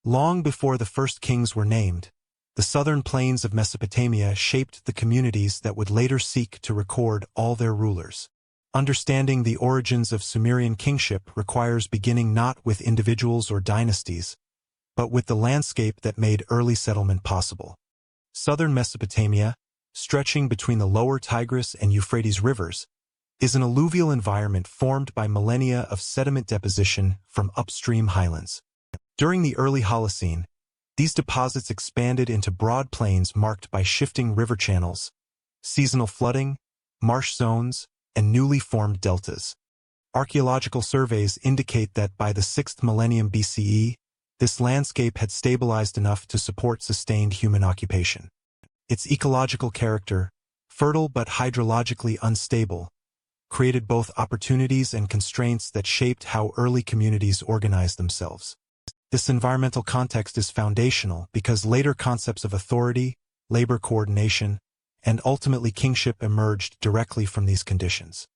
Long before the first kings were named, the southern plains of Mesopotamia shaped the communities that would later seek to record all their rulers. Understanding the origins of Sumerian kingship requires beginning not with individuals or dynasties, but with the landscape that made early settlement possible. Southern Mesopotamia, stretching between the lower Tigris and Euphrates rivers, is an alluvial environment formed by millennia of sediment deposition from upstream highlands. During the early Holocene, these deposits expanded into broad plains marked by shifting river channels, seasonal flooding, marsh zones, and newly formed deltas. Archaeological surveys indicate that by the 6th millennium BCE, this landscape had stabilized enough to support sustained human occupation. Its ecological character, fertile but hydrologically unstable, created both opportunities and constraints that shaped how early communities organized themselves. This environmental context is foundational because later concepts of authority, labor coordination, and ultimately kingship emerged directly from these conditions.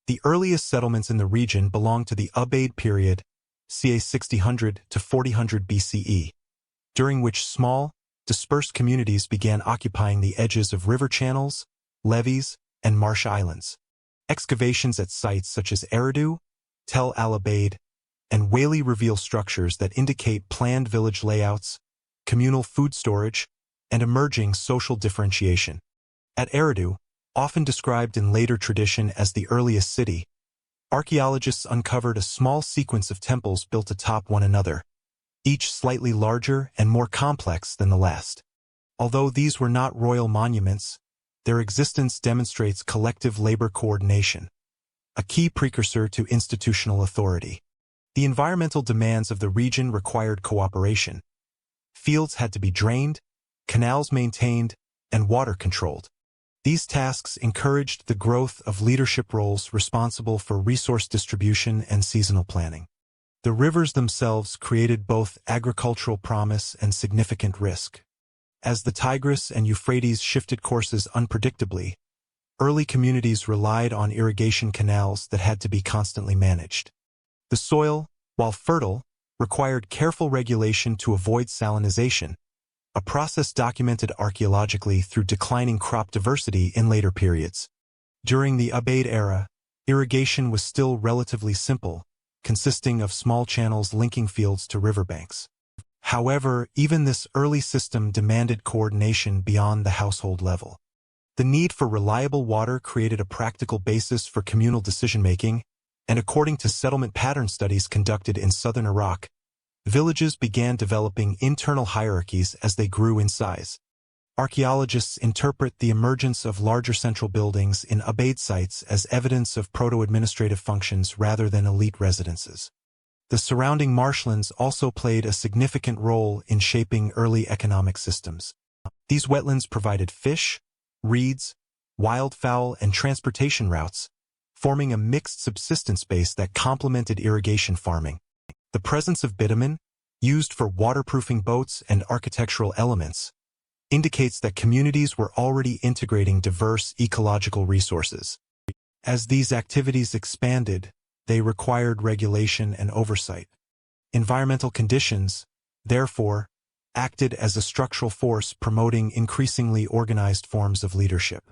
The earliest settlements in the region belong to the Ubaid period, ca. 6000 to 4000 BCE, during which small, dispersed communities began occupying the edges of river channels, levees, and marsh islands. Excavations at sites such as Eridu, Tel al-Abaid, and Whaley reveal structures that indicate planned village layouts, communal food storage, and emerging social differentiation. At Eridu, often described in later tradition as the earliest city, archaeologists uncovered a small sequence of temples built atop one another, each slightly larger and more complex than the last. Although these were not royal monuments, their existence demonstrates collective labor coordination, a key precursor to institutional authority. The environmental demands of the region required cooperation. Fields had to be drained, canals maintained, and water controlled. These tasks encouraged the growth of leadership roles responsible for resource distribution and seasonal planning. The rivers themselves created both agricultural promise and significant risk. As the Tigris and Euphrates shifted courses unpredictably, early communities relied on irrigation canals that had to be constantly managed. The soil, while fertile, required careful regulation to avoid salinization, a process documented archaeologically through declining crop diversity in later periods. During the Ubaid era, irrigation was still relatively simple, consisting of small channels linking fields to riverbanks. However, even this early system demanded coordination beyond the household level. The need for reliable water created a practical basis for communal decision-making, and according to settlement pattern studies conducted in southern Iraq, villages began developing internal hierarchies as they grew in size. Archaeologists interpret the emergence of larger central buildings in Ubaid sites as evidence of proto-administrative functions rather than elite residences. The surrounding marshlands also played a significant role in shaping early economic systems. These wetlands provided fish, reeds, wildfowl, and transportation routes, forming a mixed subsistence base that complemented irrigation farming. The presence of bitumen, used for waterproofing boats and architectural elements, indicates that communities were already integrating diverse ecological resources. As these activities expanded, they required regulation and oversight. Environmental conditions, therefore, acted as a structural force promoting increasingly organized forms of leadership.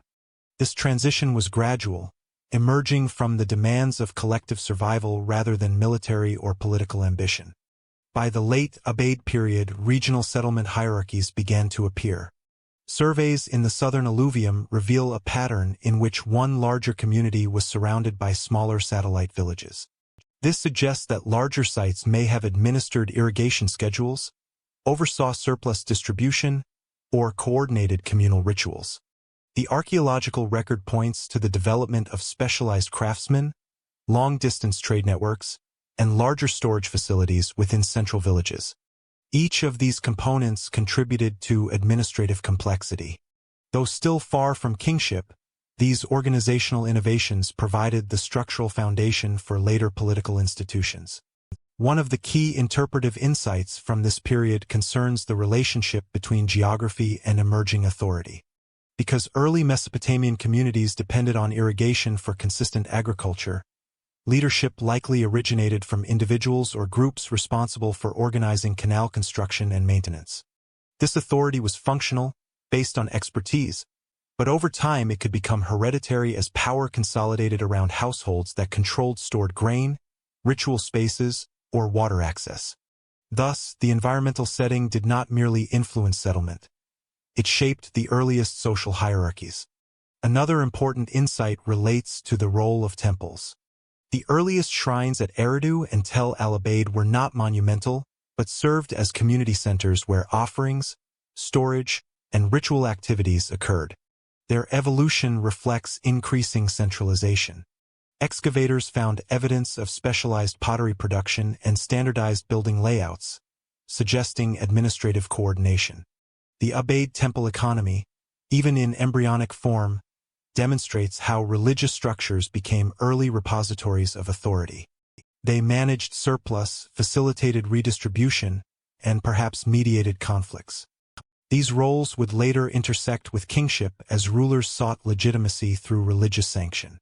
This transition was gradual, emerging from the demands of collective survival rather than military or political ambition. By the late Ubaid period, regional settlement hierarchies began to appear. Surveys in the southern alluvium reveal a pattern in which one larger community was surrounded by smaller satellite villages. This suggests that larger sites may have administered irrigation schedules, oversaw surplus distribution, or coordinated communal rituals. The archaeological record points to the development of specialized craftsmen, long-distance trade networks, and larger storage facilities within central villages. Each of these components contributed to administrative complexity. Though still far from kingship, these organizational innovations provided the structural foundation for later political institutions. One of the key interpretive insights from this period concerns the relationship between geography and emerging authority. Because early Mesopotamian communities depended on irrigation for consistent agriculture, Leadership likely originated from individuals or groups responsible for organizing canal construction and maintenance. This authority was functional, based on expertise, but over time it could become hereditary as power consolidated around households that controlled stored grain, ritual spaces, or water access. Thus, the environmental setting did not merely influence settlement. It shaped the earliest social hierarchies. Another important insight relates to the role of temples. The earliest shrines at Eridu and Tel al-Abaid were not monumental, but served as community centers where offerings, storage, and ritual activities occurred. Their evolution reflects increasing centralization. Excavators found evidence of specialized pottery production and standardized building layouts, suggesting administrative coordination. The Abaid temple economy, even in embryonic form, demonstrates how religious structures became early repositories of authority. They managed surplus, facilitated redistribution, and perhaps mediated conflicts. These roles would later intersect with kingship as rulers sought legitimacy through religious sanction.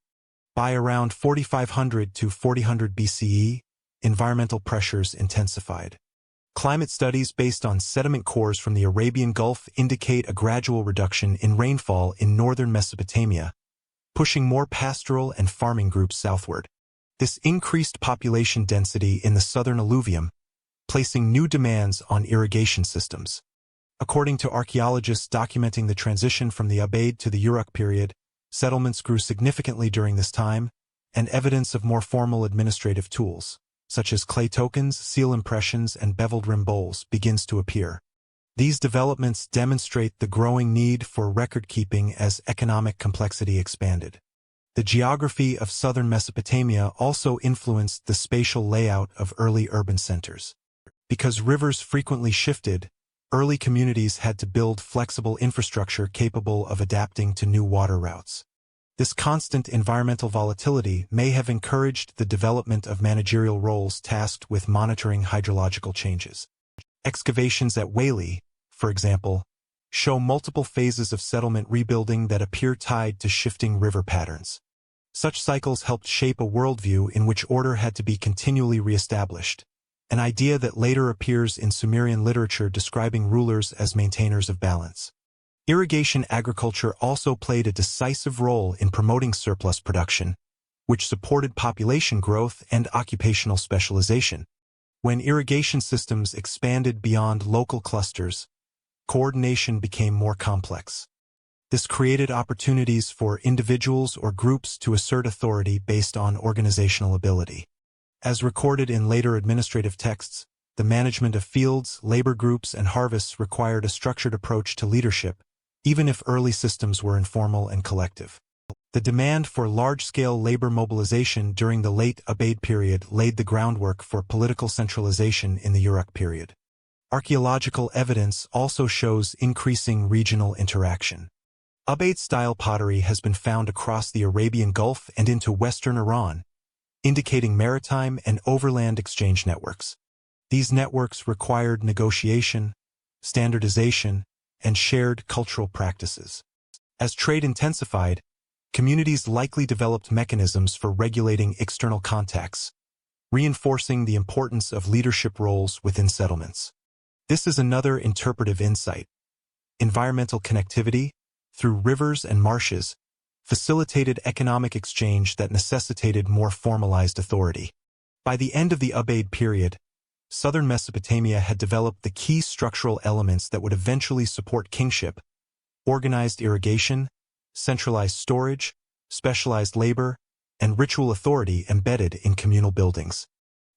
By around 4500 to 4000 BCE, environmental pressures intensified. Climate studies based on sediment cores from the Arabian Gulf indicate a gradual reduction in rainfall in northern Mesopotamia, pushing more pastoral and farming groups southward. This increased population density in the southern alluvium, placing new demands on irrigation systems. According to archaeologists documenting the transition from the Abaid to the Uruk period, settlements grew significantly during this time, and evidence of more formal administrative tools, such as clay tokens, seal impressions, and beveled rim bowls, begins to appear. These developments demonstrate the growing need for record-keeping as economic complexity expanded. The geography of southern Mesopotamia also influenced the spatial layout of early urban centers. Because rivers frequently shifted, early communities had to build flexible infrastructure capable of adapting to new water routes. This constant environmental volatility may have encouraged the development of managerial roles tasked with monitoring hydrological changes. Excavations at Whaley, for example, show multiple phases of settlement rebuilding that appear tied to shifting river patterns. Such cycles helped shape a worldview in which order had to be continually reestablished, an idea that later appears in Sumerian literature describing rulers as maintainers of balance. Irrigation agriculture also played a decisive role in promoting surplus production, which supported population growth and occupational specialization. When irrigation systems expanded beyond local clusters, coordination became more complex. This created opportunities for individuals or groups to assert authority based on organizational ability. As recorded in later administrative texts, the management of fields, labor groups, and harvests required a structured approach to leadership, even if early systems were informal and collective. The demand for large-scale labor mobilization during the late Abaid period laid the groundwork for political centralization in the Uruk period. Archaeological evidence also shows increasing regional interaction. Abaid-style pottery has been found across the Arabian Gulf and into western Iran, indicating maritime and overland exchange networks. These networks required negotiation, standardization, and shared cultural practices. As trade intensified, communities likely developed mechanisms for regulating external contacts, reinforcing the importance of leadership roles within settlements. This is another interpretive insight. Environmental connectivity, through rivers and marshes, facilitated economic exchange that necessitated more formalized authority. By the end of the Abaid period, southern Mesopotamia had developed the key structural elements that would eventually support kingship: organized irrigation, centralized storage, specialized labor, and ritual authority embedded in communal buildings.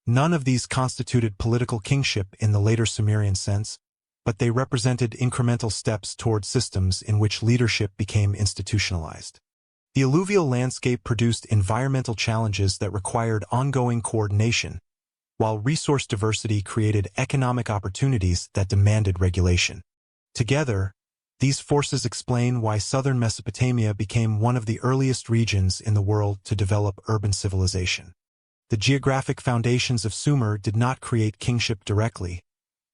None of these constituted political kingship in the later Sumerian sense, but they represented incremental steps toward systems in which leadership became institutionalized. The alluvial landscape produced environmental challenges that required ongoing coordination, while resource diversity created economic opportunities that demanded regulation. Together, these forces explain why southern Mesopotamia became one of the earliest regions in the world to develop urban civilization. The geographic foundations of Sumer did not create kingship directly,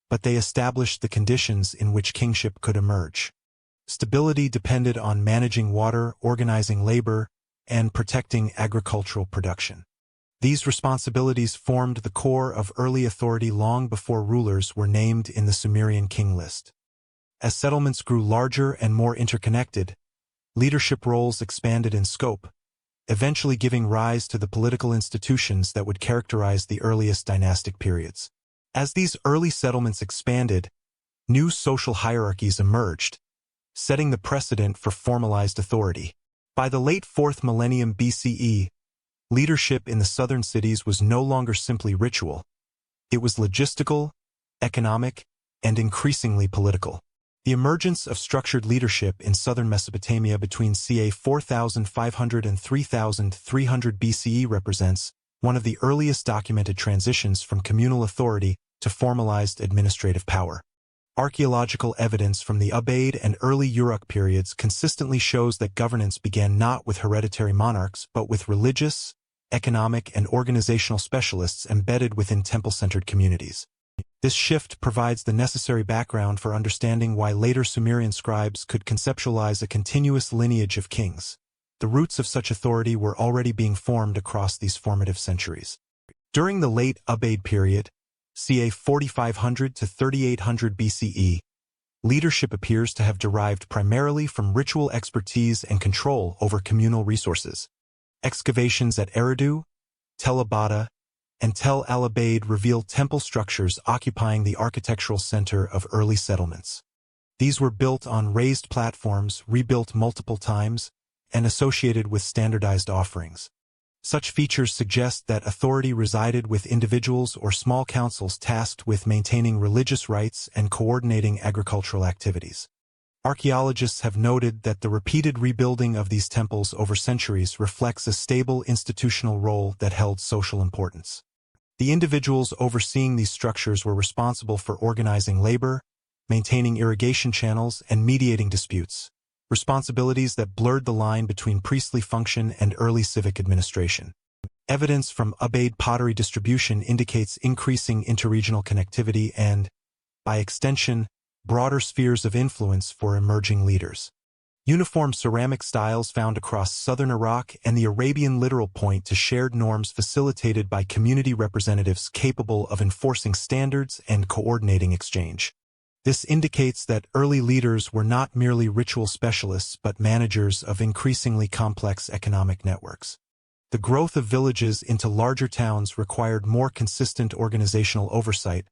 but they established the conditions in which kingship could emerge. Stability depended on managing water, organizing labor, and protecting agricultural production. These responsibilities formed the core of early authority long before rulers were named in the Sumerian King List. As settlements grew larger and more interconnected, leadership roles expanded in scope, eventually giving rise to the political institutions that would characterize the earliest dynastic periods. As these early settlements expanded, new social hierarchies emerged, setting the precedent for formalized authority. By the late 4th millennium BCE, leadership in the southern cities was no longer simply ritual. It was logistical, economic, and increasingly political. The emergence of structured leadership in southern Mesopotamia between ca. 4500 and 3300 BCE represents one of the earliest documented transitions from communal authority to formalized administrative power. Archaeological evidence from the Ubaid and early Uruk periods consistently shows that governance began not with hereditary monarchs but with religious, economic, and organizational specialists embedded within temple-centered communities. This shift provides the necessary background for understanding why later Sumerian scribes could conceptualize a continuous lineage of kings. The roots of such authority were already being formed across these formative centuries. During the late Ubaid period, ca. 4500 to 3800 BCE, leadership appears to have derived primarily from ritual expertise and control over communal resources. Excavations at Eridu, Tel Abada, and Tel al-Abaid reveal temple structures occupying the architectural center of early settlements. These were built on raised platforms, rebuilt multiple times, and associated with standardized offerings. Such features suggest that authority resided with individuals or small councils tasked with maintaining religious rites and coordinating agricultural activities. Archaeologists have noted that the repeated rebuilding of these temples over centuries reflects a stable institutional role that held social importance. The individuals overseeing these structures were responsible for organizing labor, maintaining irrigation channels, and mediating disputes, responsibilities that blurred the line between priestly function and early civic administration. Evidence from Ubaid pottery distribution indicates increasing interregional connectivity and, by extension, broader spheres of influence for emerging leaders. Uniform ceramic styles found across southern Iraq and the Arabian littoral point to shared norms facilitated by community representatives capable of enforcing standards and coordinating exchange. This indicates that early leaders were not merely ritual specialists but managers of increasingly complex economic networks. The growth of villages into larger towns required more consistent organizational oversight,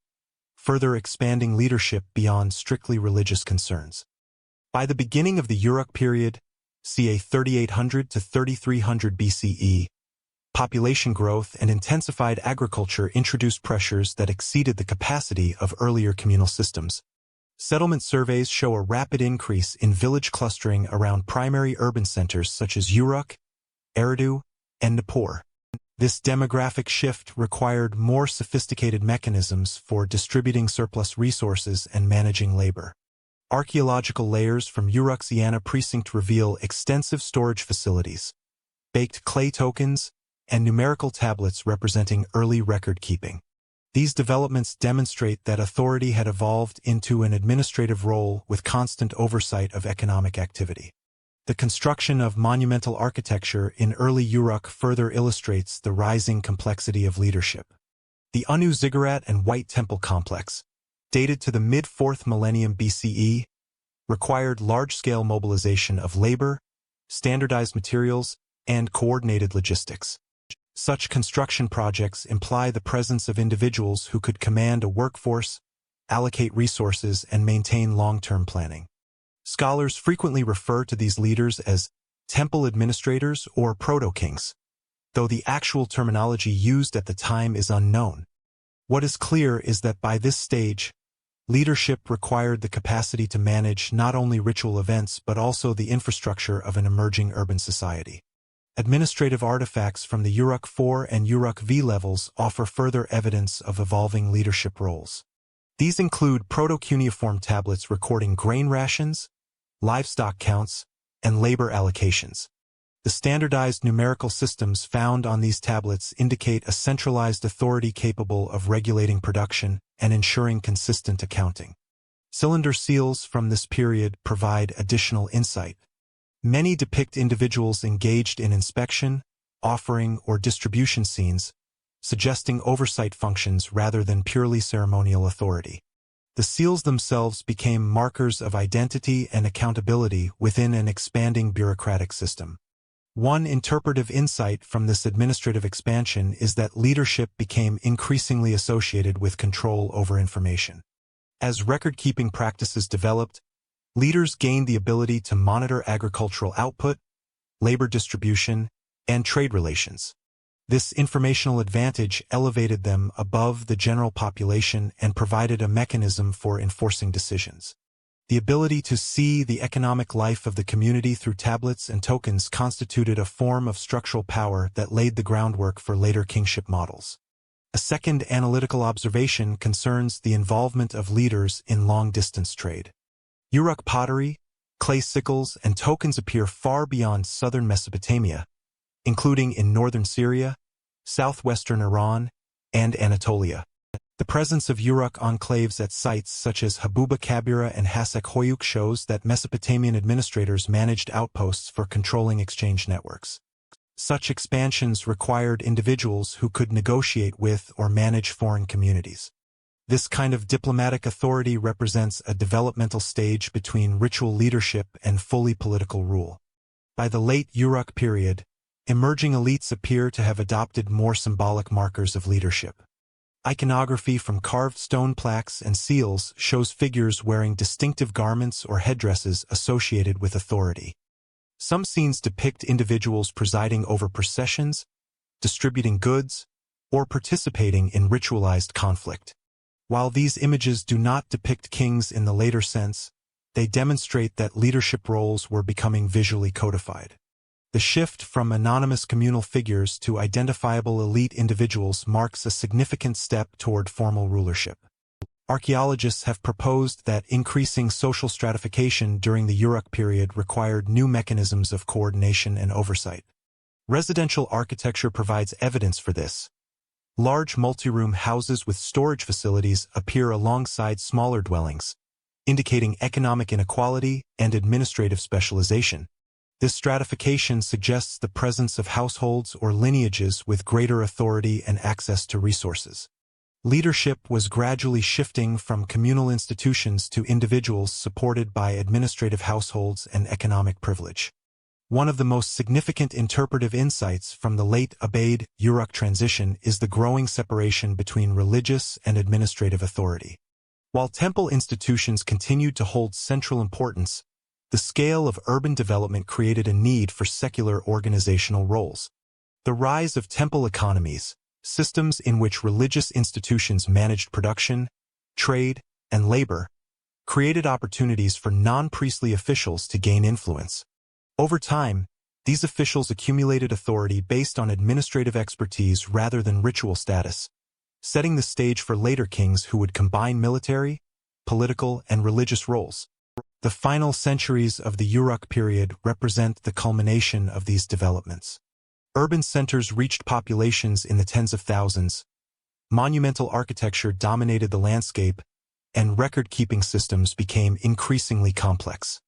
further expanding leadership beyond strictly religious concerns. By the beginning of the Uruk period, ca. 3800 to 3300 BCE, population growth and intensified agriculture introduced pressures that exceeded the capacity of earlier communal systems. Settlement surveys show a rapid increase in village clustering around primary urban centers such as Uruk, Eridu, and Nippur. This demographic shift required more sophisticated mechanisms for distributing surplus resources and managing labor. Archaeological layers from Uruk's Iana precinct reveal extensive storage facilities, baked clay tokens, and numerical tablets representing early record-keeping. These developments demonstrate that authority had evolved into an administrative role with constant oversight of economic activity. The construction of monumental architecture in early Uruk further illustrates the rising complexity of leadership. The Anu Ziggurat and White Temple complex, dated to the mid-4th millennium BCE, required large-scale mobilization of labor, standardized materials, and coordinated logistics. Such construction projects imply the presence of individuals who could command a workforce, allocate resources, and maintain long-term planning. Scholars frequently refer to these leaders as temple administrators or proto-kings, though the actual terminology used at the time is unknown. What is clear is that by this stage, leadership required the capacity to manage not only ritual events but also the infrastructure of an emerging urban society. Administrative artifacts from the Uruk IV and Uruk V levels offer further evidence of evolving leadership roles. These include proto-cuneiform tablets recording grain rations, livestock counts, and labor allocations. The standardized numerical systems found on these tablets indicate a centralized authority capable of regulating production and ensuring consistent accounting. Cylinder seals from this period provide additional insight. Many depict individuals engaged in inspection, offering, or distribution scenes, suggesting oversight functions rather than purely ceremonial authority. The seals themselves became markers of identity and accountability within an expanding bureaucratic system. One interpretive insight from this administrative expansion is that leadership became increasingly associated with control over information. As record-keeping practices developed, leaders gained the ability to monitor agricultural output, labor distribution, and trade relations. This informational advantage elevated them above the general population and provided a mechanism for enforcing decisions. The ability to see the economic life of the community through tablets and tokens constituted a form of structural power that laid the groundwork for later kingship models. A second analytical observation concerns the involvement of leaders in long-distance trade. Uruk pottery, clay sickles, and tokens appear far beyond southern Mesopotamia, including in northern Syria, southwestern Iran, and Anatolia. The presence of Uruk enclaves at sites such as Habuba Kabira and Hasek Hoyuk shows that Mesopotamian administrators managed outposts for controlling exchange networks. Such expansions required individuals who could negotiate with or manage foreign communities. This kind of diplomatic authority represents a developmental stage between ritual leadership and fully political rule. By the late Uruk period, emerging elites appear to have adopted more symbolic markers of leadership. Iconography from carved stone plaques and seals shows figures wearing distinctive garments or headdresses associated with authority. Some scenes depict individuals presiding over processions, distributing goods, or participating in ritualized conflict. While these images do not depict kings in the later sense, they demonstrate that leadership roles were becoming visually codified. The shift from anonymous communal figures to identifiable elite individuals marks a significant step toward formal rulership. Archaeologists have proposed that increasing social stratification during the Uruk period required new mechanisms of coordination and oversight. Residential architecture provides evidence for this. Large multi-room houses with storage facilities appear alongside smaller dwellings, indicating economic inequality and administrative specialization. This stratification suggests the presence of households or lineages with greater authority and access to resources. Leadership was gradually shifting from communal institutions to individuals supported by administrative households and economic privilege. One of the most significant interpretive insights from the late Ubaid-Uruk transition is the growing separation between religious and administrative authority. While temple institutions continued to hold central importance, the scale of urban development created a need for secular organizational roles. The rise of temple economies, systems in which religious institutions managed production, trade, and labor, created opportunities for non-priestly officials to gain influence. Over time, these officials accumulated authority based on administrative expertise rather than ritual status, setting the stage for later kings who would combine military, political, and religious roles. The final centuries of the Uruk period represent the culmination of these developments. Urban centers reached populations in the tens of thousands, monumental architecture dominated the landscape, and record-keeping systems became increasingly complex.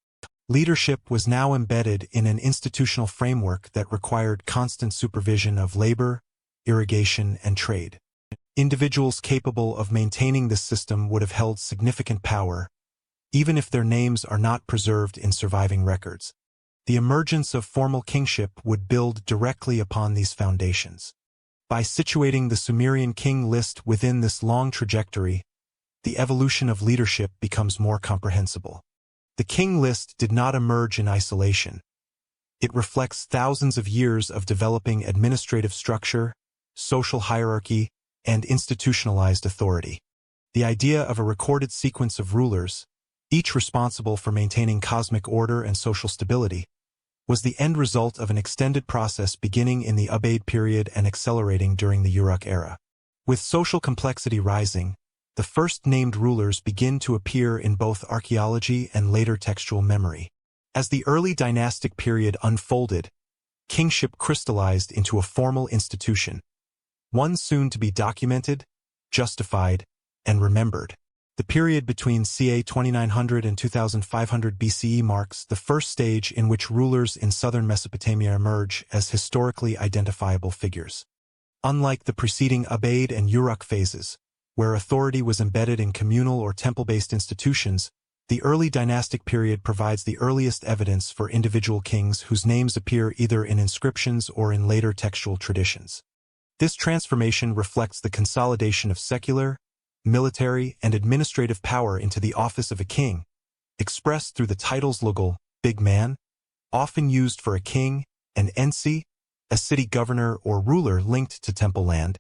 Leadership was now embedded in an institutional framework that required constant supervision of labor, irrigation, and trade. Individuals capable of maintaining this system would have held significant power, even if their names are not preserved in surviving records. The emergence of formal kingship would build directly upon these foundations. By situating the Sumerian King List within this long trajectory, the evolution of leadership becomes more comprehensible. The King List did not emerge in isolation. It reflects thousands of years of developing administrative structure, social hierarchy, and institutionalized authority. The idea of a recorded sequence of rulers, each responsible for maintaining cosmic order and social stability, was the end result of an extended process beginning in the Ubaid period and accelerating during the Uruk era. With social complexity rising, the first named rulers begin to appear in both archaeology and later textual memory. As the early dynastic period unfolded, kingship crystallized into a formal institution, one soon to be documented, justified, and remembered. The period between ca. 2900 and 2500 BCE marks the first stage in which rulers in southern Mesopotamia emerge as historically identifiable figures. Unlike the preceding Ubaid and Uruk phases, where authority was embedded in communal or temple-based institutions, the early dynastic period provides the earliest evidence for individual kings whose names appear either in inscriptions or in later textual traditions. This transformation reflects the consolidation of secular, military, and administrative power into the office of a king, expressed through the titles Lugal, big man, often used for a king, and Ensi, a city governor or ruler linked to temple land.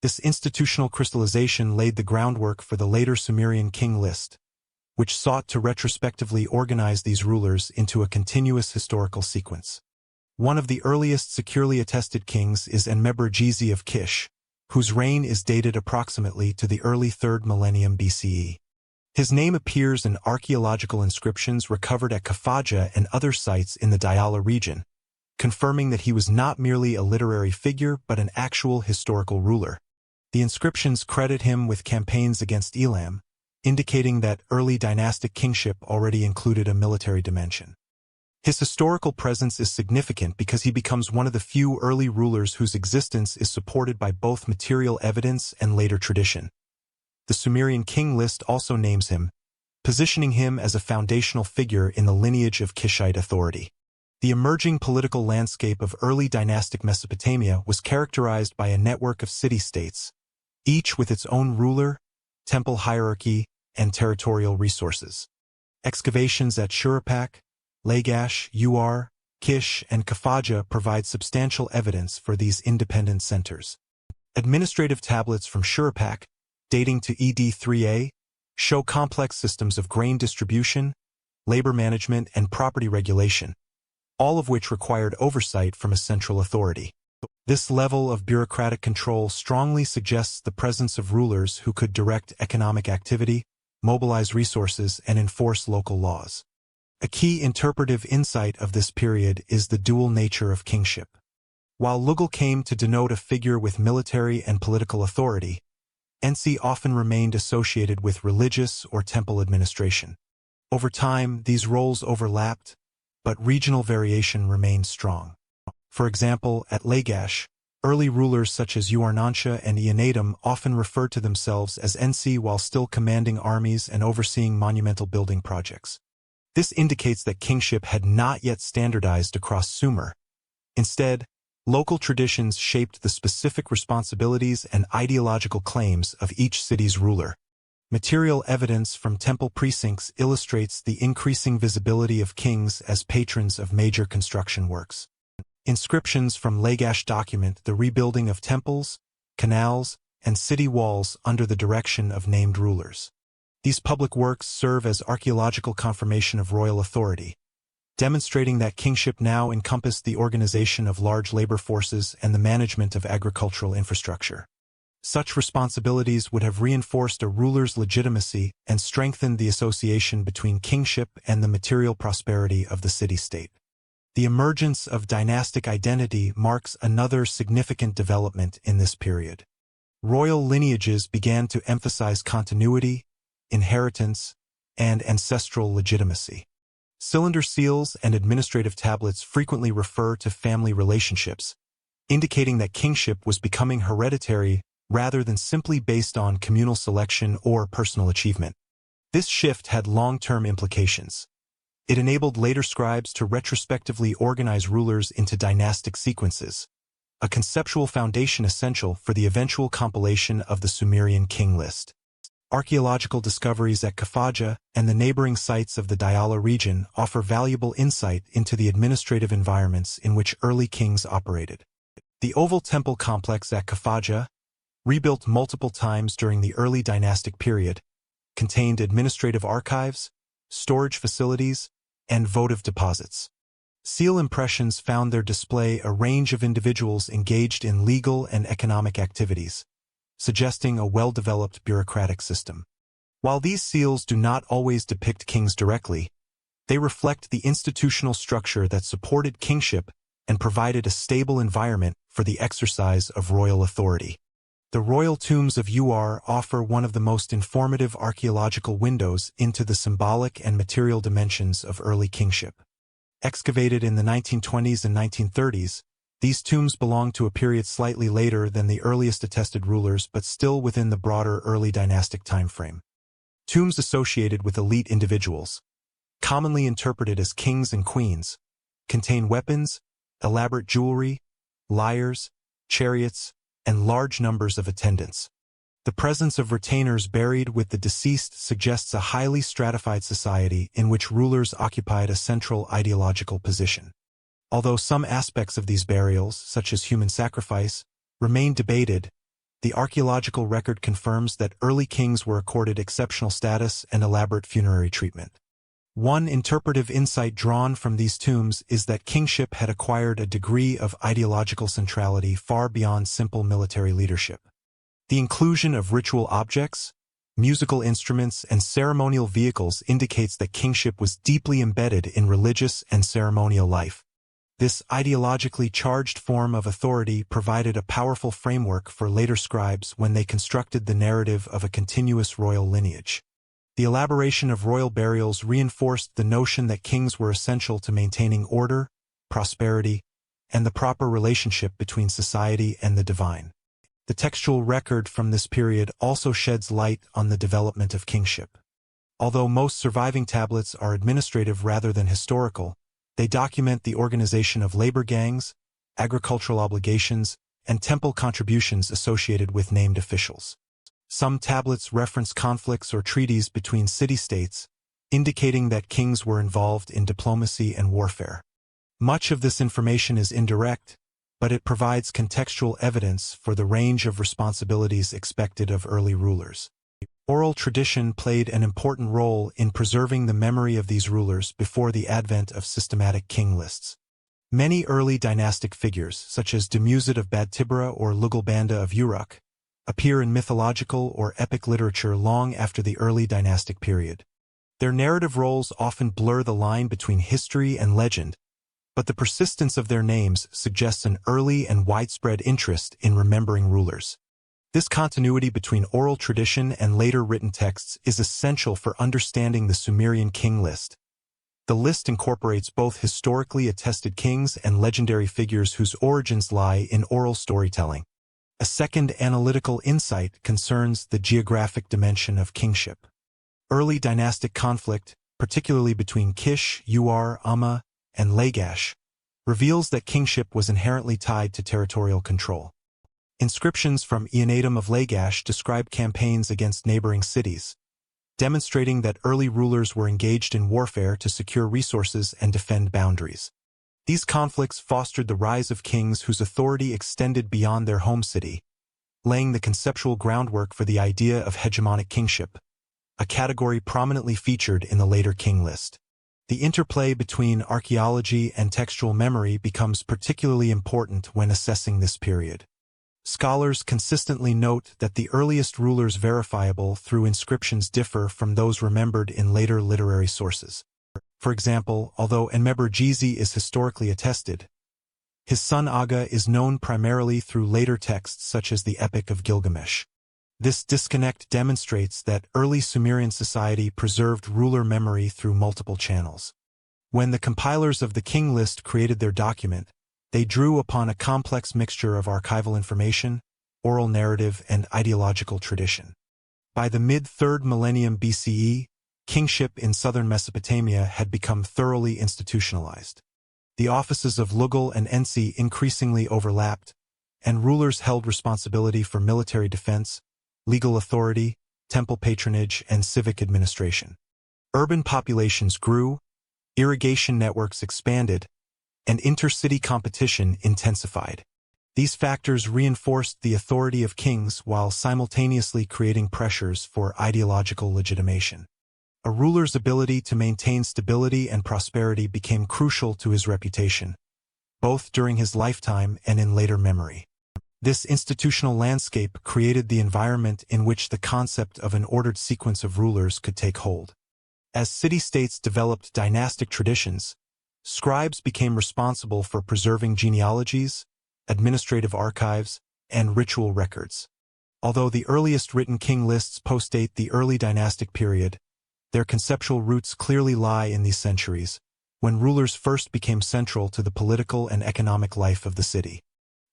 This institutional crystallization laid the groundwork for the later Sumerian King List, which sought to retrospectively organize these rulers into a continuous historical sequence. One of the earliest securely attested kings is Enmeber-Gezi of Kish, whose reign is dated approximately to the early 3rd millennium BCE. His name appears in archaeological inscriptions recovered at Kafaja and other sites in the Diyala region, confirming that he was not merely a literary figure but an actual historical ruler. The inscriptions credit him with campaigns against Elam, indicating that early dynastic kingship already included a military dimension. His historical presence is significant because he becomes one of the few early rulers whose existence is supported by both material evidence and later tradition. The Sumerian King List also names him, positioning him as a foundational figure in the lineage of Kishite authority. The emerging political landscape of early dynastic Mesopotamia was characterized by a network of city-states, each with its own ruler, temple hierarchy, and territorial resources. Excavations at Shuruppak, Lagash, Ur, Kish, and Kafaja provide substantial evidence for these independent centers. Administrative tablets from Shuruppak, dating to ED3A, show complex systems of grain distribution, labor management, and property regulation, all of which required oversight from a central authority. This level of bureaucratic control strongly suggests the presence of rulers who could direct economic activity, mobilize resources, and enforce local laws. A key interpretive insight of this period is the dual nature of kingship. While Lugal came to denote a figure with military and political authority, Ensi often remained associated with religious or temple administration. Over time, these roles overlapped, but regional variation remained strong. For example, at Lagash, early rulers such as Uarnansha and Eannatum often referred to themselves as Ensi while still commanding armies and overseeing monumental building projects. This indicates that kingship had not yet standardized across Sumer. Instead, local traditions shaped the specific responsibilities and ideological claims of each city's ruler. Material evidence from temple precincts illustrates the increasing visibility of kings as patrons of major construction works. Inscriptions from Lagash document the rebuilding of temples, canals, and city walls under the direction of named rulers. These public works serve as archaeological confirmation of royal authority, demonstrating that kingship now encompassed the organization of large labor forces and the management of agricultural infrastructure. Such responsibilities would have reinforced a ruler's legitimacy and strengthened the association between kingship and the material prosperity of the city-state. The emergence of dynastic identity marks another significant development in this period. Royal lineages began to emphasize continuity, inheritance, and ancestral legitimacy. Cylinder seals and administrative tablets frequently refer to family relationships, indicating that kingship was becoming hereditary rather than simply based on communal selection or personal achievement. This shift had long-term implications. It enabled later scribes to retrospectively organize rulers into dynastic sequences, a conceptual foundation essential for the eventual compilation of the Sumerian King List. Archaeological discoveries at Kafaja and the neighboring sites of the Diyala region offer valuable insight into the administrative environments in which early kings operated. The Oval Temple complex at Kafaja, rebuilt multiple times during the early dynastic period, contained administrative archives, storage facilities, and votive deposits. Seal impressions found their display a range of individuals engaged in legal and economic activities, suggesting a well-developed bureaucratic system. While these seals do not always depict kings directly, they reflect the institutional structure that supported kingship and provided a stable environment for the exercise of royal authority. The royal tombs of Uruk offer one of the most informative archaeological windows into the symbolic and material dimensions of early kingship. Excavated in the 1920s and 1930s, these tombs belong to a period slightly later than the earliest attested rulers but still within the broader early dynastic timeframe. Tombs associated with elite individuals, commonly interpreted as kings and queens, contain weapons, elaborate jewelry, lyres, chariots, and large numbers of attendants. The presence of retainers buried with the deceased suggests a highly stratified society in which rulers occupied a central ideological position. Although some aspects of these burials, such as human sacrifice, remain debated, the archaeological record confirms that early kings were accorded exceptional status and elaborate funerary treatment. One interpretive insight drawn from these tombs is that kingship had acquired a degree of ideological centrality far beyond simple military leadership. The inclusion of ritual objects, musical instruments, and ceremonial vehicles indicates that kingship was deeply embedded in religious and ceremonial life. This ideologically charged form of authority provided a powerful framework for later scribes when they constructed the narrative of a continuous royal lineage. The elaboration of royal burials reinforced the notion that kings were essential to maintaining order, prosperity, and the proper relationship between society and the divine. The textual record from this period also sheds light on the development of kingship. Although most surviving tablets are administrative rather than historical, they document the organization of labor gangs, agricultural obligations, and temple contributions associated with named officials. Some tablets reference conflicts or treaties between city-states, indicating that kings were involved in diplomacy and warfare. Much of this information is indirect, but it provides contextual evidence for the range of responsibilities expected of early rulers. Oral tradition played an important role in preserving the memory of these rulers before the advent of systematic king lists. Many early dynastic figures, such as Dumuzid of Badtibra or Lugalbanda of Uruk, appear in mythological or epic literature long after the early dynastic period. Their narrative roles often blur the line between history and legend, but the persistence of their names suggests an early and widespread interest in remembering rulers. This continuity between oral tradition and later written texts is essential for understanding the Sumerian King List. The list incorporates both historically attested kings and legendary figures whose origins lie in oral storytelling. A second analytical insight concerns the geographic dimension of kingship. Early dynastic conflict, particularly between Kish, Amma, and Lagash, reveals that kingship was inherently tied to territorial control. Inscriptions from Eannatum of Lagash describe campaigns against neighboring cities, demonstrating that early rulers were engaged in warfare to secure resources and defend boundaries. These conflicts fostered the rise of kings whose authority extended beyond their home city, laying the conceptual groundwork for the idea of hegemonic kingship, a category prominently featured in the later king list. The interplay between archaeology and textual memory becomes particularly important when assessing this period. Scholars consistently note that the earliest rulers verifiable through inscriptions differ from those remembered in later literary sources. For example, although Enmeber-Jizi is historically attested, his son Aga is known primarily through later texts such as the Epic of Gilgamesh. This disconnect demonstrates that early Sumerian society preserved ruler memory through multiple channels. When the compilers of the King List created their document, they drew upon a complex mixture of archival information, oral narrative, and ideological tradition. By the mid-3rd millennium BCE, kingship in southern Mesopotamia had become thoroughly institutionalized. The offices of Lugal and Ensi increasingly overlapped, and rulers held responsibility for military defense, legal authority, temple patronage, and civic administration. Urban populations grew, irrigation networks expanded, and intercity competition intensified. These factors reinforced the authority of kings while simultaneously creating pressures for ideological legitimation. A ruler's ability to maintain stability and prosperity became crucial to his reputation, both during his lifetime and in later memory. This institutional landscape created the environment in which the concept of an ordered sequence of rulers could take hold. As city-states developed dynastic traditions, scribes became responsible for preserving genealogies, administrative archives, and ritual records. Although the earliest written king lists postdate the early dynastic period, their conceptual roots clearly lie in these centuries, when rulers first became central to the political and economic life of the city.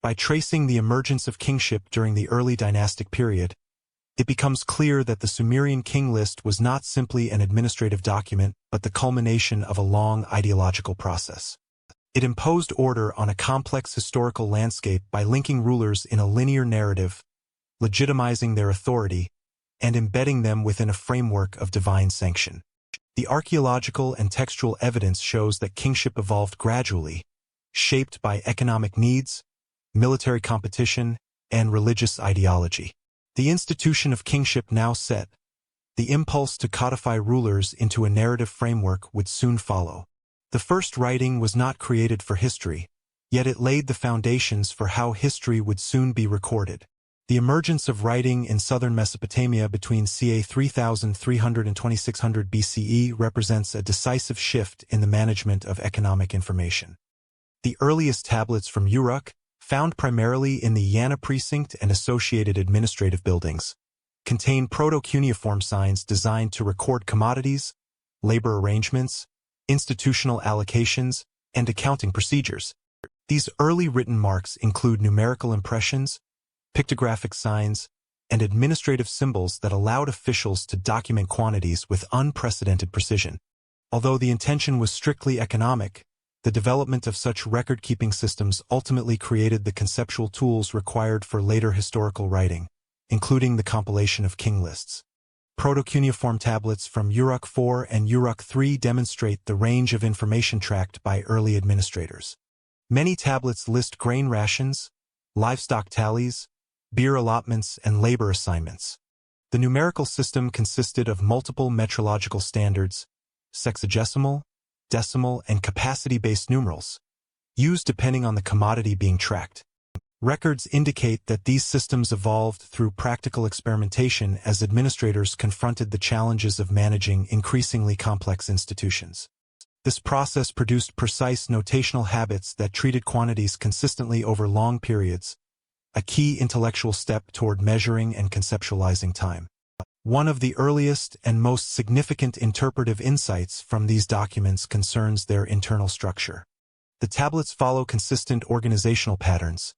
By tracing the emergence of kingship during the early dynastic period, it becomes clear that the Sumerian king list was not simply an administrative document but the culmination of a long ideological process. It imposed order on a complex historical landscape by linking rulers in a linear narrative, legitimizing their authority, and embedding them within a framework of divine sanction. The archaeological and textual evidence shows that kingship evolved gradually, shaped by economic needs, military competition, and religious ideology. The institution of kingship now set, the impulse to codify rulers into a narrative framework would soon follow. The first writing was not created for history, yet it laid the foundations for how history would soon be recorded. The emergence of writing in southern Mesopotamia between ca. 3300 and 2600 BCE represents a decisive shift in the management of economic information. The earliest tablets from Uruk, found primarily in the Yana precinct and associated administrative buildings, contain proto-cuneiform signs designed to record commodities, labor arrangements, institutional allocations, and accounting procedures. These early written marks include numerical impressions, pictographic signs, and administrative symbols that allowed officials to document quantities with unprecedented precision. Although the intention was strictly economic, the development of such record-keeping systems ultimately created the conceptual tools required for later historical writing, including the compilation of king lists. Proto-cuneiform tablets from Uruk IV and Uruk III demonstrate the range of information tracked by early administrators. Many tablets list grain rations, livestock tallies, beer allotments, and labor assignments. The numerical system consisted of multiple metrological standards, sexagesimal, decimal, and capacity-based numerals, used depending on the commodity being tracked. Records indicate that these systems evolved through practical experimentation as administrators confronted the challenges of managing increasingly complex institutions. This process produced precise notational habits that treated quantities consistently over long periods, a key intellectual step toward measuring and conceptualizing time. One of the earliest and most significant interpretive insights from these documents concerns their internal structure. The tablets follow consistent organizational patterns: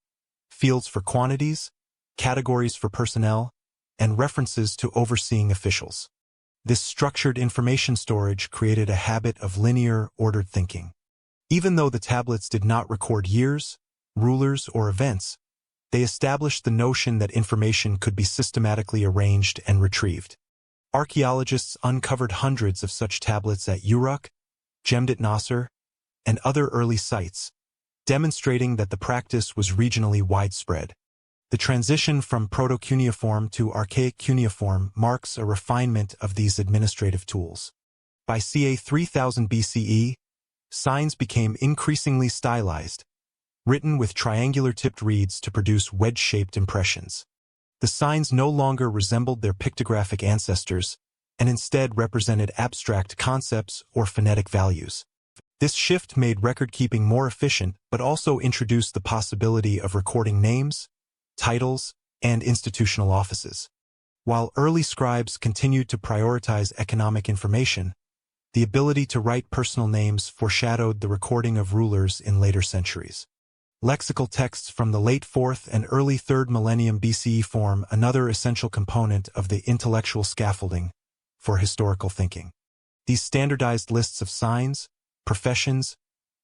fields for quantities, categories for personnel, and references to overseeing officials. This structured information storage created a habit of linear, ordered thinking. Even though the tablets did not record years, rulers, or events, they established the notion that information could be systematically arranged and retrieved. Archaeologists uncovered hundreds of such tablets at Uruk, Jemdet Nasr, and other early sites, demonstrating that the practice was regionally widespread. The transition from proto-cuneiform to archaic cuneiform marks a refinement of these administrative tools. By ca. 3000 BCE, signs became increasingly stylized, written with triangular-tipped reeds to produce wedge-shaped impressions. The signs no longer resembled their pictographic ancestors, and instead represented abstract concepts or phonetic values. This shift made record-keeping more efficient, but also introduced the possibility of recording names, titles, and institutional offices. While early scribes continued to prioritize economic information, the ability to write personal names foreshadowed the recording of rulers in later centuries. Lexical texts from the late 4th and early 3rd millennium BCE form another essential component of the intellectual scaffolding for historical thinking. These standardized lists of signs, professions,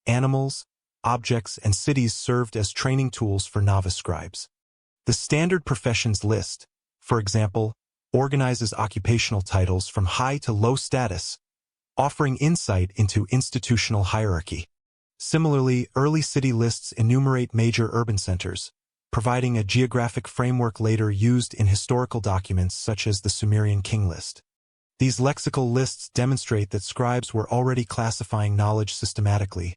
animals, objects, and cities served as training tools for novice scribes. The Standard Professions List, for example, organizes occupational titles from high to low status, offering insight into institutional hierarchy. Similarly, early city lists enumerate major urban centers, providing a geographic framework later used in historical documents such as the Sumerian King List. These lexical lists demonstrate that scribes were already classifying knowledge systematically,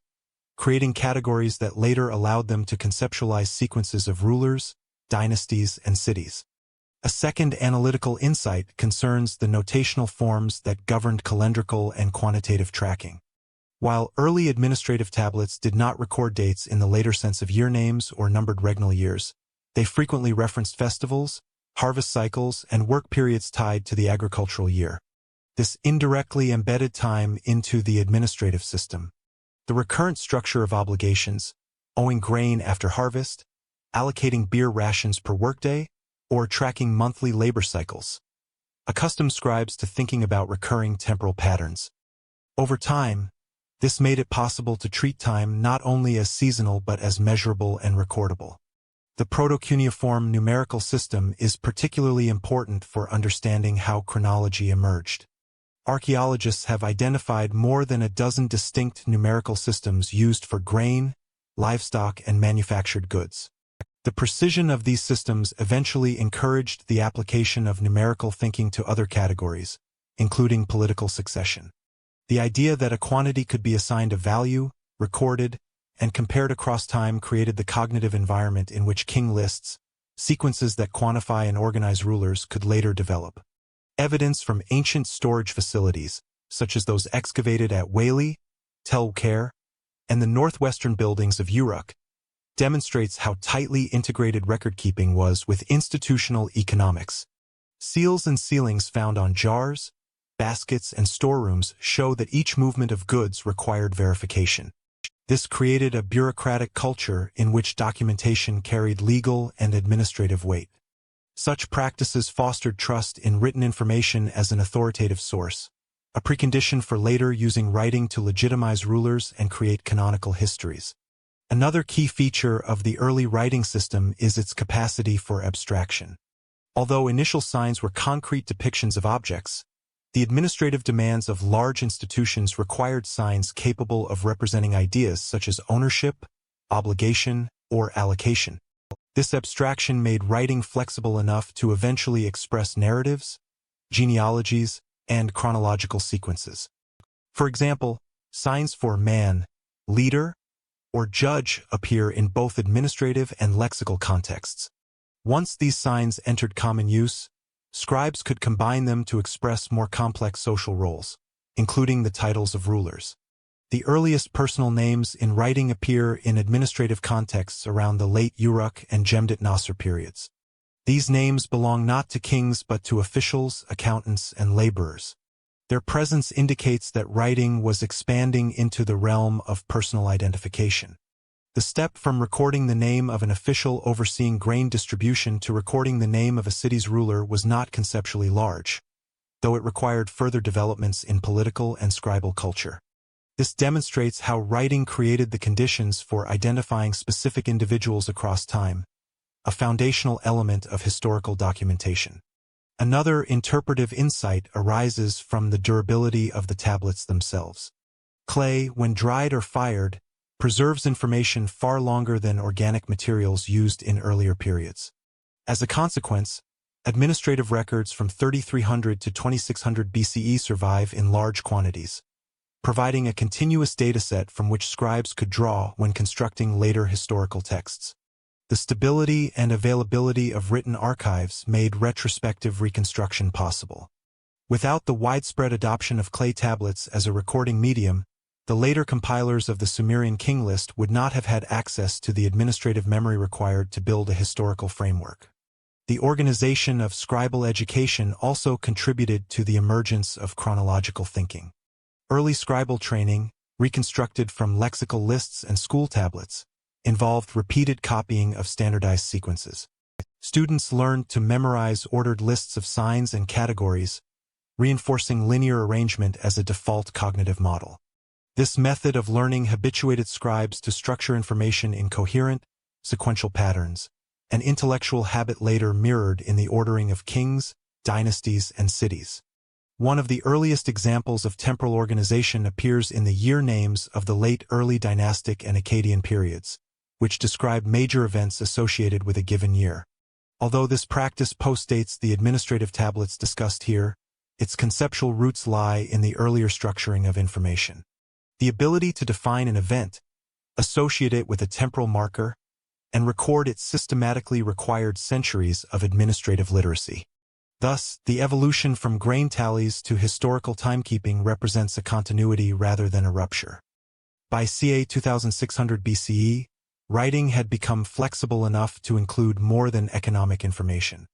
creating categories that later allowed them to conceptualize sequences of rulers, dynasties, and cities. A second analytical insight concerns the notational forms that governed calendrical and quantitative tracking. While early administrative tablets did not record dates in the later sense of year names or numbered regnal years, they frequently referenced festivals, harvest cycles, and work periods tied to the agricultural year. This indirectly embedded time into the administrative system. The recurrent structure of obligations, owing grain after harvest, allocating beer rations per workday, or tracking monthly labor cycles, accustomed scribes to thinking about recurring temporal patterns. Over time, this made it possible to treat time not only as seasonal but as measurable and recordable. The proto-cuneiform numerical system is particularly important for understanding how chronology emerged. Archaeologists have identified more than a dozen distinct numerical systems used for grain, livestock, and manufactured goods. The precision of these systems eventually encouraged the application of numerical thinking to other categories, including political succession. The idea that a quantity could be assigned a value, recorded, and compared across time created the cognitive environment in which king lists, sequences that quantify and organize rulers, could later develop. Evidence from ancient storage facilities, such as those excavated at Whaley, Tel Quer, and the northwestern buildings of Uruk, demonstrates how tightly integrated record-keeping was with institutional economics. Seals and sealings found on jars, baskets, and storerooms show that each movement of goods required verification. This created a bureaucratic culture in which documentation carried legal and administrative weight. Such practices fostered trust in written information as an authoritative source, a precondition for later using writing to legitimize rulers and create canonical histories. Another key feature of the early writing system is its capacity for abstraction. Although initial signs were concrete depictions of objects, the administrative demands of large institutions required signs capable of representing ideas such as ownership, obligation, or allocation. This abstraction made writing flexible enough to eventually express narratives, genealogies, and chronological sequences. For example, signs for man, leader, or judge appear in both administrative and lexical contexts. Once these signs entered common use, scribes could combine them to express more complex social roles, including the titles of rulers. The earliest personal names in writing appear in administrative contexts around the late Uruk and Jemdet Nasr periods. These names belong not to kings but to officials, accountants, and laborers. Their presence indicates that writing was expanding into the realm of personal identification. The step from recording the name of an official overseeing grain distribution to recording the name of a city's ruler was not conceptually large, though it required further developments in political and scribal culture. This demonstrates how writing created the conditions for identifying specific individuals across time, a foundational element of historical documentation. Another interpretive insight arises from the durability of the tablets themselves. Clay, when dried or fired, preserves information far longer than organic materials used in earlier periods. As a consequence, administrative records from 3300 to 2600 BCE survive in large quantities, providing a continuous dataset from which scribes could draw when constructing later historical texts. The stability and availability of written archives made retrospective reconstruction possible. Without the widespread adoption of clay tablets as a recording medium, the later compilers of the Sumerian King List would not have had access to the administrative memory required to build a historical framework. The organization of scribal education also contributed to the emergence of chronological thinking. Early scribal training, reconstructed from lexical lists and school tablets, involved repeated copying of standardized sequences. Students learned to memorize ordered lists of signs and categories, reinforcing linear arrangement as a default cognitive model. This method of learning habituated scribes to structure information in coherent, sequential patterns, an intellectual habit later mirrored in the ordering of kings, dynasties, and cities. One of the earliest examples of temporal organization appears in the year names of the late early dynastic and Akkadian periods, which describe major events associated with a given year. Although this practice postdates the administrative tablets discussed here, its conceptual roots lie in the earlier structuring of information. The ability to define an event, associate it with a temporal marker, and record it systematically required centuries of administrative literacy. Thus, the evolution from grain tallies to historical timekeeping represents a continuity rather than a rupture. By ca. 2600 BCE, writing had become flexible enough to include more than economic information.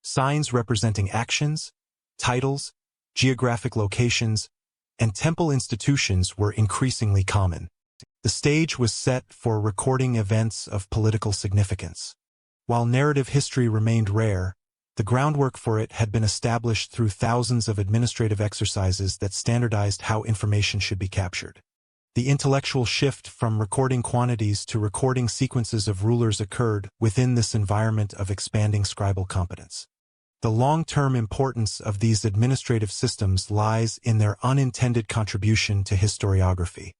Signs representing actions, titles, geographic locations, and temple institutions were increasingly common. The stage was set for recording events of political significance. While narrative history remained rare, the groundwork for it had been established through thousands of administrative exercises that standardized how information should be captured. The intellectual shift from recording quantities to recording sequences of rulers occurred within this environment of expanding scribal competence. The long-term importance of these administrative systems lies in their unintended contribution to historiography.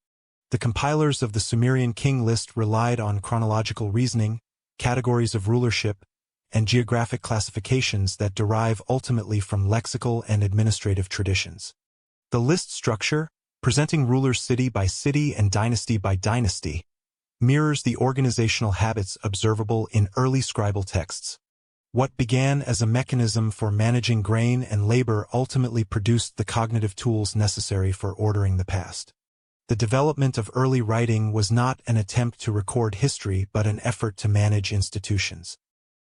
The compilers of the Sumerian King List relied on chronological reasoning, categories of rulership, and geographic classifications that derive ultimately from lexical and administrative traditions. The list structure, presenting rulers city by city and dynasty by dynasty, mirrors the organizational habits observable in early scribal texts. What began as a mechanism for managing grain and labor ultimately produced the cognitive tools necessary for ordering the past. The development of early writing was not an attempt to record history but an effort to manage institutions.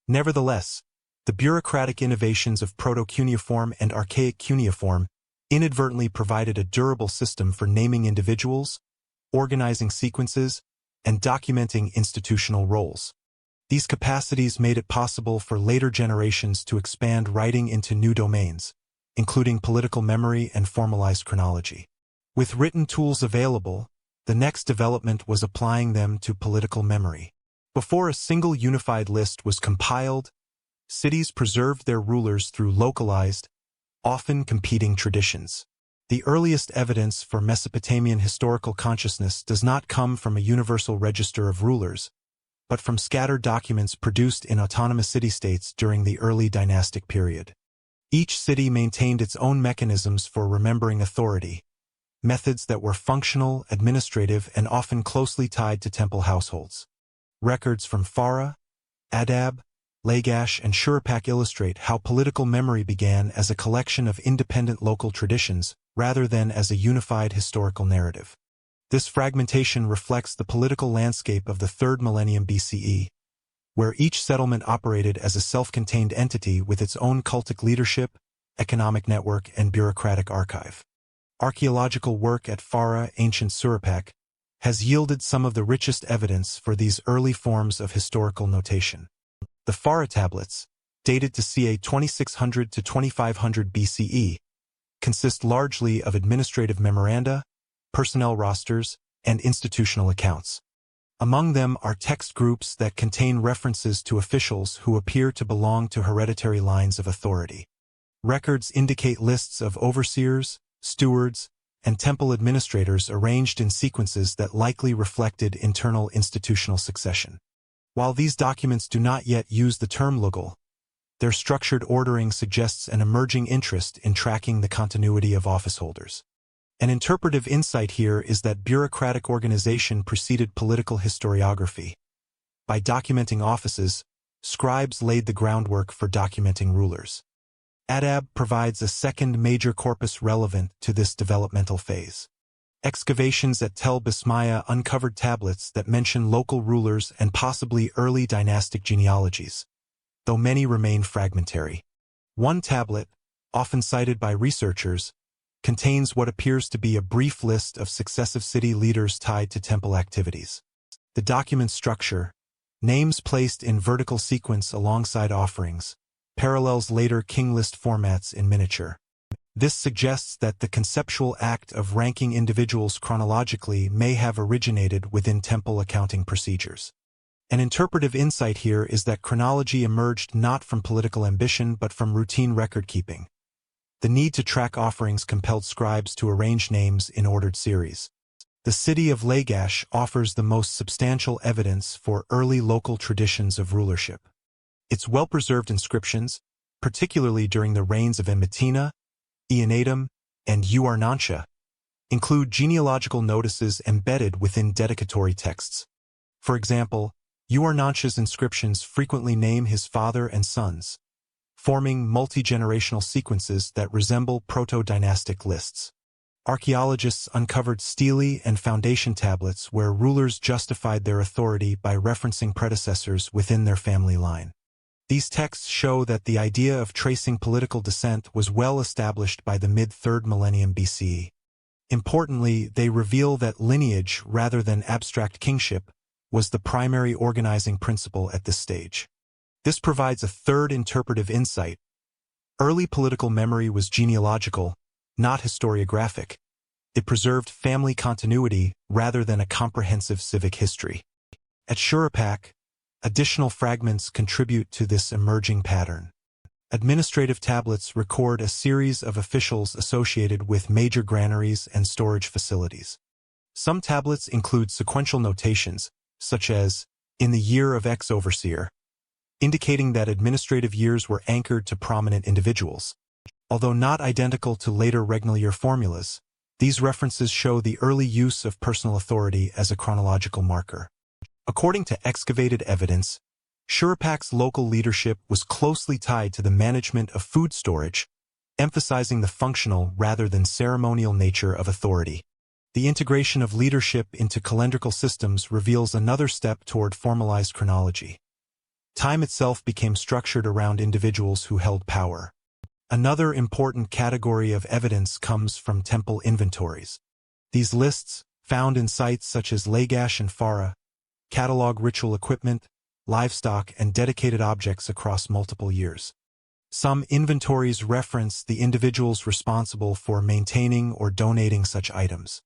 Nevertheless, the bureaucratic innovations of proto-cuneiform and archaic cuneiform inadvertently provided a durable system for naming individuals, organizing sequences, and documenting institutional roles. These capacities made it possible for later generations to expand writing into new domains, including political memory and formalized chronology. With written tools available, the next development was applying them to political memory. Before a single unified list was compiled, cities preserved their rulers through localized, often competing traditions. The earliest evidence for Mesopotamian historical consciousness does not come from a universal register of rulers, but from scattered documents produced in autonomous city-states during the early dynastic period. Each city maintained its own mechanisms for remembering authority, methods that were functional, administrative, and often closely tied to temple households. Records from Farah, Adab, Lagash, and Shuruppak illustrate how political memory began as a collection of independent local traditions rather than as a unified historical narrative. This fragmentation reflects the political landscape of the 3rd millennium BCE, where each settlement operated as a self-contained entity with its own cultic leadership, economic network, and bureaucratic archive. Archaeological work at Farah, ancient Shuruppak, has yielded some of the richest evidence for these early forms of historical notation. The Farah tablets, dated to ca. 2600 to 2500 BCE, consist largely of administrative memoranda, personnel rosters, and institutional accounts. Among them are text groups that contain references to officials who appear to belong to hereditary lines of authority. Records indicate lists of overseers, stewards, and temple administrators arranged in sequences that likely reflected internal institutional succession. While these documents do not yet use the term lugal, their structured ordering suggests an emerging interest in tracking the continuity of office holders. An interpretive insight here is that bureaucratic organization preceded political historiography. By documenting offices, scribes laid the groundwork for documenting rulers. Adab provides a second major corpus relevant to this developmental phase. Excavations at Tel Bismaya uncovered tablets that mention local rulers and possibly early dynastic genealogies, though many remain fragmentary. One tablet, often cited by researchers, contains what appears to be a brief list of successive city leaders tied to temple activities. The document's structure, names placed in vertical sequence alongside offerings, parallels later king list formats in miniature. This suggests that the conceptual act of ranking individuals chronologically may have originated within temple accounting procedures. An interpretive insight here is that chronology emerged not from political ambition but from routine record-keeping. The need to track offerings compelled scribes to arrange names in ordered series. The city of Lagash offers the most substantial evidence for early local traditions of rulership. Its well-preserved inscriptions, particularly during the reigns of Emitina, Eannatum, and Uarnansha, include genealogical notices embedded within dedicatory texts. For example, Uarnansha's inscriptions frequently name his father and sons, forming multi-generational sequences that resemble proto-dynastic lists. Archaeologists uncovered stele and foundation tablets where rulers justified their authority by referencing predecessors within their family line. These texts show that the idea of tracing political descent was well established by the mid-3rd millennium BCE. Importantly, they reveal that lineage, rather than abstract kingship, was the primary organizing principle at this stage. This provides a third interpretive insight. Early political memory was genealogical, not historiographic. It preserved family continuity rather than a comprehensive civic history. At Uruk, additional fragments contribute to this emerging pattern. Administrative tablets record a series of officials associated with major granaries and storage facilities. Some tablets include sequential notations, such as, in the year of X overseer, indicating that administrative years were anchored to prominent individuals. Although not identical to later regnal year formulas, these references show the early use of personal authority as a chronological marker. According to excavated evidence, Uruk's local leadership was closely tied to the management of food storage, emphasizing the functional rather than ceremonial nature of authority. The integration of leadership into calendrical systems reveals another step toward formalized chronology. Time itself became structured around individuals who held power. Another important category of evidence comes from temple inventories. These lists, found in sites such as Lagash and Farah, catalog ritual equipment, livestock, and dedicated objects across multiple years. Some inventories reference the individuals responsible for maintaining or donating such items.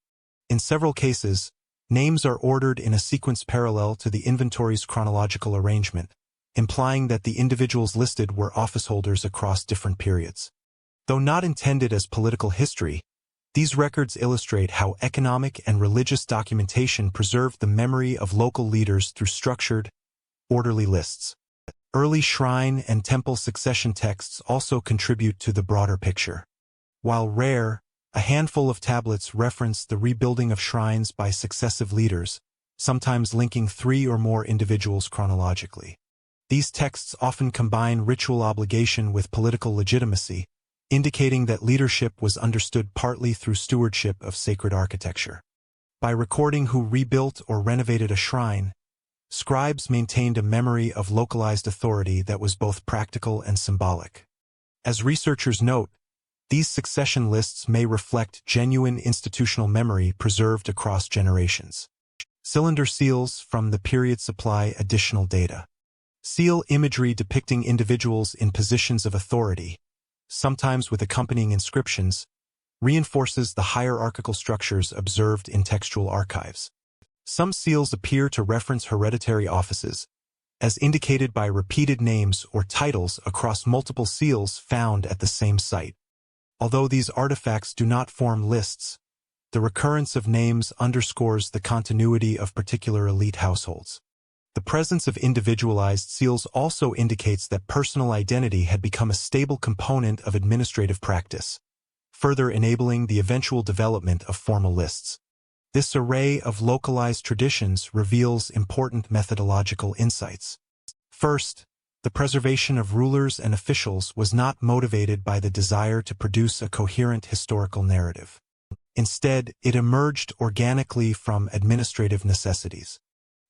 In several cases, names are ordered in a sequence parallel to the inventory's chronological arrangement, implying that the individuals listed were office holders across different periods. Though not intended as political history, these records illustrate how economic and religious documentation preserved the memory of local leaders through structured, orderly lists. Early shrine and temple succession texts also contribute to the broader picture. While rare, a handful of tablets reference the rebuilding of shrines by successive leaders, sometimes linking 3 or more individuals chronologically. These texts often combine ritual obligation with political legitimacy, indicating that leadership was understood partly through stewardship of sacred architecture. By recording who rebuilt or renovated a shrine, scribes maintained a memory of localized authority that was both practical and symbolic. As researchers note, these succession lists may reflect genuine institutional memory preserved across generations. Cylinder seals from the period supply additional data. Seal imagery depicting individuals in positions of authority, sometimes with accompanying inscriptions, reinforces the hierarchical structures observed in textual archives. Some seals appear to reference hereditary offices, as indicated by repeated names or titles across multiple seals found at the same site. Although these artifacts do not form lists, the recurrence of names underscores the continuity of particular elite households. The presence of individualized seals also indicates that personal identity had become a stable component of administrative practice, further enabling the eventual development of formal lists. This array of localized traditions reveals important methodological insights. First, the preservation of rulers and officials was not motivated by the desire to produce a coherent historical narrative. Instead, it emerged organically from administrative necessities.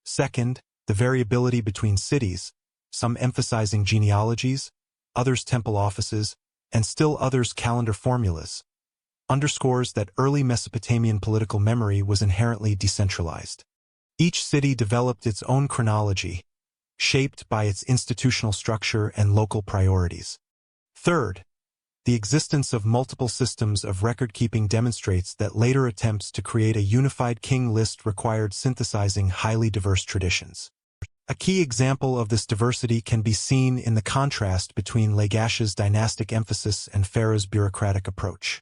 Second, the variability between cities, some emphasizing genealogies, others temple offices, and still others calendar formulas, underscores that early Mesopotamian political memory was inherently decentralized. Each city developed its own chronology, shaped by its institutional structure and local priorities. Third, the existence of multiple systems of record-keeping demonstrates that later attempts to create a unified king list required synthesizing highly diverse traditions. A key example of this diversity can be seen in the contrast between Lagash's dynastic emphasis and Farah's bureaucratic approach.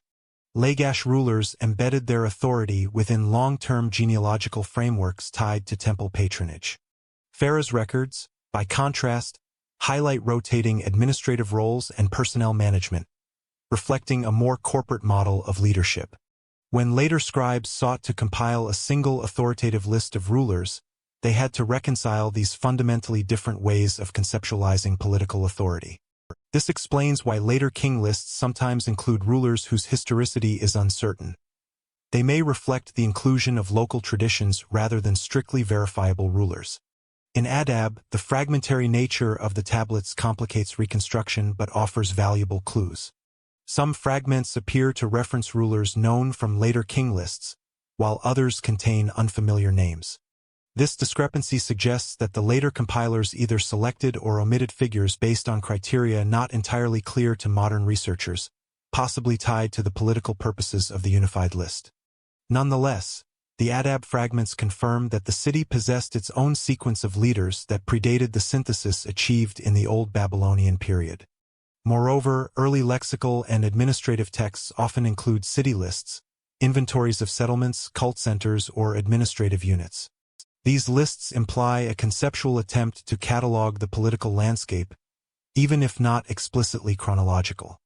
Lagash rulers embedded their authority within long-term genealogical frameworks tied to temple patronage. Farah's records, by contrast, highlight rotating administrative roles and personnel management, reflecting a more corporate model of leadership. When later scribes sought to compile a single authoritative list of rulers, they had to reconcile these fundamentally different ways of conceptualizing political authority. This explains why later king lists sometimes include rulers whose historicity is uncertain. They may reflect the inclusion of local traditions rather than strictly verifiable rulers. In Adab, the fragmentary nature of the tablets complicates reconstruction but offers valuable clues. Some fragments appear to reference rulers known from later king lists, while others contain unfamiliar names. This discrepancy suggests that the later compilers either selected or omitted figures based on criteria not entirely clear to modern researchers, possibly tied to the political purposes of the unified list. Nonetheless, the Adab fragments confirm that the city possessed its own sequence of leaders that predated the synthesis achieved in the Old Babylonian period. Moreover, early lexical and administrative texts often include city lists, inventories of settlements, cult centers, or administrative units. These lists imply a conceptual attempt to catalog the political landscape, even if not explicitly chronological.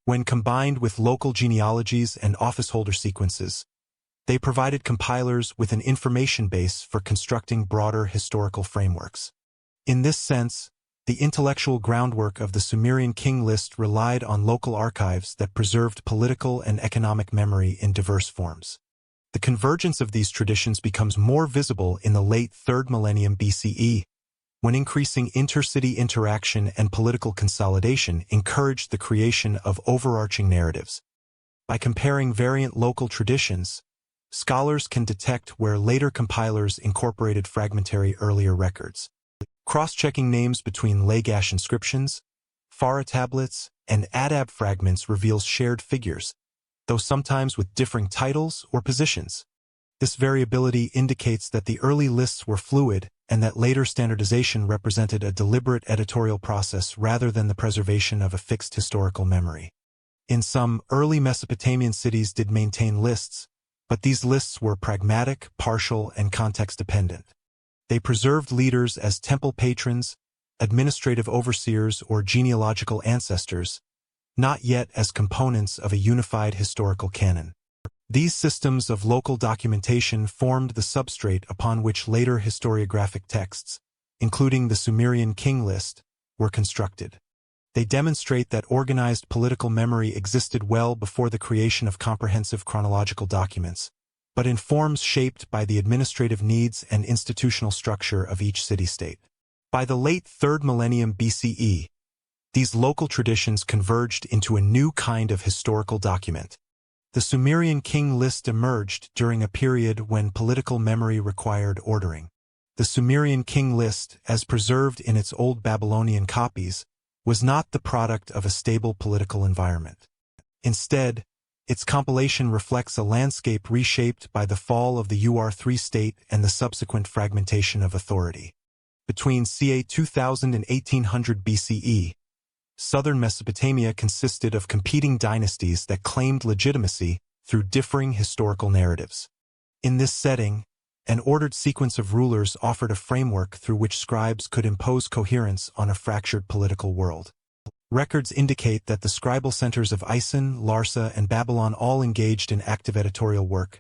When combined with local genealogies and officeholder sequences, they provided compilers with an information base for constructing broader historical frameworks. In this sense, the intellectual groundwork of the Sumerian King List relied on local archives that preserved political and economic memory in diverse forms. The convergence of these traditions becomes more visible in the late 3rd millennium BCE, when increasing intercity interaction and political consolidation encouraged the creation of overarching narratives. By comparing variant local traditions, scholars can detect where later compilers incorporated fragmentary earlier records. Cross-checking names between Lagash inscriptions, Farah tablets, and Adab fragments reveals shared figures, though sometimes with differing titles or positions. This variability indicates that the early lists were fluid and that later standardization represented a deliberate editorial process rather than the preservation of a fixed historical memory. In some, early Mesopotamian cities did maintain lists, but these lists were pragmatic, partial, and context-dependent. They preserved leaders as temple patrons, administrative overseers, or genealogical ancestors, not yet as components of a unified historical canon. These systems of local documentation formed the substrate upon which later historiographic texts, including the Sumerian King List, were constructed. They demonstrate that organized political memory existed well before the creation of comprehensive chronological documents, but in forms shaped by the administrative needs and institutional structure of each city-state. By the late 3rd millennium BCE, these local traditions converged into a new kind of historical document. The Sumerian King List emerged during a period when political memory required ordering. The Sumerian King List, as preserved in its Old Babylonian copies, was not the product of a stable political environment. Instead, its compilation reflects a landscape reshaped by the fall of the UR3 state and the subsequent fragmentation of authority. Between ca. 2000 and 1800 BCE, southern Mesopotamia consisted of competing dynasties that claimed legitimacy through differing historical narratives. In this setting, an ordered sequence of rulers offered a framework through which scribes could impose coherence on a fractured political world. Records indicate that the scribal centers of Isin, Larsa, and Babylon all engaged in active editorial work,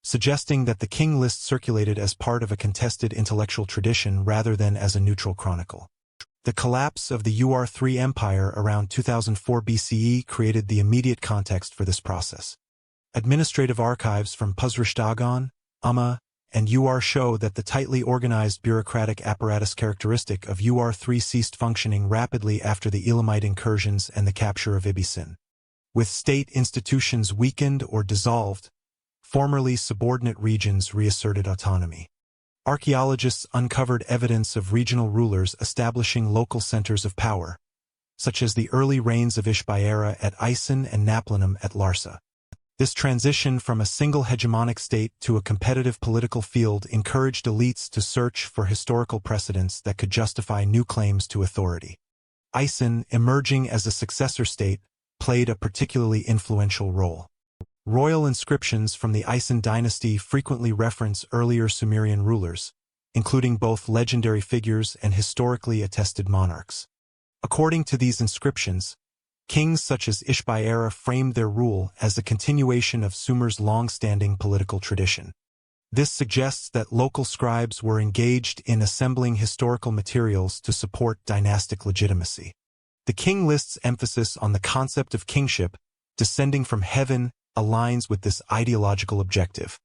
suggesting that the King List circulated as part of a contested intellectual tradition rather than as a neutral chronicle. The collapse of the UR3 Empire around 2004 BCE created the immediate context for this process. Administrative archives from Pusrishdagon, Umma, and UR show that the tightly organized bureaucratic apparatus characteristic of UR3 ceased functioning rapidly after the Elamite incursions and the capture of Ibisin. With state institutions weakened or dissolved, formerly subordinate regions reasserted autonomy. Archaeologists uncovered evidence of regional rulers establishing local centers of power, such as the early reigns of Ishbaera at Isin and Naplanum at Larsa. This transition from a single hegemonic state to a competitive political field encouraged elites to search for historical precedents that could justify new claims to authority. Isin, emerging as a successor state, played a particularly influential role. Royal inscriptions from the Isin dynasty frequently reference earlier Sumerian rulers, including both legendary figures and historically attested monarchs. According to these inscriptions, kings such as Ishbaera framed their rule as a continuation of Sumer's long-standing political tradition. This suggests that local scribes were engaged in assembling historical materials to support dynastic legitimacy. The King List's emphasis on the concept of kingship, descending from heaven, aligns with this ideological objective.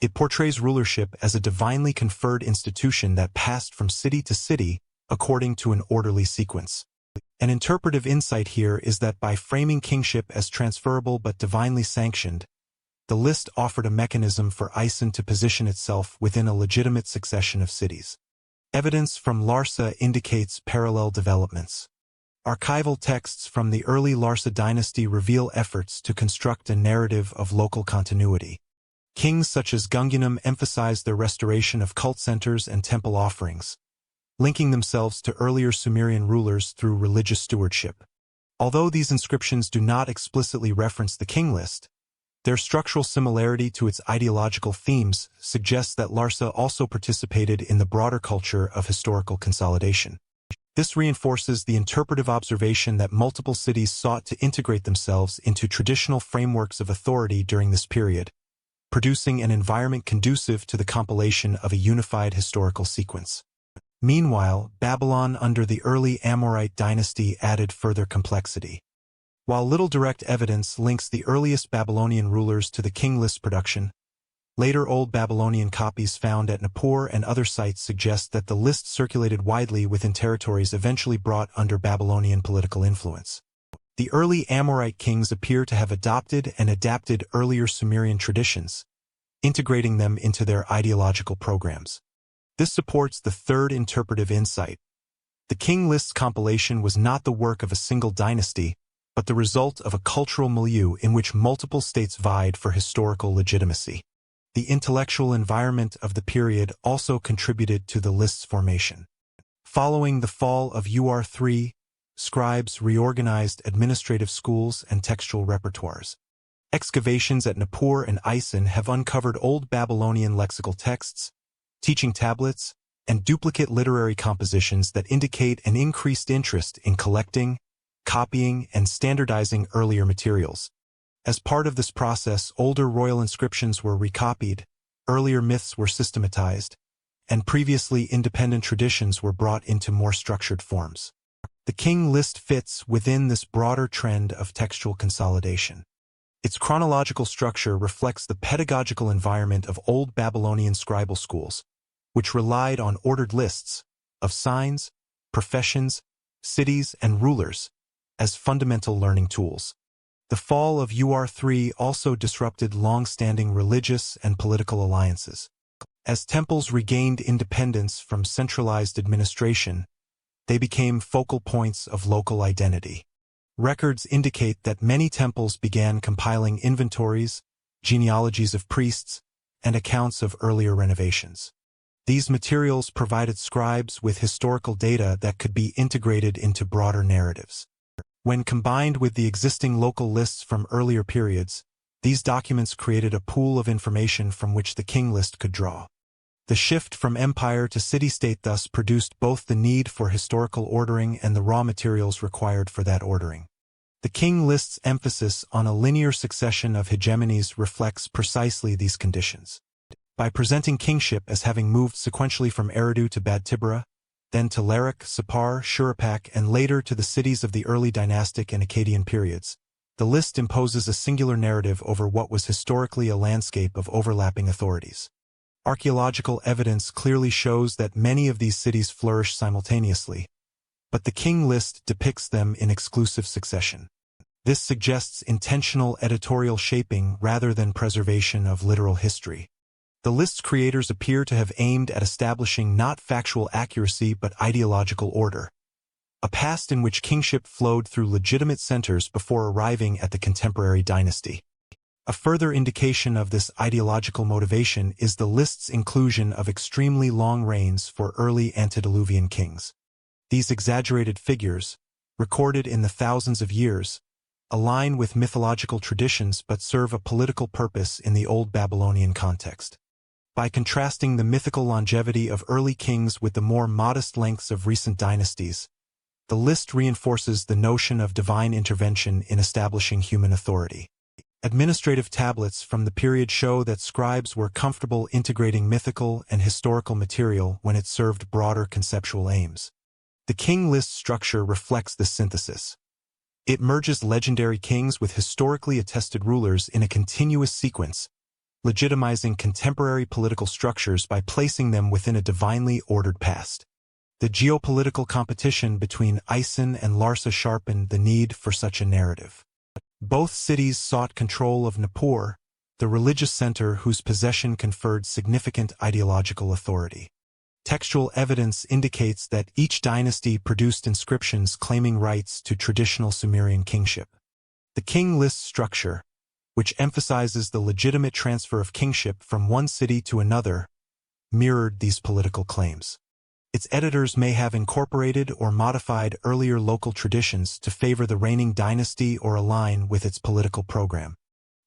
It portrays rulership as a divinely conferred institution that passed from city to city according to an orderly sequence. An interpretive insight here is that by framing kingship as transferable but divinely sanctioned, the list offered a mechanism for Isin to position itself within a legitimate succession of cities. Evidence from Larsa indicates parallel developments. Archival texts from the early Larsa dynasty reveal efforts to construct a narrative of local continuity. Kings such as Gungunum emphasized their restoration of cult centers and temple offerings, linking themselves to earlier Sumerian rulers through religious stewardship. Although these inscriptions do not explicitly reference the king list, their structural similarity to its ideological themes suggests that Larsa also participated in the broader culture of historical consolidation. This reinforces the interpretive observation that multiple cities sought to integrate themselves into traditional frameworks of authority during this period, producing an environment conducive to the compilation of a unified historical sequence. Meanwhile, Babylon under the early Amorite dynasty added further complexity. While little direct evidence links the earliest Babylonian rulers to the king list production, later Old Babylonian copies found at Nippur and other sites suggest that the list circulated widely within territories eventually brought under Babylonian political influence. The early Amorite kings appear to have adopted and adapted earlier Sumerian traditions, integrating them into their ideological programs. This supports the third interpretive insight. The king list's compilation was not the work of a single dynasty, but the result of a cultural milieu in which multiple states vied for historical legitimacy. The intellectual environment of the period also contributed to the list's formation. Following the fall of UR3, scribes reorganized administrative schools and textual repertoires. Excavations at Nippur and Isin have uncovered Old Babylonian lexical texts, teaching tablets, and duplicate literary compositions that indicate an increased interest in collecting, copying, and standardizing earlier materials. As part of this process, older royal inscriptions were recopied, earlier myths were systematized, and previously independent traditions were brought into more structured forms. The king list fits within this broader trend of textual consolidation. Its chronological structure reflects the pedagogical environment of Old Babylonian scribal schools, which relied on ordered lists of signs, professions, cities, and rulers as fundamental learning tools. The fall of UR3 also disrupted long-standing religious and political alliances. As temples regained independence from centralized administration, they became focal points of local identity. Records indicate that many temples began compiling inventories, genealogies of priests, and accounts of earlier renovations. These materials provided scribes with historical data that could be integrated into broader narratives. When combined with the existing local lists from earlier periods, these documents created a pool of information from which the king list could draw. The shift from empire to city-state thus produced both the need for historical ordering and the raw materials required for that ordering. The king list's emphasis on a linear succession of hegemonies reflects precisely these conditions. By presenting kingship as having moved sequentially from Eridu to Bad Tibra, then to Larak, Sippar, Shuruppak, and later to the cities of the early dynastic and Akkadian periods, the list imposes a singular narrative over what was historically a landscape of overlapping authorities. Archaeological evidence clearly shows that many of these cities flourished simultaneously, but the king list depicts them in exclusive succession. This suggests intentional editorial shaping rather than preservation of literal history. The list's creators appear to have aimed at establishing not factual accuracy but ideological order, a past in which kingship flowed through legitimate centers before arriving at the contemporary dynasty. A further indication of this ideological motivation is the list's inclusion of extremely long reigns for early antediluvian kings. These exaggerated figures, recorded in the thousands of years, align with mythological traditions but serve a political purpose in the Old Babylonian context. By contrasting the mythical longevity of early kings with the more modest lengths of recent dynasties, the list reinforces the notion of divine intervention in establishing human authority. Administrative tablets from the period show that scribes were comfortable integrating mythical and historical material when it served broader conceptual aims. The king list structure reflects this synthesis. It merges legendary kings with historically attested rulers in a continuous sequence, legitimizing contemporary political structures by placing them within a divinely ordered past. The geopolitical competition between Isen and Larsa sharpened the need for such a narrative. Both cities sought control of Nippur, the religious center whose possession conferred significant ideological authority. Textual evidence indicates that each dynasty produced inscriptions claiming rights to traditional Sumerian kingship. The king list structure, which emphasizes the legitimate transfer of kingship from one city to another, mirrored these political claims. Its editors may have incorporated or modified earlier local traditions to favor the reigning dynasty or align with its political program.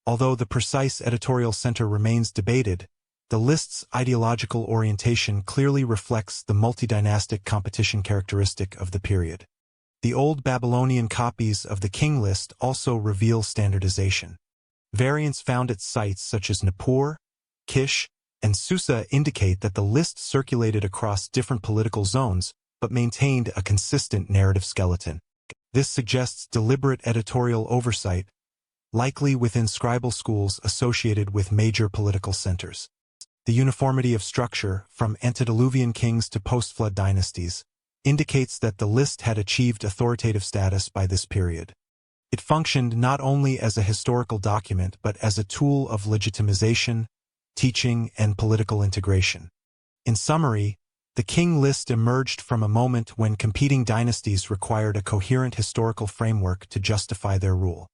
Although the precise editorial center remains debated, the list's ideological orientation clearly reflects the multi-dynastic competition characteristic of the period. The old Babylonian copies of the king list also reveal standardization. Variants found at sites such as Nippur, Kish, and Susa indicate that the list circulated across different political zones but maintained a consistent narrative skeleton. This suggests deliberate editorial oversight, likely within scribal schools associated with major political centers. The uniformity of structure, from antediluvian kings to post-flood dynasties, indicates that the list had achieved authoritative status by this period. It functioned not only as a historical document but as a tool of legitimization, teaching, and political integration. In summary, the king list emerged from a moment when competing dynasties required a coherent historical framework to justify their rule.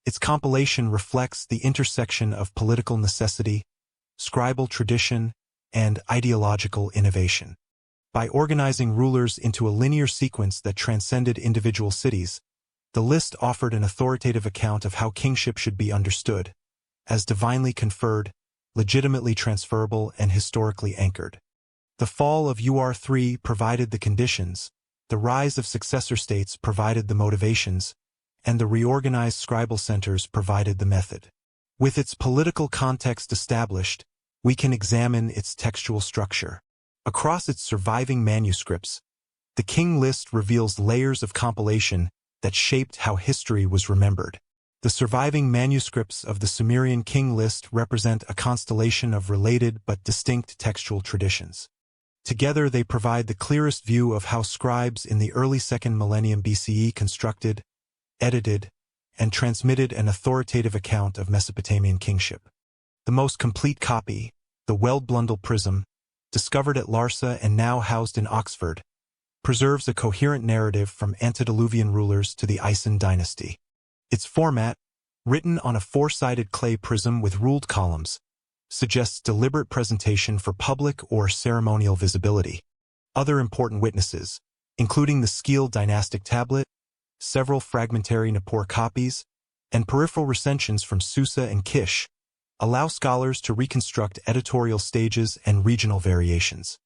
Its compilation reflects the intersection of political necessity, scribal tradition, and ideological innovation. By organizing rulers into a linear sequence that transcended individual cities, the list offered an authoritative account of how kingship should be understood, as divinely conferred, legitimately transferable, and historically anchored. The fall of UR3 provided the conditions, the rise of successor states provided the motivations, and the reorganized scribal centers provided the method. With its political context established, we can examine its textual structure. Across its surviving manuscripts, the king list reveals layers of compilation that shaped how history was remembered. The surviving manuscripts of the Sumerian King List represent a constellation of related but distinct textual traditions. Together they provide the clearest view of how scribes in the early 2nd millennium BCE constructed, edited, and transmitted an authoritative account of Mesopotamian kingship. The most complete copy, the Weld-Blundell Prism, discovered at Larsa and now housed in Oxford, preserves a coherent narrative from antediluvian rulers to the Isen dynasty. Its format, written on a 4-sided clay prism with ruled columns, suggests deliberate presentation for public or ceremonial visibility. Other important witnesses, including the Skil dynastic tablet, several fragmentary Nippur copies, and peripheral recensions from Susa and Kish, allow scholars to reconstruct editorial stages and regional variations.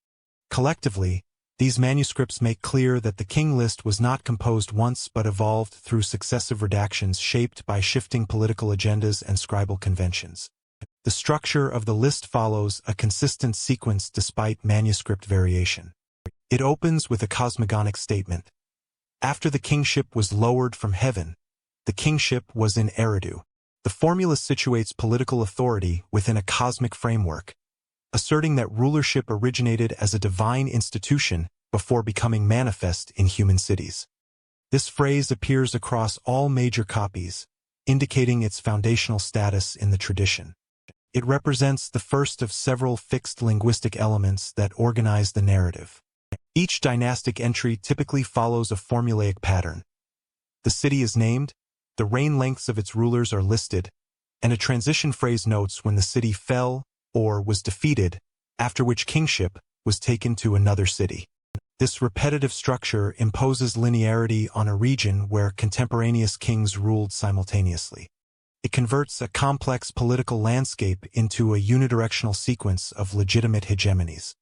Collectively, these manuscripts make clear that the king list was not composed once but evolved through successive redactions shaped by shifting political agendas and scribal conventions. The structure of the list follows a consistent sequence despite manuscript variation. It opens with a cosmogonic statement. After the kingship was lowered from heaven, the kingship was in Eridu. The formula situates political authority within a cosmic framework, asserting that rulership originated as a divine institution before becoming manifest in human cities. This phrase appears across all major copies, indicating its foundational status in the tradition. It represents the first of several fixed linguistic elements that organize the narrative. Each dynastic entry typically follows a formulaic pattern. The city is named, the reign lengths of its rulers are listed, and a transition phrase notes when the city fell or was defeated, after which kingship was taken to another city. This repetitive structure imposes linearity on a region where contemporaneous kings ruled simultaneously. It converts a complex political landscape into a unidirectional sequence of legitimate hegemonies.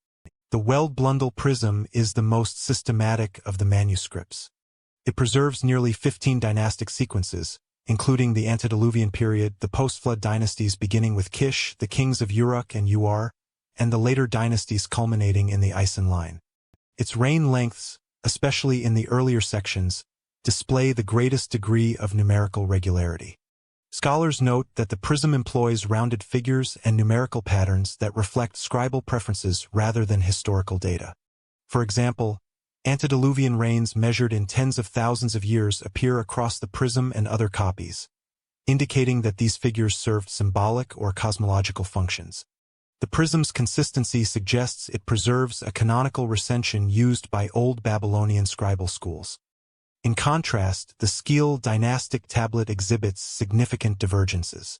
The Weld-Blundell Prism is the most systematic of the manuscripts. It preserves nearly 15 dynastic sequences, including the antediluvian period, the post-flood dynasties beginning with Kish, the kings of Uruk and Ur, and the later dynasties culminating in the Isen line. Its reign lengths, especially in the earlier sections, display the greatest degree of numerical regularity. Scholars note that the prism employs rounded figures and numerical patterns that reflect scribal preferences rather than historical data. For example, antediluvian rains measured in tens of thousands of years appear across the prism and other copies, indicating that these figures served symbolic or cosmological functions. The prism's consistency suggests it preserves a canonical recension used by Old Babylonian scribal schools. In contrast, the Skil dynastic tablet exhibits significant divergences.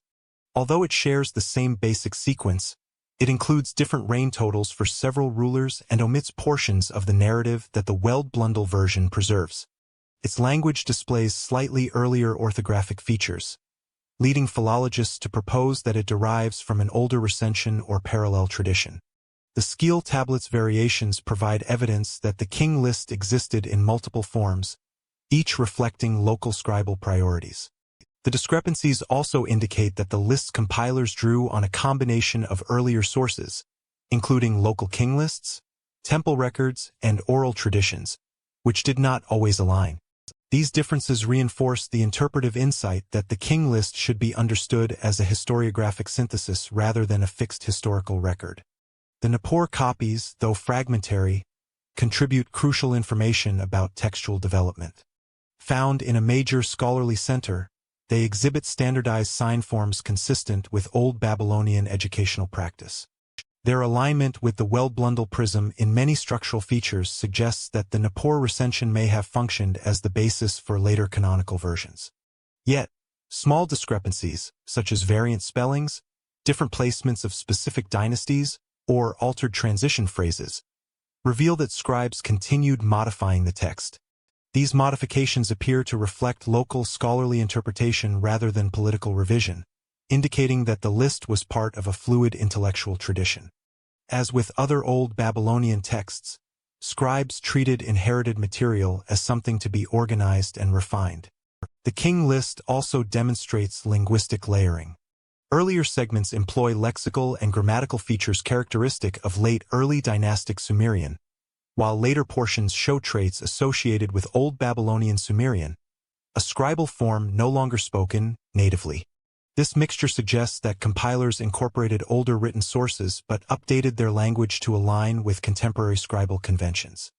Although it shares the same basic sequence, it includes different reign totals for several rulers and omits portions of the narrative that the Weld-Blundell version preserves. Its language displays slightly earlier orthographic features, leading philologists to propose that it derives from an older recension or parallel tradition. The Skil tablet's variations provide evidence that the King List existed in multiple forms, each reflecting local scribal priorities. The discrepancies also indicate that the list's compilers drew on a combination of earlier sources, including local king lists, temple records, and oral traditions, which did not always align. These differences reinforce the interpretive insight that the King List should be understood as a historiographic synthesis rather than a fixed historical record. The Nippur copies, though fragmentary, contribute crucial information about textual development. Found in a major scholarly center, they exhibit standardized sign forms consistent with Old Babylonian educational practice. Their alignment with the Weld-Blundell prism in many structural features suggests that the Nippur recension may have functioned as the basis for later canonical versions. Yet, small discrepancies, such as variant spellings, different placements of specific dynasties, or altered transition phrases, reveal that scribes continued modifying the text. These modifications appear to reflect local scholarly interpretation rather than political revision, indicating that the list was part of a fluid intellectual tradition. As with other Old Babylonian texts, scribes treated inherited material as something to be organized and refined. The King List also demonstrates linguistic layering. Earlier segments employ lexical and grammatical features characteristic of late early dynastic Sumerian, while later portions show traits associated with Old Babylonian Sumerian, a scribal form no longer spoken natively. This mixture suggests that compilers incorporated older written sources but updated their language to align with contemporary scribal conventions.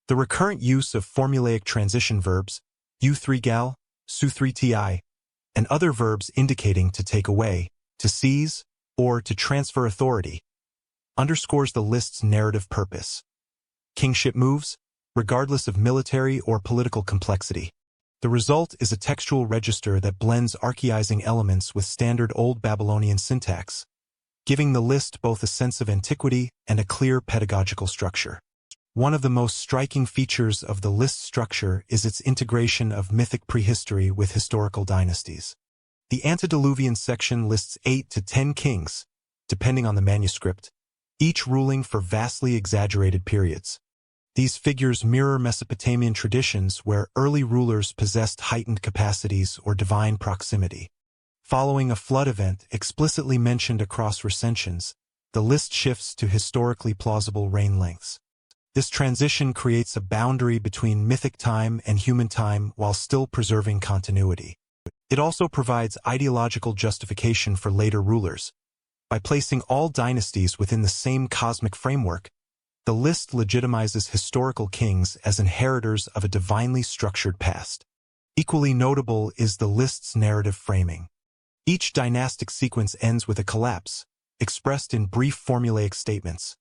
The recurrent use of formulaic transition verbs, u3gal, su3ti, and other verbs indicating to take away, to seize, or to transfer authority, underscores the list's narrative purpose. Kingship moves, regardless of military or political complexity. The result is a textual register that blends archaizing elements with standard Old Babylonian syntax, giving the list both a sense of antiquity and a clear pedagogical structure. One of the most striking features of the list structure is its integration of mythic prehistory with historical dynasties. The antediluvian section lists 8 to 10 kings, depending on the manuscript, each ruling for vastly exaggerated periods. These figures mirror Mesopotamian traditions where early rulers possessed heightened capacities or divine proximity. Following a flood event explicitly mentioned across recensions, the list shifts to historically plausible reign lengths. This transition creates a boundary between mythic time and human time while still preserving continuity. It also provides ideological justification for later rulers. By placing all dynasties within the same cosmic framework, the list legitimizes historical kings as inheritors of a divinely structured past. Equally notable is the list's narrative framing. Each dynastic sequence ends with a collapse, expressed in brief formulaic statements.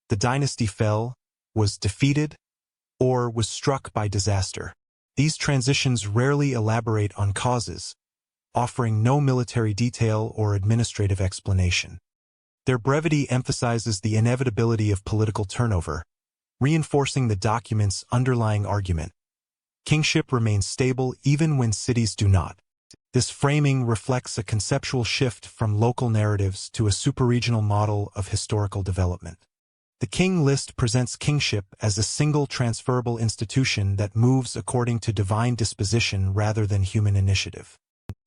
The dynasty fell, was defeated, or was struck by disaster. These transitions rarely elaborate on causes, offering no military detail or administrative explanation. Their brevity emphasizes the inevitability of political turnover, reinforcing the document's underlying argument. Kingship remains stable even when cities do not. This framing reflects a conceptual shift from local narratives to a superregional model of historical development. The King List presents kingship as a single transferable institution that moves according to divine disposition rather than human initiative.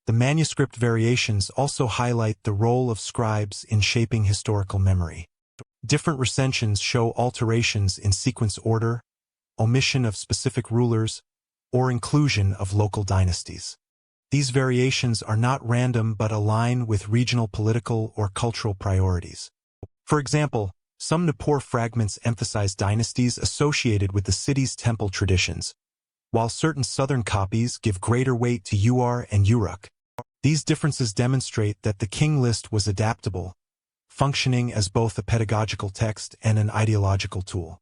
The manuscript variations also highlight the role of scribes in shaping historical memory. Different recensions show alterations in sequence order, omission of specific rulers, or inclusion of local dynasties. These variations are not random but align with regional political or cultural priorities. For example, some Nippur fragments emphasize dynasties associated with the city's temple traditions, while certain southern copies give greater weight to Ur and Uruk. These differences demonstrate that the King List was adaptable, functioning as both a pedagogical text and an ideological tool.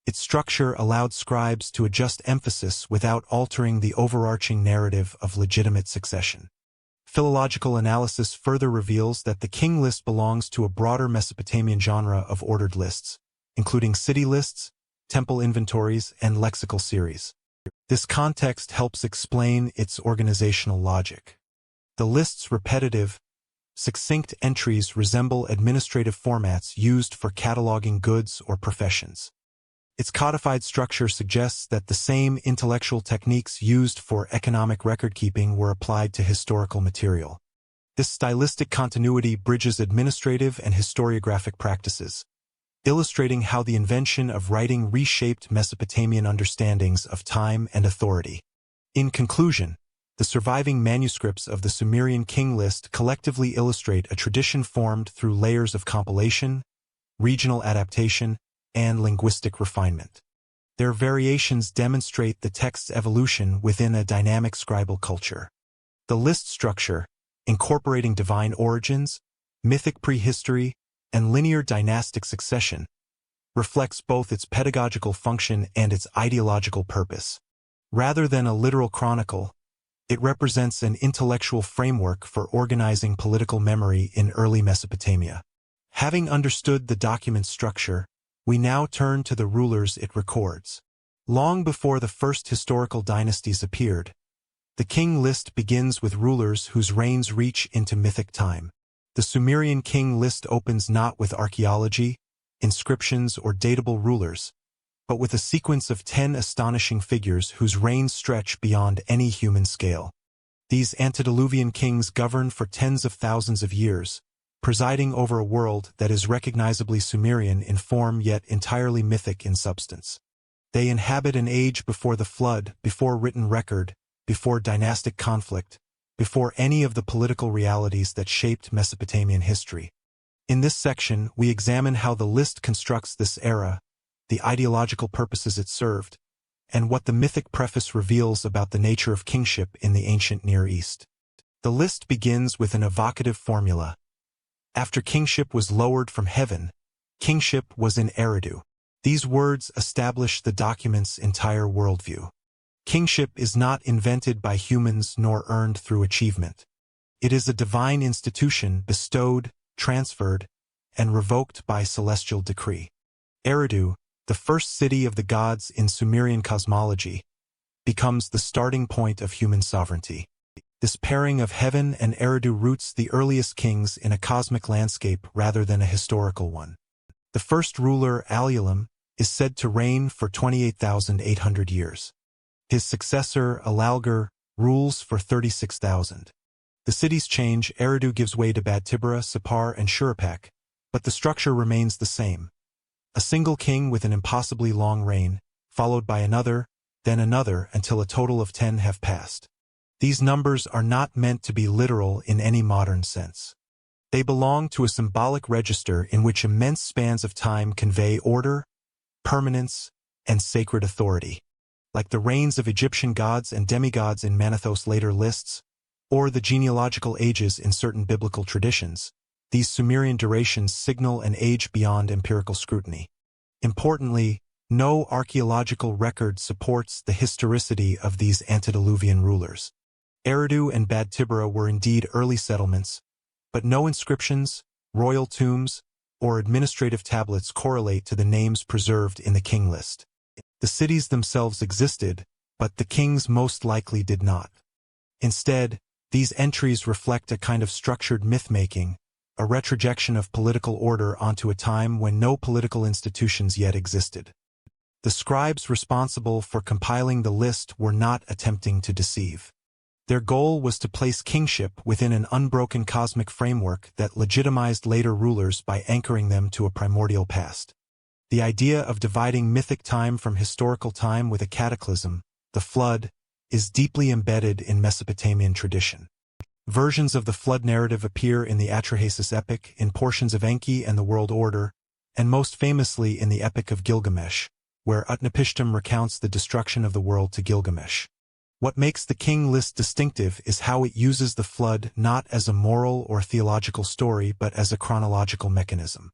Its structure allowed scribes to adjust emphasis without altering the overarching narrative of legitimate succession. Philological analysis further reveals that the King List belongs to a broader Mesopotamian genre of ordered lists, including city lists, temple inventories, and lexical series. This context helps explain its organizational logic. The list's repetitive, succinct entries resemble administrative formats used for cataloging goods or professions. Its codified structure suggests that the same intellectual techniques used for economic record-keeping were applied to historical material. This stylistic continuity bridges administrative and historiographic practices, illustrating how the invention of writing reshaped Mesopotamian understandings of time and authority. In conclusion, the surviving manuscripts of the Sumerian King List collectively illustrate a tradition formed through layers of compilation, regional adaptation, and linguistic refinement. Their variations demonstrate the text's evolution within a dynamic scribal culture. The list structure, incorporating divine origins, mythic prehistory, and linear dynastic succession, reflects both its pedagogical function and its ideological purpose. Rather than a literal chronicle, it represents an intellectual framework for organizing political memory in early Mesopotamia. Having understood the document's structure, we now turn to the rulers it records. Long before the first historical dynasties appeared, the King List begins with rulers whose reigns reach into mythic time. The Sumerian King List opens not with archaeology, inscriptions, or datable rulers, but with a sequence of 10 astonishing figures whose reigns stretch beyond any human scale. These antediluvian kings govern for tens of thousands of years, presiding over a world that is recognizably Sumerian in form yet entirely mythic in substance. They inhabit an age before the flood, before written record, before dynastic conflict, before any of the political realities that shaped Mesopotamian history. In this section, we examine how the list constructs this era, the ideological purposes it served, and what the mythic preface reveals about the nature of kingship in the ancient Near East. The list begins with an evocative formula. After kingship was lowered from heaven, kingship was in Eridu. These words establish the document's entire worldview. Kingship is not invented by humans nor earned through achievement. It is a divine institution bestowed, transferred, and revoked by celestial decree. Eridu, the first city of the gods in Sumerian cosmology, becomes the starting point of human sovereignty. This pairing of heaven and Eridu roots the earliest kings in a cosmic landscape rather than a historical one. The first ruler, Alulim, is said to reign for 28,800 years. His successor, Alalgar, rules for 36,000. The cities change. Eridu gives way to Badtibera, Sippar, and Shuruppak, but the structure remains the same. A single king with an impossibly long reign, followed by another, then another, until a total of 10 have passed. These numbers are not meant to be literal in any modern sense. They belong to a symbolic register in which immense spans of time convey order, permanence, and sacred authority. Like the reigns of Egyptian gods and demigods in Manetho's later lists, or the genealogical ages in certain biblical traditions, these Sumerian durations signal an age beyond empirical scrutiny. Importantly, no archaeological record supports the historicity of these antediluvian rulers. Eridu and Badtibera were indeed early settlements, but no inscriptions, royal tombs, or administrative tablets correlate to the names preserved in the King List. The cities themselves existed, but the kings most likely did not. Instead, these entries reflect a kind of structured myth-making, a retrojection of political order onto a time when no political institutions yet existed. The scribes responsible for compiling the list were not attempting to deceive. Their goal was to place kingship within an unbroken cosmic framework that legitimized later rulers by anchoring them to a primordial past. The idea of dividing mythic time from historical time with a cataclysm, the flood, is deeply embedded in Mesopotamian tradition. Versions of the flood narrative appear in the Atrahasis epic, in portions of Enki and the World Order, and most famously in the Epic of Gilgamesh, where Utnapishtim recounts the destruction of the world to Gilgamesh. What makes the King List distinctive is how it uses the flood not as a moral or theological story but as a chronological mechanism.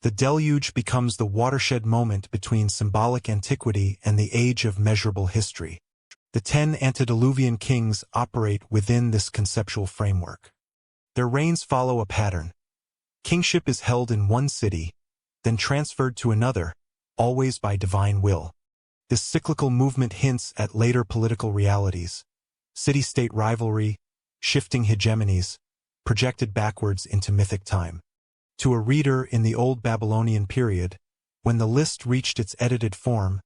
The deluge becomes the watershed moment between symbolic antiquity and the age of measurable history. The 10 antediluvian kings operate within this conceptual framework. Their reigns follow a pattern. Kingship is held in one city, then transferred to another, always by divine will. This cyclical movement hints at later political realities, city-state rivalry, shifting hegemonies, projected backwards into mythic time. To a reader in the Old Babylonian period, when the list reached its edited form,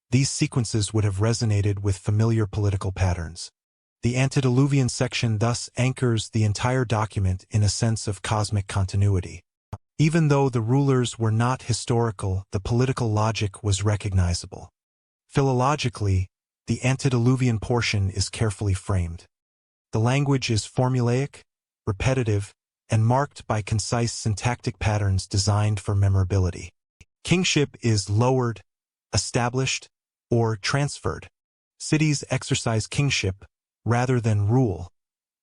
these sequences would have resonated with familiar political patterns. The antediluvian section thus anchors the entire document in a sense of cosmic continuity. Even though the rulers were not historical, the political logic was recognizable. Philologically, the antediluvian portion is carefully framed. The language is formulaic, repetitive, and marked by concise syntactic patterns designed for memorability. Kingship is lowered, established, or transferred. Cities exercise kingship rather than rule,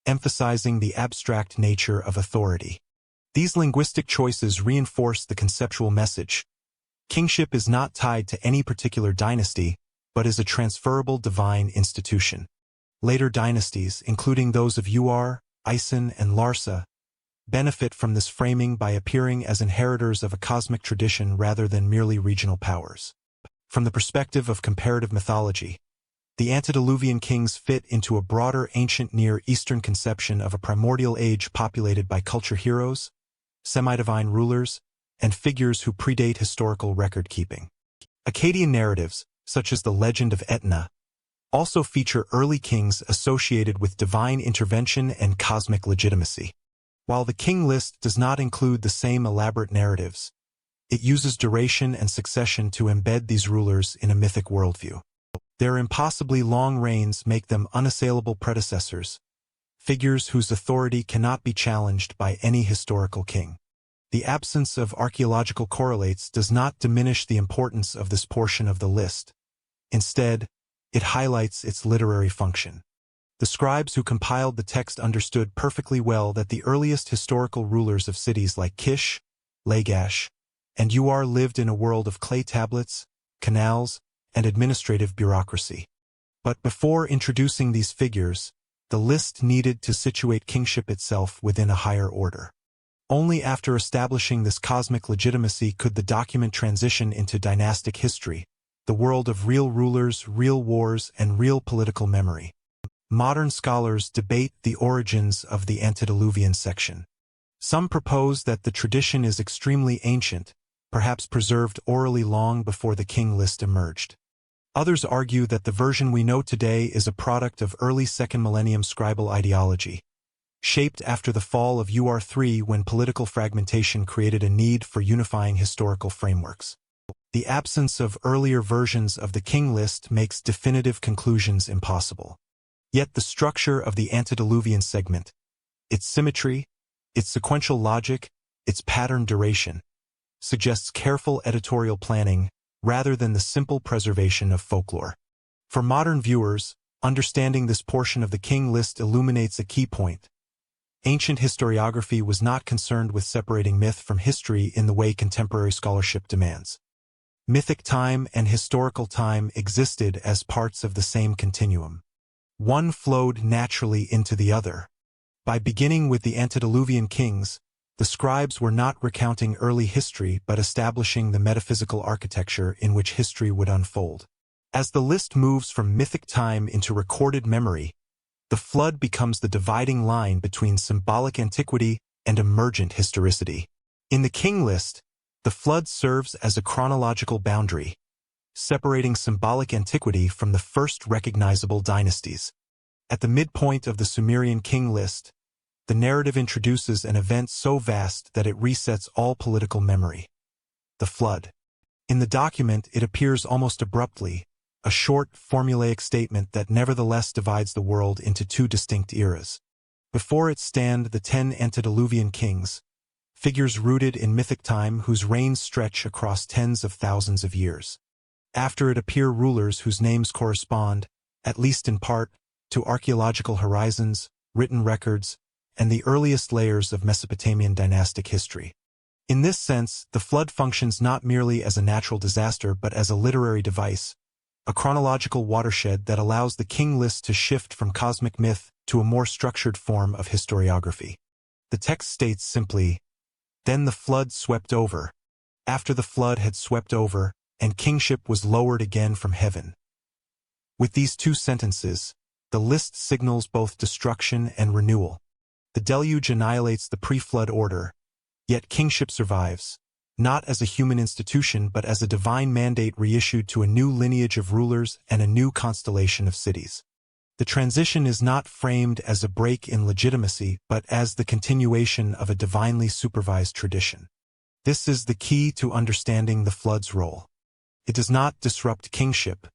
emphasizing the abstract nature of authority. These linguistic choices reinforce the conceptual message. Kingship is not tied to any particular dynasty, but is a transferable divine institution. Later dynasties, including those of Uruk, Ison, and Larsa, benefit from this framing by appearing as inheritors of a cosmic tradition rather than merely regional powers. From the perspective of comparative mythology, the antediluvian kings fit into a broader ancient Near Eastern conception of a primordial age populated by culture heroes, semi-divine rulers, and figures who predate historical record-keeping. Akkadian narratives, such as the legend of Etna, also feature early kings associated with divine intervention and cosmic legitimacy. While the King List does not include the same elaborate narratives, it uses duration and succession to embed these rulers in a mythic worldview. Their impossibly long reigns make them unassailable predecessors, figures whose authority cannot be challenged by any historical king. The absence of archaeological correlates does not diminish the importance of this portion of the list. Instead, it highlights its literary function. The scribes who compiled the text understood perfectly well that the earliest historical rulers of cities like Kish, Lagash, and Uruk lived in a world of clay tablets, canals, and administrative bureaucracy. But before introducing these figures, the list needed to situate kingship itself within a higher order. Only after establishing this cosmic legitimacy could the document transition into dynastic history, the world of real rulers, real wars, and real political memory. Modern scholars debate the origins of the antediluvian section. Some propose that the tradition is extremely ancient, perhaps preserved orally long before the King List emerged. Others argue that the version we know today is a product of early second millennium scribal ideology, shaped after the fall of Ur-3 when political fragmentation created a need for unifying historical frameworks. The absence of earlier versions of the King List makes definitive conclusions impossible. Yet the structure of the antediluvian segment, its symmetry, its sequential logic, its pattern duration, suggests careful editorial planning rather than the simple preservation of folklore. For modern viewers, understanding this portion of the King List illuminates a key point. Ancient historiography was not concerned with separating myth from history in the way contemporary scholarship demands. Mythic time and historical time existed as parts of the same continuum. One flowed naturally into the other. By beginning with the antediluvian kings, the scribes were not recounting early history but establishing the metaphysical architecture in which history would unfold. As the list moves from mythic time into recorded memory, the flood becomes the dividing line between symbolic antiquity and emergent historicity. In the King List, the flood serves as a chronological boundary, separating symbolic antiquity from the first recognizable dynasties. At the midpoint of the Sumerian King List, the narrative introduces an event so vast that it resets all political memory: the flood. In the document, it appears almost abruptly, a short, formulaic statement that nevertheless divides the world into two distinct eras. Before it stand the 10 antediluvian kings, figures rooted in mythic time whose reigns stretch across tens of thousands of years. After it appear rulers whose names correspond, at least in part, to archaeological horizons, written records, and the earliest layers of Mesopotamian dynastic history. In this sense, the flood functions not merely as a natural disaster but as a literary device, a chronological watershed that allows the king list to shift from cosmic myth to a more structured form of historiography. The text states simply, "Then the flood swept over. After the flood had swept over, and kingship was lowered again from heaven." With these two sentences, the list signals both destruction and renewal. The deluge annihilates the pre-flood order, yet kingship survives, not as a human institution but as a divine mandate reissued to a new lineage of rulers and a new constellation of cities. The transition is not framed as a break in legitimacy but as the continuation of a divinely supervised tradition. This is the key to understanding the flood's role. It does not disrupt kingship,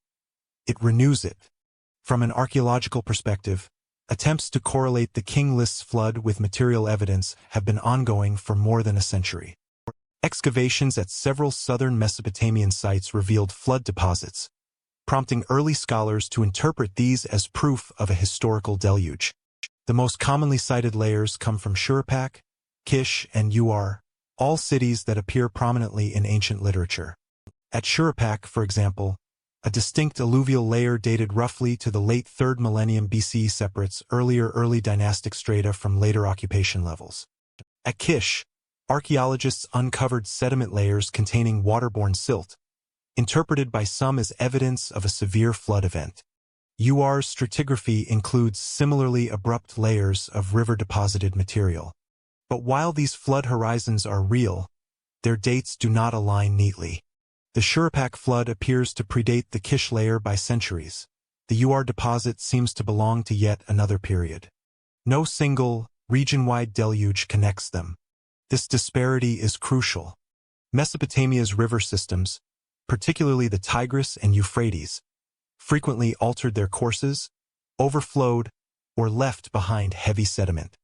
it renews it. From an archaeological perspective, attempts to correlate the king list's flood with material evidence have been ongoing for more than a century. Excavations at several southern Mesopotamian sites revealed flood deposits, prompting early scholars to interpret these as proof of a historical deluge. The most commonly cited layers come from Uruk, Kish, and Uruk, all cities that appear prominently in ancient literature. At Uruk, for example, a distinct alluvial layer dated roughly to the late 3rd millennium BC separates early dynastic strata from later occupation levels. At Kish, archaeologists uncovered sediment layers containing waterborne silt, interpreted by some as evidence of a severe flood event. Uruk's stratigraphy includes similarly abrupt layers of river-deposited material. But while these flood horizons are real, their dates do not align neatly. The Uruk flood appears to predate the Kish layer by centuries. The Uruk deposit seems to belong to yet another period. No single, region-wide deluge connects them. This disparity is crucial. Mesopotamia's river systems, particularly the Tigris and Euphrates, frequently altered their courses, overflowed, or left behind heavy sediment.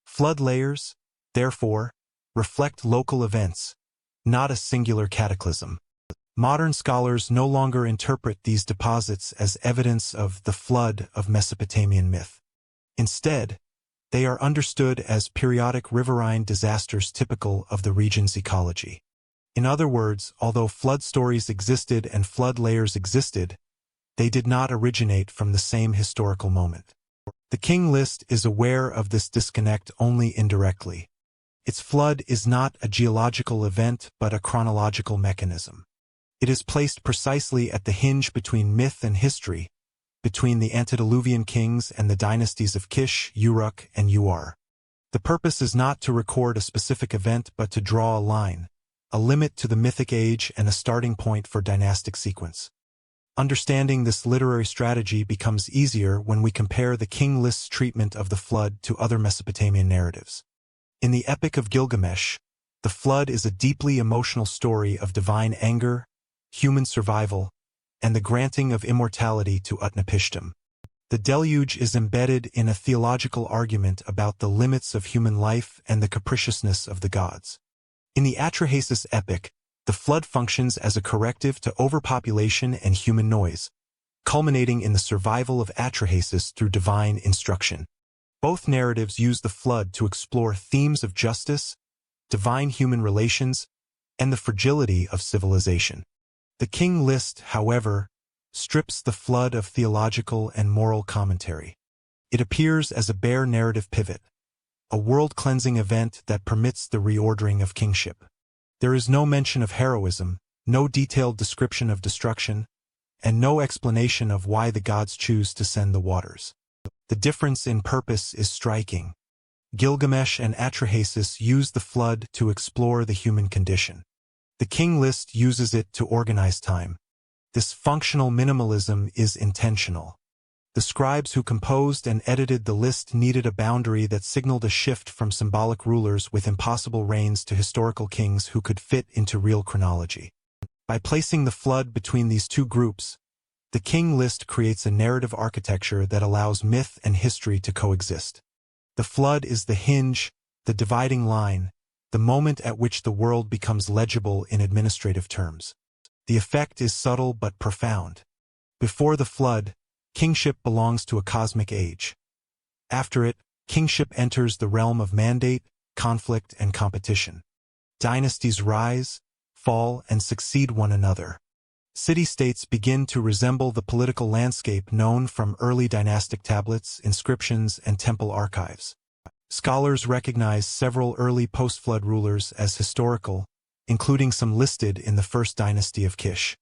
Flood layers, therefore, reflect local events, not a singular cataclysm. Modern scholars no longer interpret these deposits as evidence of the flood of Mesopotamian myth. Instead, they are understood as periodic riverine disasters typical of the region's ecology. In other words, although flood stories existed and flood layers existed, they did not originate from the same historical moment. The King List is aware of this disconnect only indirectly. Its flood is not a geological event but a chronological mechanism. It is placed precisely at the hinge between myth and history, between the antediluvian kings and the dynasties of Kish, Uruk, and Uruk. The purpose is not to record a specific event but to draw a line, a limit to the mythic age and a starting point for dynastic sequence. Understanding this literary strategy becomes easier when we compare the King List's treatment of the flood to other Mesopotamian narratives. In the Epic of Gilgamesh, the flood is a deeply emotional story of divine anger, human survival, and the granting of immortality to Utnapishtim. The deluge is embedded in a theological argument about the limits of human life and the capriciousness of the gods. In the Atrahasis epic, the flood functions as a corrective to overpopulation and human noise, culminating in the survival of Atrahasis through divine instruction. Both narratives use the flood to explore themes of justice, divine human relations, and the fragility of civilization. The King List, however, strips the flood of theological and moral commentary. It appears as a bare narrative pivot, a world-cleansing event that permits the reordering of kingship. There is no mention of heroism, no detailed description of destruction, and no explanation of why the gods choose to send the waters. The difference in purpose is striking. Gilgamesh and Atrahasis use the flood to explore the human condition. The King List uses it to organize time. This functional minimalism is intentional. The scribes who composed and edited the list needed a boundary that signaled a shift from symbolic rulers with impossible reigns to historical kings who could fit into real chronology. By placing the flood between these two groups, The King List creates a narrative architecture that allows myth and history to coexist. The flood is the hinge, the dividing line, the moment at which the world becomes legible in administrative terms. The effect is subtle but profound. Before the flood, kingship belongs to a cosmic age. After it, kingship enters the realm of mandate, conflict, and competition. Dynasties rise, fall, and succeed one another. City-states begin to resemble the political landscape known from early dynastic tablets, inscriptions, and temple archives. Scholars recognize several early post-flood rulers as historical, including some listed in the first dynasty of Kish.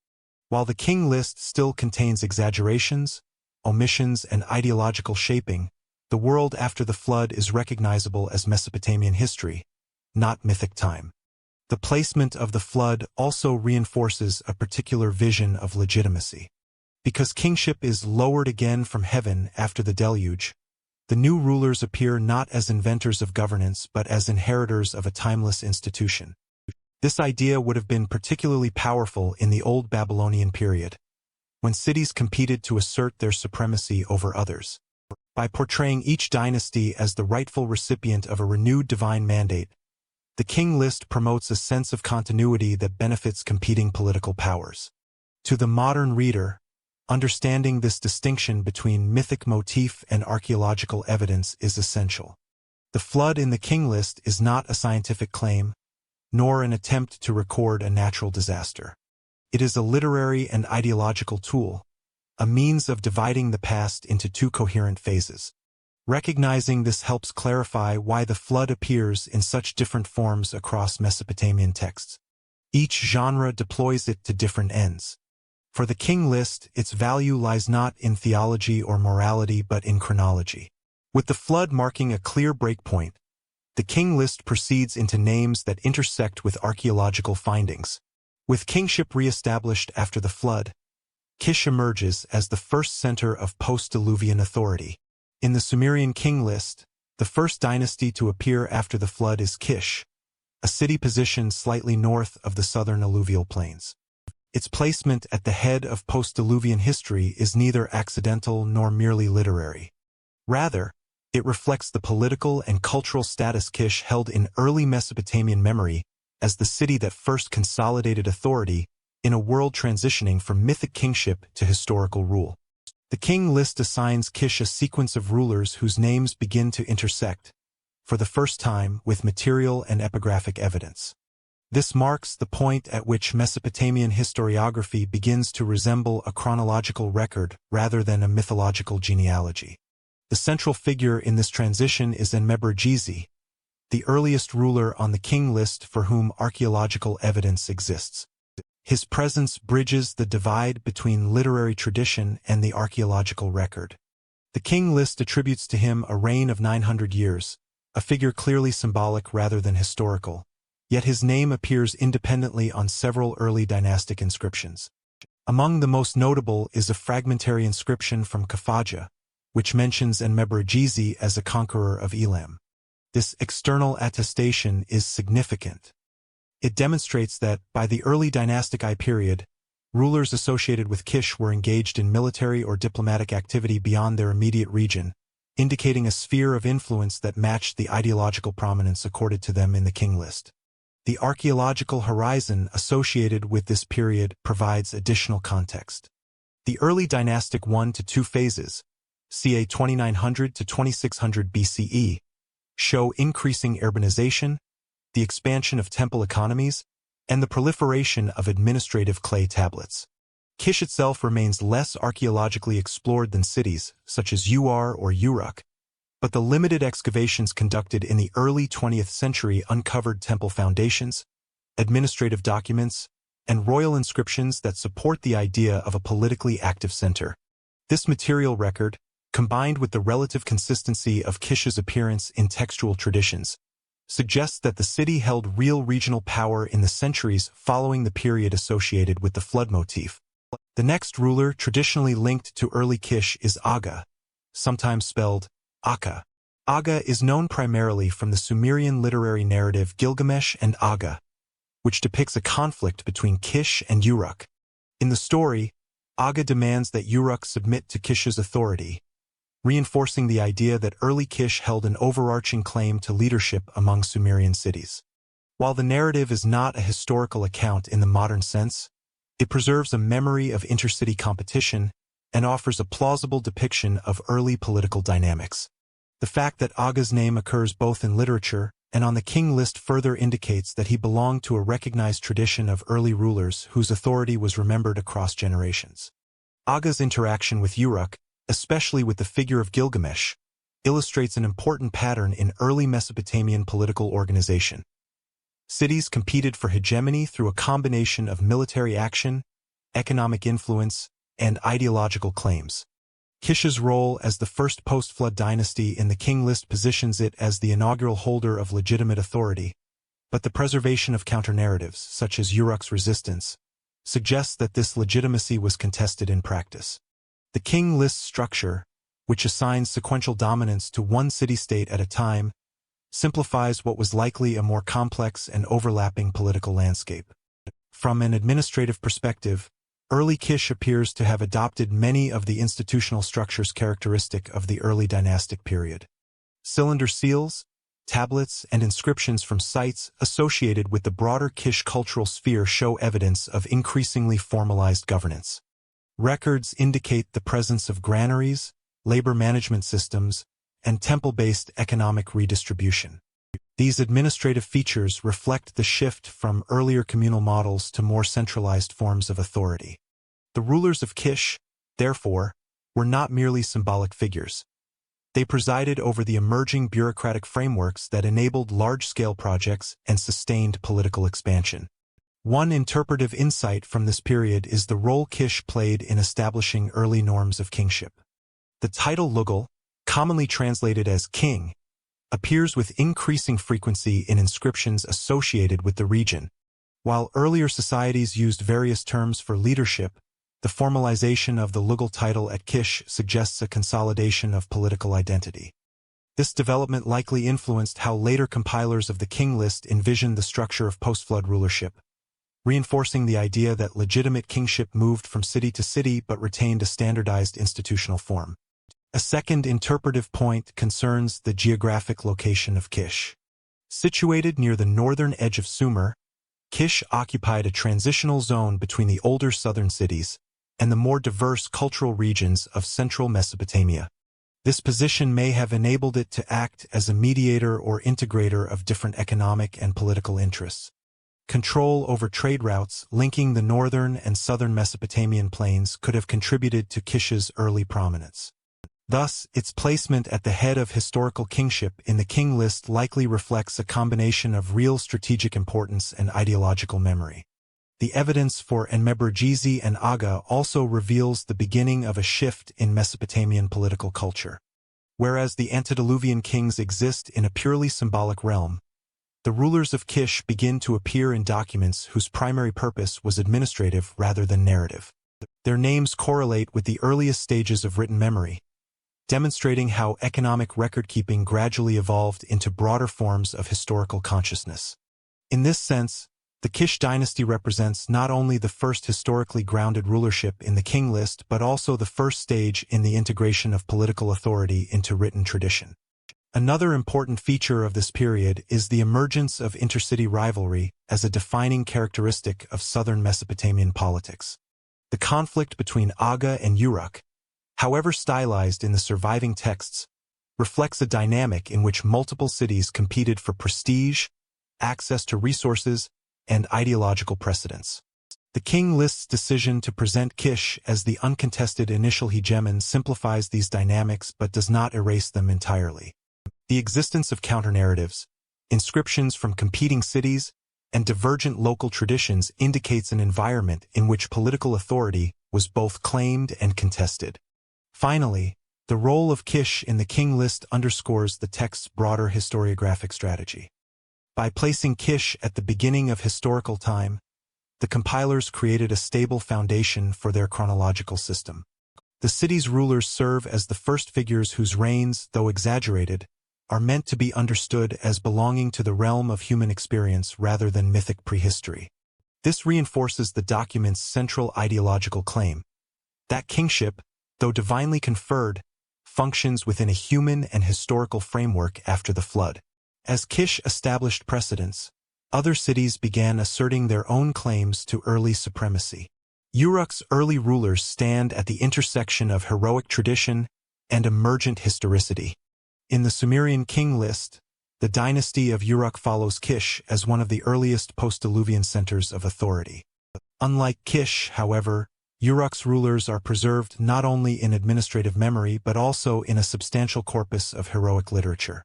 While the King List still contains exaggerations, omissions, and ideological shaping, the world after the flood is recognizable as Mesopotamian history, not mythic time. The placement of the flood also reinforces a particular vision of legitimacy. Because kingship is lowered again from heaven after the deluge, the new rulers appear not as inventors of governance but as inheritors of a timeless institution. This idea would have been particularly powerful in the Old Babylonian period, when cities competed to assert their supremacy over others. By portraying each dynasty as the rightful recipient of a renewed divine mandate, the King List promotes a sense of continuity that benefits competing political powers. To the modern reader, understanding this distinction between mythic motif and archaeological evidence is essential. The flood in the King List is not a scientific claim, nor an attempt to record a natural disaster. It is a literary and ideological tool, a means of dividing the past into two coherent phases. Recognizing this helps clarify why the flood appears in such different forms across Mesopotamian texts. Each genre deploys it to different ends. For the King List, its value lies not in theology or morality but in chronology. With the flood marking a clear breakpoint, the King List proceeds into names that intersect with archaeological findings. With kingship re-established after the flood, Kish emerges as the first center of post-diluvian authority. In the Sumerian King List, the first dynasty to appear after the flood is Kish, a city positioned slightly north of the southern alluvial plains. Its placement at the head of post-diluvian history is neither accidental nor merely literary. Rather, it reflects the political and cultural status Kish held in early Mesopotamian memory as the city that first consolidated authority in a world transitioning from mythic kingship to historical rule. The King List assigns Kish a sequence of rulers whose names begin to intersect, for the first time, with material and epigraphic evidence. This marks the point at which Mesopotamian historiography begins to resemble a chronological record rather than a mythological genealogy. The central figure in this transition is Enmebargese, the earliest ruler on the King List for whom archaeological evidence exists. His presence bridges the divide between literary tradition and the archaeological record. The King List attributes to him a reign of 900 years, a figure clearly symbolic rather than historical, yet his name appears independently on several early dynastic inscriptions. Among the most notable is a fragmentary inscription from Kafaja, which mentions Enmebargese as a conqueror of Elam. This external attestation is significant. It demonstrates that, by the early dynastic I period, rulers associated with Kish were engaged in military or diplomatic activity beyond their immediate region, indicating a sphere of influence that matched the ideological prominence accorded to them in the King List. The archaeological horizon associated with this period provides additional context. The early dynastic 1 to 2 phases, ca 2900 to 2600 BCE, show increasing urbanization, the expansion of temple economies, and the proliferation of administrative clay tablets. Kish itself remains less archaeologically explored than cities, such as Uruk or Uruk, but the limited excavations conducted in the early 20th century uncovered temple foundations, administrative documents, and royal inscriptions that support the idea of a politically active center. This material record, combined with the relative consistency of Kish's appearance in textual traditions, suggests that the city held real regional power in the centuries following the period associated with the flood motif. The next ruler traditionally linked to early Kish is Aga, sometimes spelled Akka. Aga is known primarily from the Sumerian literary narrative Gilgamesh and Aga, which depicts a conflict between Kish and Uruk. In the story, Aga demands that Uruk submit to Kish's authority, reinforcing the idea that early Kish held an overarching claim to leadership among Sumerian cities. While the narrative is not a historical account in the modern sense, it preserves a memory of intercity competition and offers a plausible depiction of early political dynamics. The fact that Aga's name occurs both in literature and on the king list further indicates that he belonged to a recognized tradition of early rulers whose authority was remembered across generations. Aga's interaction with Uruk, especially with the figure of Gilgamesh, illustrates an important pattern in early Mesopotamian political organization. Cities competed for hegemony through a combination of military action, economic influence, and ideological claims. Kish's role as the first post-flood dynasty in the king list positions it as the inaugural holder of legitimate authority, but the preservation of counter-narratives, such as Uruk's resistance, suggests that this legitimacy was contested in practice. The king list structure, which assigns sequential dominance to one city-state at a time, simplifies what was likely a more complex and overlapping political landscape. From an administrative perspective, early Kish appears to have adopted many of the institutional structures characteristic of the early dynastic period. Cylinder seals, tablets, and inscriptions from sites associated with the broader Kish cultural sphere show evidence of increasingly formalized governance. Records indicate the presence of granaries, labor management systems, and temple-based economic redistribution. These administrative features reflect the shift from earlier communal models to more centralized forms of authority. The rulers of Kish, therefore, were not merely symbolic figures. They presided over the emerging bureaucratic frameworks that enabled large-scale projects and sustained political expansion. One interpretive insight from this period is the role Kish played in establishing early norms of kingship. The title Lugal, commonly translated as king, appears with increasing frequency in inscriptions associated with the region. While earlier societies used various terms for leadership, the formalization of the Lugal title at Kish suggests a consolidation of political identity. This development likely influenced how later compilers of the king list envisioned the structure of post-flood rulership, reinforcing the idea that legitimate kingship moved from city to city but retained a standardized institutional form. A second interpretive point concerns the geographic location of Kish. Situated near the northern edge of Sumer, Kish occupied a transitional zone between the older southern cities and the more diverse cultural regions of central Mesopotamia. This position may have enabled it to act as a mediator or integrator of different economic and political interests. Control over trade routes linking the northern and southern Mesopotamian plains could have contributed to Kish's early prominence. Thus, its placement at the head of historical kingship in the king list likely reflects a combination of real strategic importance and ideological memory. The evidence for Enmebargizi and Aga also reveals the beginning of a shift in Mesopotamian political culture. Whereas the antediluvian kings exist in a purely symbolic realm, the rulers of Kish begin to appear in documents whose primary purpose was administrative rather than narrative. Their names correlate with the earliest stages of written memory, demonstrating how economic record-keeping gradually evolved into broader forms of historical consciousness. In this sense, the Kish dynasty represents not only the first historically grounded rulership in the king list but also the first stage in the integration of political authority into written tradition. Another important feature of this period is the emergence of intercity rivalry as a defining characteristic of southern Mesopotamian politics. The conflict between Aga and Uruk, however stylized in the surviving texts, reflects a dynamic in which multiple cities competed for prestige, access to resources, and ideological precedence. The king list's decision to present Kish as the uncontested initial hegemon simplifies these dynamics but does not erase them entirely. The existence of counter-narratives, inscriptions from competing cities, and divergent local traditions indicates an environment in which political authority was both claimed and contested. Finally, the role of Kish in the king list underscores the text's broader historiographic strategy. By placing Kish at the beginning of historical time, the compilers created a stable foundation for their chronological system. The city's rulers serve as the first figures whose reigns, though exaggerated, are meant to be understood as belonging to the realm of human experience rather than mythic prehistory. This reinforces the document's central ideological claim. That kingship, though divinely conferred, functions within a human and historical framework after the flood. As Kish established precedents, other cities began asserting their own claims to early supremacy. Uruk's early rulers stand at the intersection of heroic tradition and emergent historicity. In the Sumerian King List, the dynasty of Uruk follows Kish as one of the earliest post-diluvian centers of authority. Unlike Kish, however, Uruk's rulers are preserved not only in administrative memory but also in a substantial corpus of heroic literature.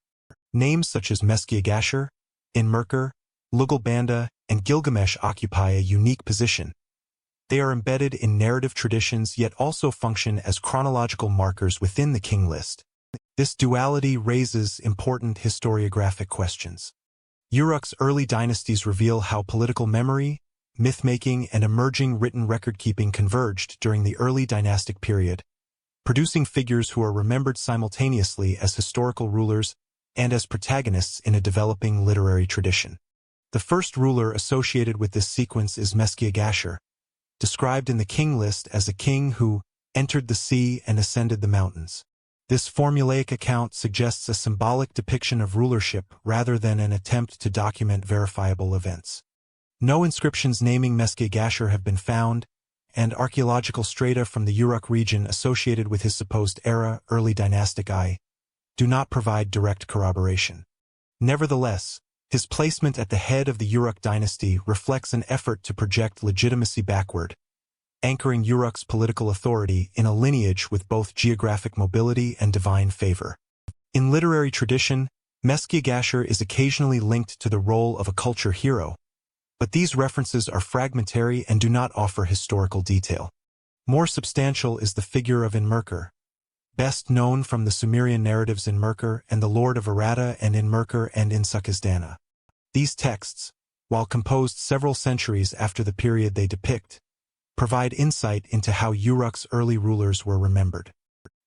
Names such as Meskiagashur, Enmerkar, Lugalbanda, and Gilgamesh occupy a unique position. They are embedded in narrative traditions yet also function as chronological markers within the King List. This duality raises important historiographic questions. Uruk's early dynasties reveal how political memory, myth-making, and emerging written record-keeping converged during the early dynastic period, producing figures who are remembered simultaneously as historical rulers and as protagonists in a developing literary tradition. The first ruler associated with this sequence is Meskiagashur, described in the King List as a king who entered the sea and ascended the mountains. This formulaic account suggests a symbolic depiction of rulership rather than an attempt to document verifiable events. No inscriptions naming Meskiagashur have been found, and archaeological strata from the Uruk region associated with his supposed era, early dynastic I, do not provide direct corroboration. Nevertheless, his placement at the head of the Uruk dynasty reflects an effort to project legitimacy backward, anchoring Uruk's political authority in a lineage with both geographic mobility and divine favor. In literary tradition, Meskiagashur is occasionally linked to the role of a culture hero, but these references are fragmentary and do not offer historical detail. More substantial is the figure of Enmerkar, best known from the Sumerian narratives Enmerkar and the Lord of Eridu and Enmerkar and Insukkizdana. These texts, while composed several centuries after the period they depict, provide insight into how Uruk's early rulers were remembered.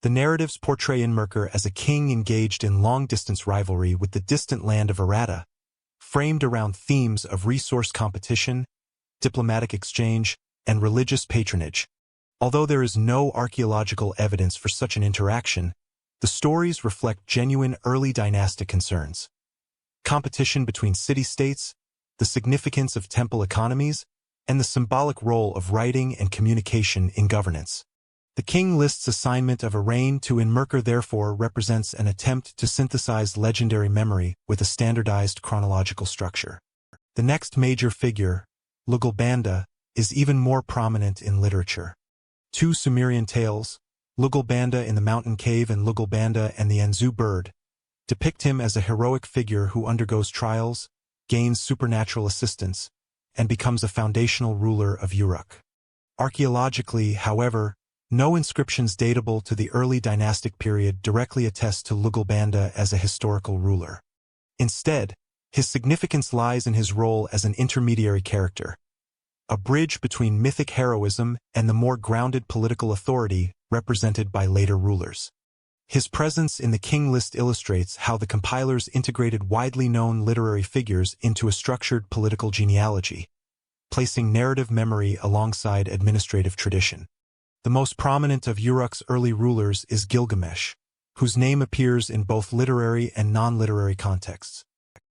The narratives portray Enmerkar as a king engaged in long-distance rivalry with the distant land of Eridu, framed around themes of resource competition, diplomatic exchange, and religious patronage. Although there is no archaeological evidence for such an interaction, the stories reflect genuine early dynastic concerns. Competition between city-states, the significance of temple economies, and the symbolic role of writing and communication in governance. The King List's assignment of a reign to Enmerkar therefore represents an attempt to synthesize legendary memory with a standardized chronological structure. The next major figure, Lugalbanda, is even more prominent in literature. Two Sumerian tales, Lugalbanda in the Mountain Cave and Lugalbanda and the Anzu Bird, depict him as a heroic figure who undergoes trials, gains supernatural assistance, and becomes a foundational ruler of Uruk. Archaeologically, however, no inscriptions datable to the early dynastic period directly attest to Lugalbanda as a historical ruler. Instead, his significance lies in his role as an intermediary character, a bridge between mythic heroism and the more grounded political authority represented by later rulers. His presence in the King List illustrates how the compilers integrated widely known literary figures into a structured political genealogy, placing narrative memory alongside administrative tradition. The most prominent of Uruk's early rulers is Gilgamesh, whose name appears in both literary and non-literary contexts.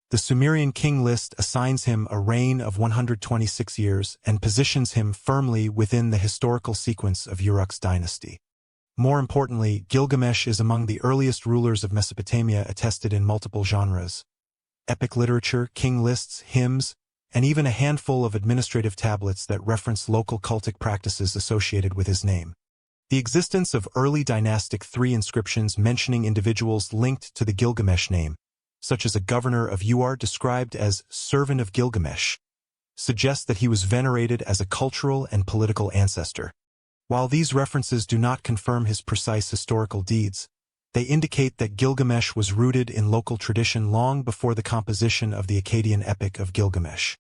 The Sumerian King List assigns him a reign of 126 years and positions him firmly within the historical sequence of Uruk's dynasty. More importantly, Gilgamesh is among the earliest rulers of Mesopotamia attested in multiple genres: epic literature, king lists, hymns, and even a handful of administrative tablets that reference local cultic practices associated with his name. The existence of early dynastic III inscriptions mentioning individuals linked to the Gilgamesh name, such as a governor of Uar described as servant of Gilgamesh, suggests that he was venerated as a cultural and political ancestor. While these references do not confirm his precise historical deeds, they indicate that Gilgamesh was rooted in local tradition long before the composition of the Akkadian epic of Gilgamesh.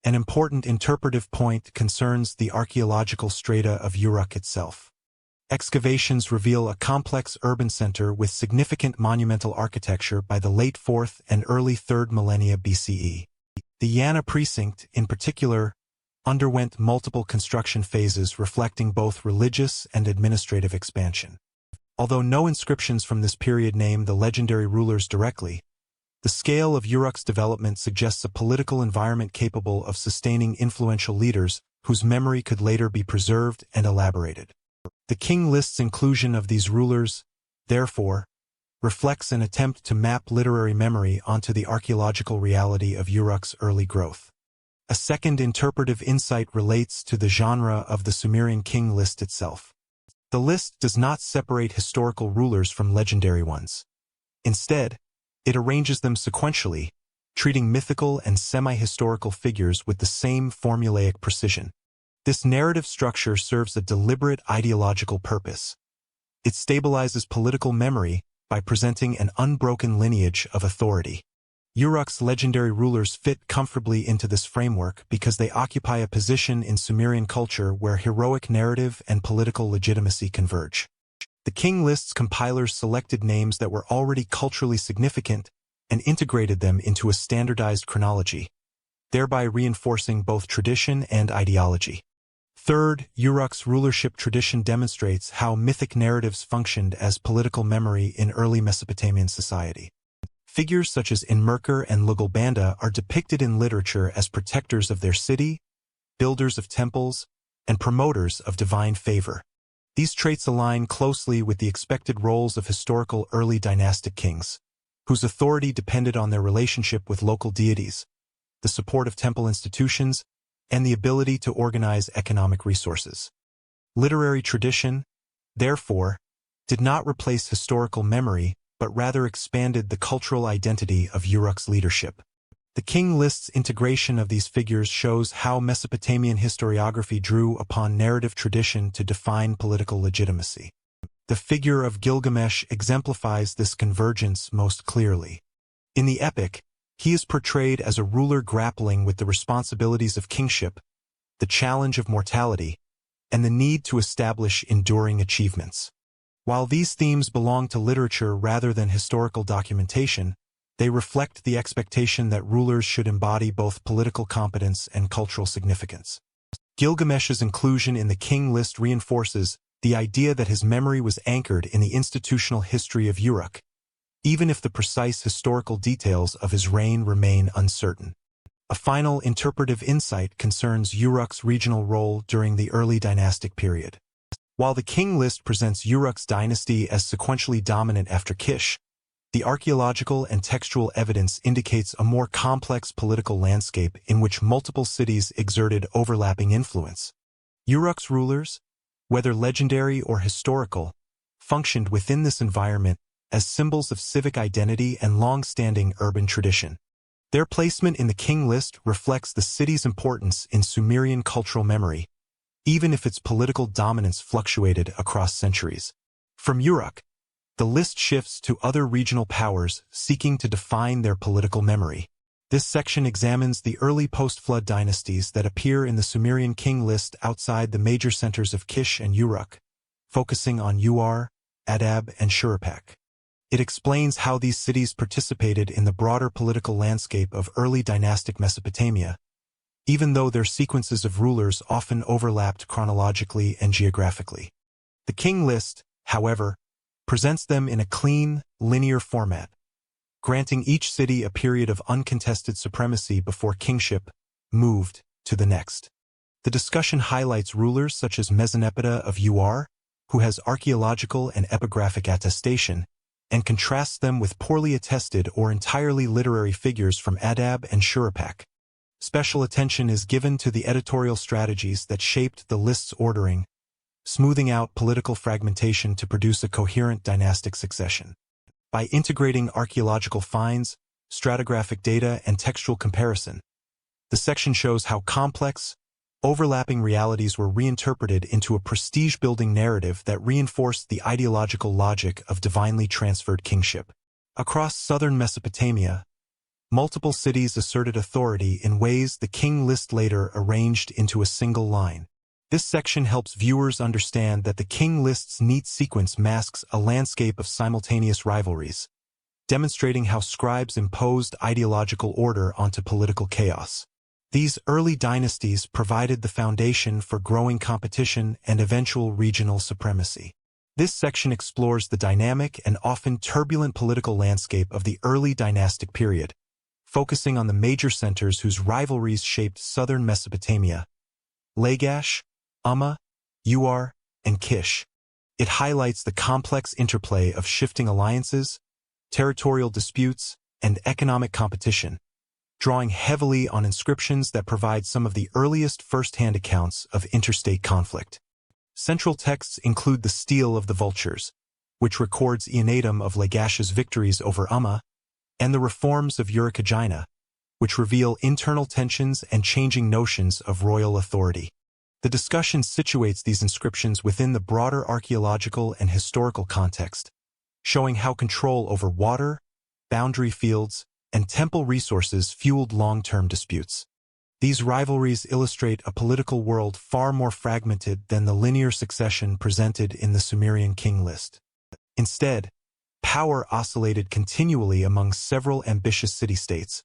An important interpretive point concerns the archaeological strata of Uruk itself. Excavations reveal a complex urban center with significant monumental architecture by the late 4th and early 3rd millennia BCE. The Yana precinct, in particular, underwent multiple construction phases reflecting both religious and administrative expansion. Although no inscriptions from this period name the legendary rulers directly, the scale of Uruk's development suggests a political environment capable of sustaining influential leaders whose memory could later be preserved and elaborated. The King List's inclusion of these rulers, therefore, reflects an attempt to map literary memory onto the archaeological reality of Uruk's early growth. A second interpretive insight relates to the genre of the Sumerian King List itself. The list does not separate historical rulers from legendary ones. Instead, it arranges them sequentially, treating mythical and semi-historical figures with the same formulaic precision. This narrative structure serves a deliberate ideological purpose. It stabilizes political memory by presenting an unbroken lineage of authority. Uruk's legendary rulers fit comfortably into this framework because they occupy a position in Sumerian culture where heroic narrative and political legitimacy converge. The King List's compilers selected names that were already culturally significant and integrated them into a standardized chronology, thereby reinforcing both tradition and ideology. Third, Uruk's rulership tradition demonstrates how mythic narratives functioned as political memory in early Mesopotamian society. Figures such as Enmerkar and Lugalbanda are depicted in literature as protectors of their city, builders of temples, and promoters of divine favor. These traits align closely with the expected roles of historical early dynastic kings, whose authority depended on their relationship with local deities, the support of temple institutions, and the ability to organize economic resources. Literary tradition, therefore, did not replace historical memory, but rather expanded the cultural identity of Uruk's leadership. The King List's integration of these figures shows how Mesopotamian historiography drew upon narrative tradition to define political legitimacy. The figure of Gilgamesh exemplifies this convergence most clearly. In the epic, he is portrayed as a ruler grappling with the responsibilities of kingship, the challenge of mortality, and the need to establish enduring achievements. While these themes belong to literature rather than historical documentation, they reflect the expectation that rulers should embody both political competence and cultural significance. Gilgamesh's inclusion in the King List reinforces the idea that his memory was anchored in the institutional history of Uruk, even if the precise historical details of his reign remain uncertain. A final interpretive insight concerns Uruk's regional role during the early dynastic period. While the King List presents Uruk's dynasty as sequentially dominant after Kish, the archaeological and textual evidence indicates a more complex political landscape in which multiple cities exerted overlapping influence. Uruk's rulers, whether legendary or historical, functioned within this environment as symbols of civic identity and long-standing urban tradition. Their placement in the King List reflects the city's importance in Sumerian cultural memory, even if its political dominance fluctuated across centuries. From Uruk, the list shifts to other regional powers seeking to define their political memory. This section examines the early post-flood dynasties that appear in the Sumerian King List outside the major centers of Kish and Uruk, focusing on Uar, Adab, and Shuruppak. It explains how these cities participated in the broader political landscape of early dynastic Mesopotamia, even though their sequences of rulers often overlapped chronologically and geographically. The King List, however, presents them in a clean, linear format, granting each city a period of uncontested supremacy before kingship moved to the next. The discussion highlights rulers such as Meseneptah of Uar, who has archaeological and epigraphic attestation, and contrasts them with poorly attested or entirely literary figures from Adab and Shuruppak. Special attention is given to the editorial strategies that shaped the list's ordering, smoothing out political fragmentation to produce a coherent dynastic succession. By integrating archaeological finds, stratigraphic data, and textual comparison, the section shows how complex, overlapping realities were reinterpreted into a prestige-building narrative that reinforced the ideological logic of divinely transferred kingship. Across southern Mesopotamia, multiple cities asserted authority in ways the King List later arranged into a single line. This section helps viewers understand that the King List's neat sequence masks a landscape of simultaneous rivalries, demonstrating how scribes imposed ideological order onto political chaos. These early dynasties provided the foundation for growing competition and eventual regional supremacy. This section explores the dynamic and often turbulent political landscape of the early dynastic period, focusing on the major centers whose rivalries shaped southern Mesopotamia: Lagash, Umma, Uruk, and Kish. It highlights the complex interplay of shifting alliances, territorial disputes, and economic competition, drawing heavily on inscriptions that provide some of the earliest first-hand accounts of interstate conflict. Central texts include the Stele of the Vultures, which records Aeneatum of Lagash's victories over Umma, and the Reforms of Uruk, which reveal internal tensions and changing notions of royal authority. The discussion situates these inscriptions within the broader archaeological and historical context, showing how control over water, boundary fields, and temple resources fueled long-term disputes. These rivalries illustrate a political world far more fragmented than the linear succession presented in the Sumerian King List. Instead, power oscillated continually among several ambitious city-states,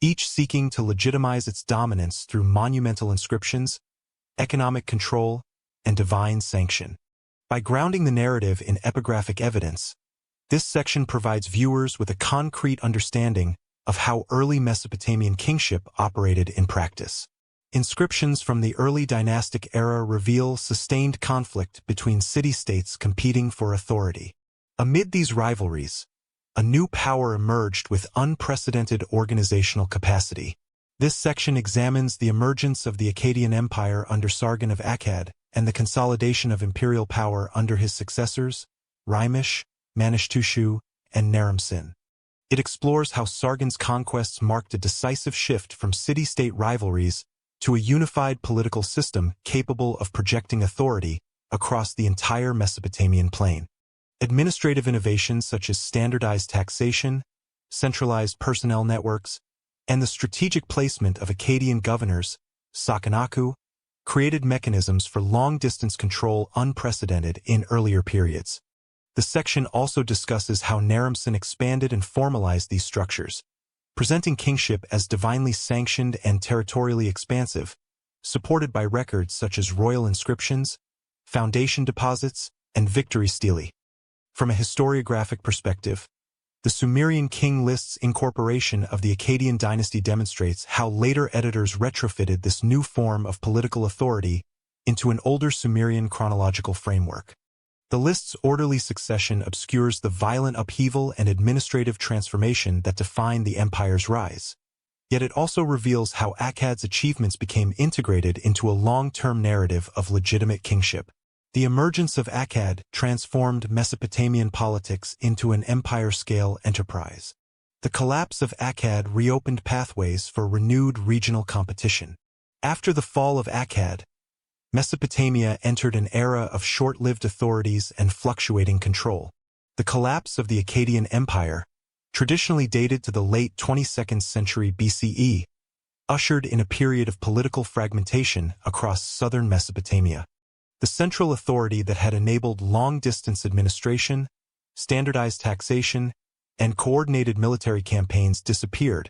each seeking to legitimize its dominance through monumental inscriptions, economic control, and divine sanction. By grounding the narrative in epigraphic evidence, this section provides viewers with a concrete understanding of how early Mesopotamian kingship operated in practice. Inscriptions from the early dynastic era reveal sustained conflict between city-states competing for authority. Amid these rivalries, a new power emerged with unprecedented organizational capacity. This section examines the emergence of the Akkadian Empire under Sargon of Akkad and the consolidation of imperial power under his successors, Rimish, Manishtushu, and Naram-Sin. It explores how Sargon's conquests marked a decisive shift from city-state rivalries to a unified political system capable of projecting authority across the entire Mesopotamian plain. Administrative innovations such as standardized taxation, centralized personnel networks, and the strategic placement of Akkadian governors, Sakanaku, created mechanisms for long-distance control unprecedented in earlier periods. The section also discusses how Naram-Sin expanded and formalized these structures, presenting kingship as divinely sanctioned and territorially expansive, supported by records such as royal inscriptions, foundation deposits, and victory stelae. From a historiographic perspective, the Sumerian King List's incorporation of the Akkadian dynasty demonstrates how later editors retrofitted this new form of political authority into an older Sumerian chronological framework. The list's orderly succession obscures the violent upheaval and administrative transformation that defined the empire's rise. Yet it also reveals how Akkad's achievements became integrated into a long-term narrative of legitimate kingship. The emergence of Akkad transformed Mesopotamian politics into an empire-scale enterprise. The collapse of Akkad reopened pathways for renewed regional competition. After the fall of Akkad, Mesopotamia entered an era of short-lived authorities and fluctuating control. The collapse of the Akkadian Empire, traditionally dated to the late 22nd century BCE, ushered in a period of political fragmentation across southern Mesopotamia. The central authority that had enabled long-distance administration, standardized taxation, and coordinated military campaigns disappeared,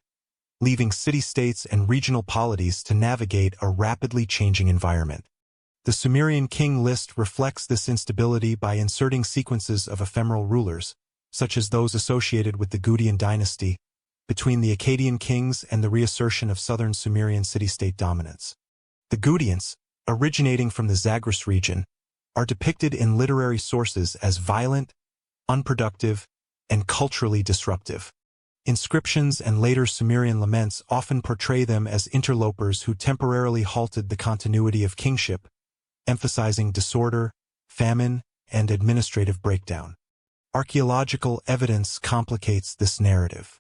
leaving city-states and regional polities to navigate a rapidly changing environment. The Sumerian King List reflects this instability by inserting sequences of ephemeral rulers, such as those associated with the Gutian dynasty, between the Akkadian kings and the reassertion of southern Sumerian city-state dominance. The Gutians, originating from the Zagros region, are depicted in literary sources as violent, unproductive, and culturally disruptive. Inscriptions and later Sumerian laments often portray them as interlopers who temporarily halted the continuity of kingship, emphasizing disorder, famine, and administrative breakdown. Archaeological evidence complicates this narrative.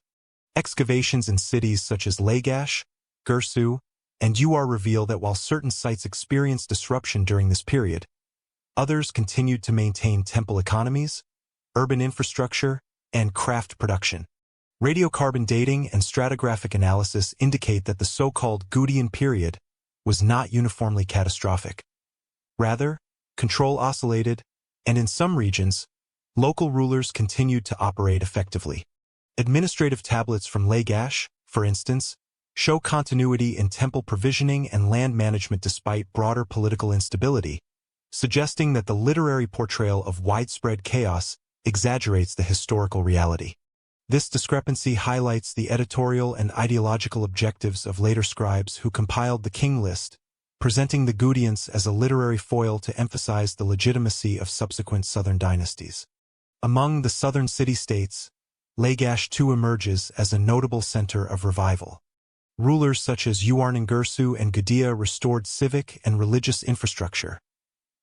Excavations in cities such as Lagash, Gersu, and Uruk reveal that while certain sites experienced disruption during this period, others continued to maintain temple economies, urban infrastructure, and craft production. Radiocarbon dating and stratigraphic analysis indicate that the so-called Gutian period was not uniformly catastrophic. Rather, control oscillated, and in some regions, local rulers continued to operate effectively. Administrative tablets from Lagash, for instance, show continuity in temple provisioning and land management despite broader political instability, suggesting that the literary portrayal of widespread chaos exaggerates the historical reality. This discrepancy highlights the editorial and ideological objectives of later scribes who compiled the King List, presenting the Gutians as a literary foil to emphasize the legitimacy of subsequent southern dynasties. Among the southern city-states, Lagash too emerges as a notable center of revival. Rulers such as Uarningirsu and Gudea restored civic and religious infrastructure,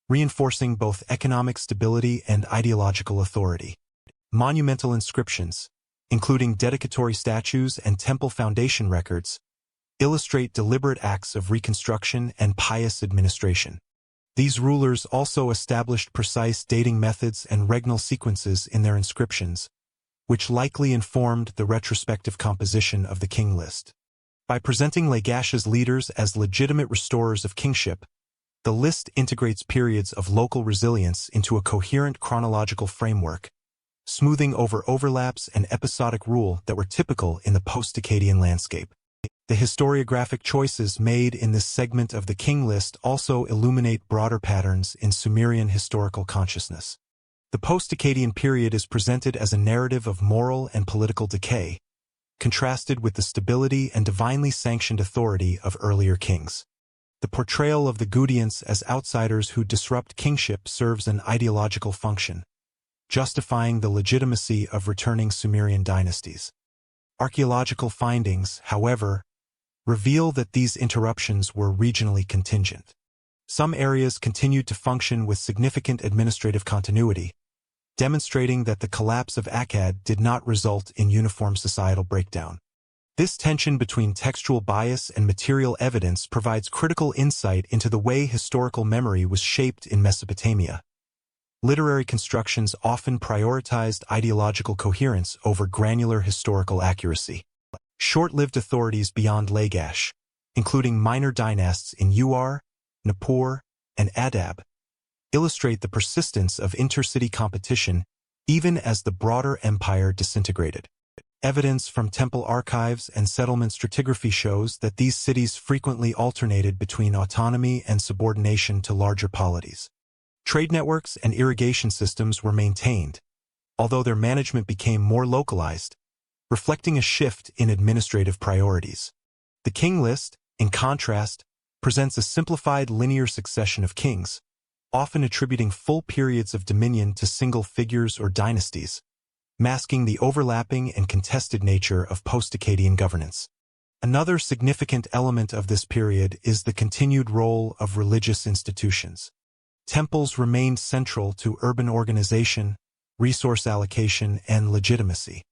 reinforcing both economic stability and ideological authority. Monumental inscriptions, including dedicatory statues and temple foundation records, illustrate deliberate acts of reconstruction and pious administration. These rulers also established precise dating methods and regnal sequences in their inscriptions, which likely informed the retrospective composition of the King List. By presenting Lagash's leaders as legitimate restorers of kingship, the list integrates periods of local resilience into a coherent chronological framework, smoothing over overlaps and episodic rule that were typical in the post-Akkadian landscape. The historiographic choices made in this segment of the King List also illuminate broader patterns in Sumerian historical consciousness. The post-Akkadian period is presented as a narrative of moral and political decay, contrasted with the stability and divinely sanctioned authority of earlier kings. The portrayal of the Gutians as outsiders who disrupt kingship serves an ideological function, justifying the legitimacy of returning Sumerian dynasties. Archaeological findings, however, reveal that these interruptions were regionally contingent. Some areas continued to function with significant administrative continuity, demonstrating that the collapse of Akkad did not result in uniform societal breakdown. This tension between textual bias and material evidence provides critical insight into the way historical memory was shaped in Mesopotamia. Literary constructions often prioritized ideological coherence over granular historical accuracy. Short-lived authorities beyond Lagash, including minor dynasts in Uar, Nippur, and Adab, illustrate the persistence of intercity competition even as the broader empire disintegrated. Evidence from temple archives and settlement stratigraphy shows that these cities frequently alternated between autonomy and subordination to larger polities. Trade networks and irrigation systems were maintained, although their management became more localized, reflecting a shift in administrative priorities. The King List, in contrast, presents a simplified linear succession of kings, often attributing full periods of dominion to single figures or dynasties, masking the overlapping and contested nature of post-Akkadian governance. Another significant element of this period is the continued role of religious institutions. Temples remained central to urban organization, resource allocation, and legitimacy.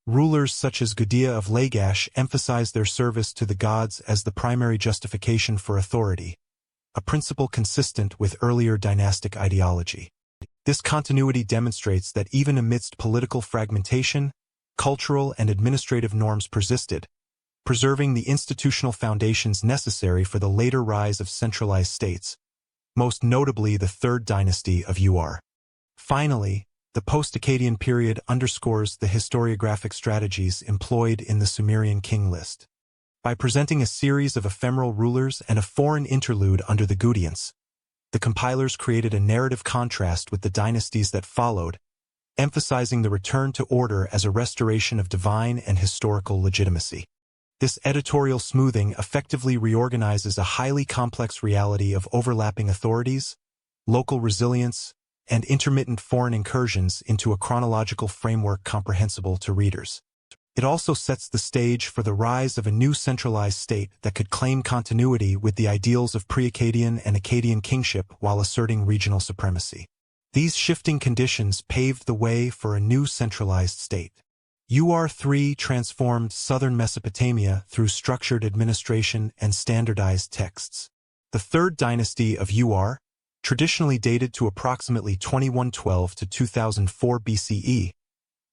Rulers such as Gudea of Lagash emphasized their service to the gods as the primary justification for authority, a principle consistent with earlier dynastic ideology. This continuity demonstrates that even amidst political fragmentation, cultural and administrative norms persisted, preserving the institutional foundations necessary for the later rise of centralized states, most notably the Third Dynasty of Uar. Finally, the post-Akkadian period underscores the historiographic strategies employed in the Sumerian King List. By presenting a series of ephemeral rulers and a foreign interlude under the Gutians, the compilers created a narrative contrast with the dynasties that followed, emphasizing the return to order as a restoration of divine and historical legitimacy. This editorial smoothing effectively reorganizes a highly complex reality of overlapping authorities, local resilience, and intermittent foreign incursions into a chronological framework comprehensible to readers. It also sets the stage for the rise of a new centralized state that could claim continuity with the ideals of pre-Akkadian and Akkadian kingship while asserting regional supremacy. These shifting conditions paved the way for a new centralized state. UR3 transformed southern Mesopotamia through structured administration and standardized texts. The Third Dynasty of Uar, traditionally dated to approximately 2112 to 2004 BCE,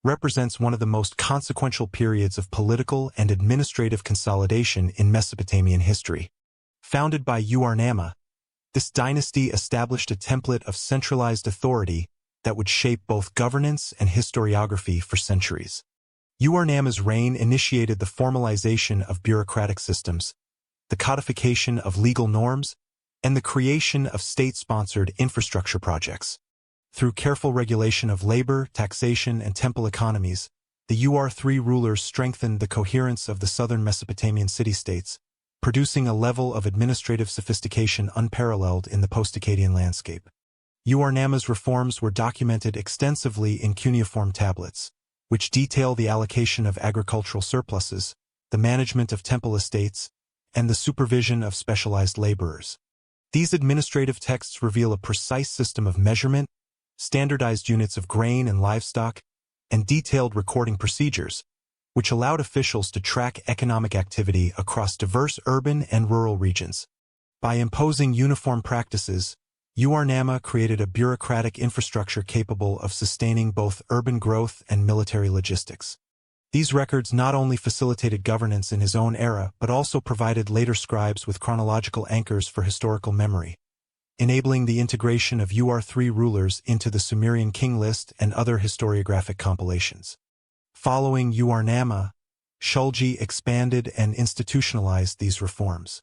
represents one of the most consequential periods of political and administrative consolidation in Mesopotamian history. Founded by Uarnama, this dynasty established a template of centralized authority that would shape both governance and historiography for centuries. Ur-Namma's reign initiated the formalization of bureaucratic systems, the codification of legal norms, and the creation of state-sponsored infrastructure projects. Through careful regulation of labor, taxation, and temple economies, the Ur-3 rulers strengthened the coherence of the southern Mesopotamian city-states, producing a level of administrative sophistication unparalleled in the post-Akkadian landscape. Ur-Namma's reforms were documented extensively in cuneiform tablets, which detail the allocation of agricultural surpluses, the management of temple estates, and the supervision of specialized laborers. These administrative texts reveal a precise system of measurement, standardized units of grain and livestock, and detailed recording procedures, which allowed officials to track economic activity across diverse urban and rural regions. By imposing uniform practices, Ur-Namma created a bureaucratic infrastructure capable of sustaining both urban growth and military logistics. These records not only facilitated governance in his own era, but also provided later scribes with chronological anchors for historical memory, enabling the integration of Ur-3 rulers into the Sumerian King List and other historiographic compilations. Following Ur-Namma, Shulgi expanded and institutionalized these reforms.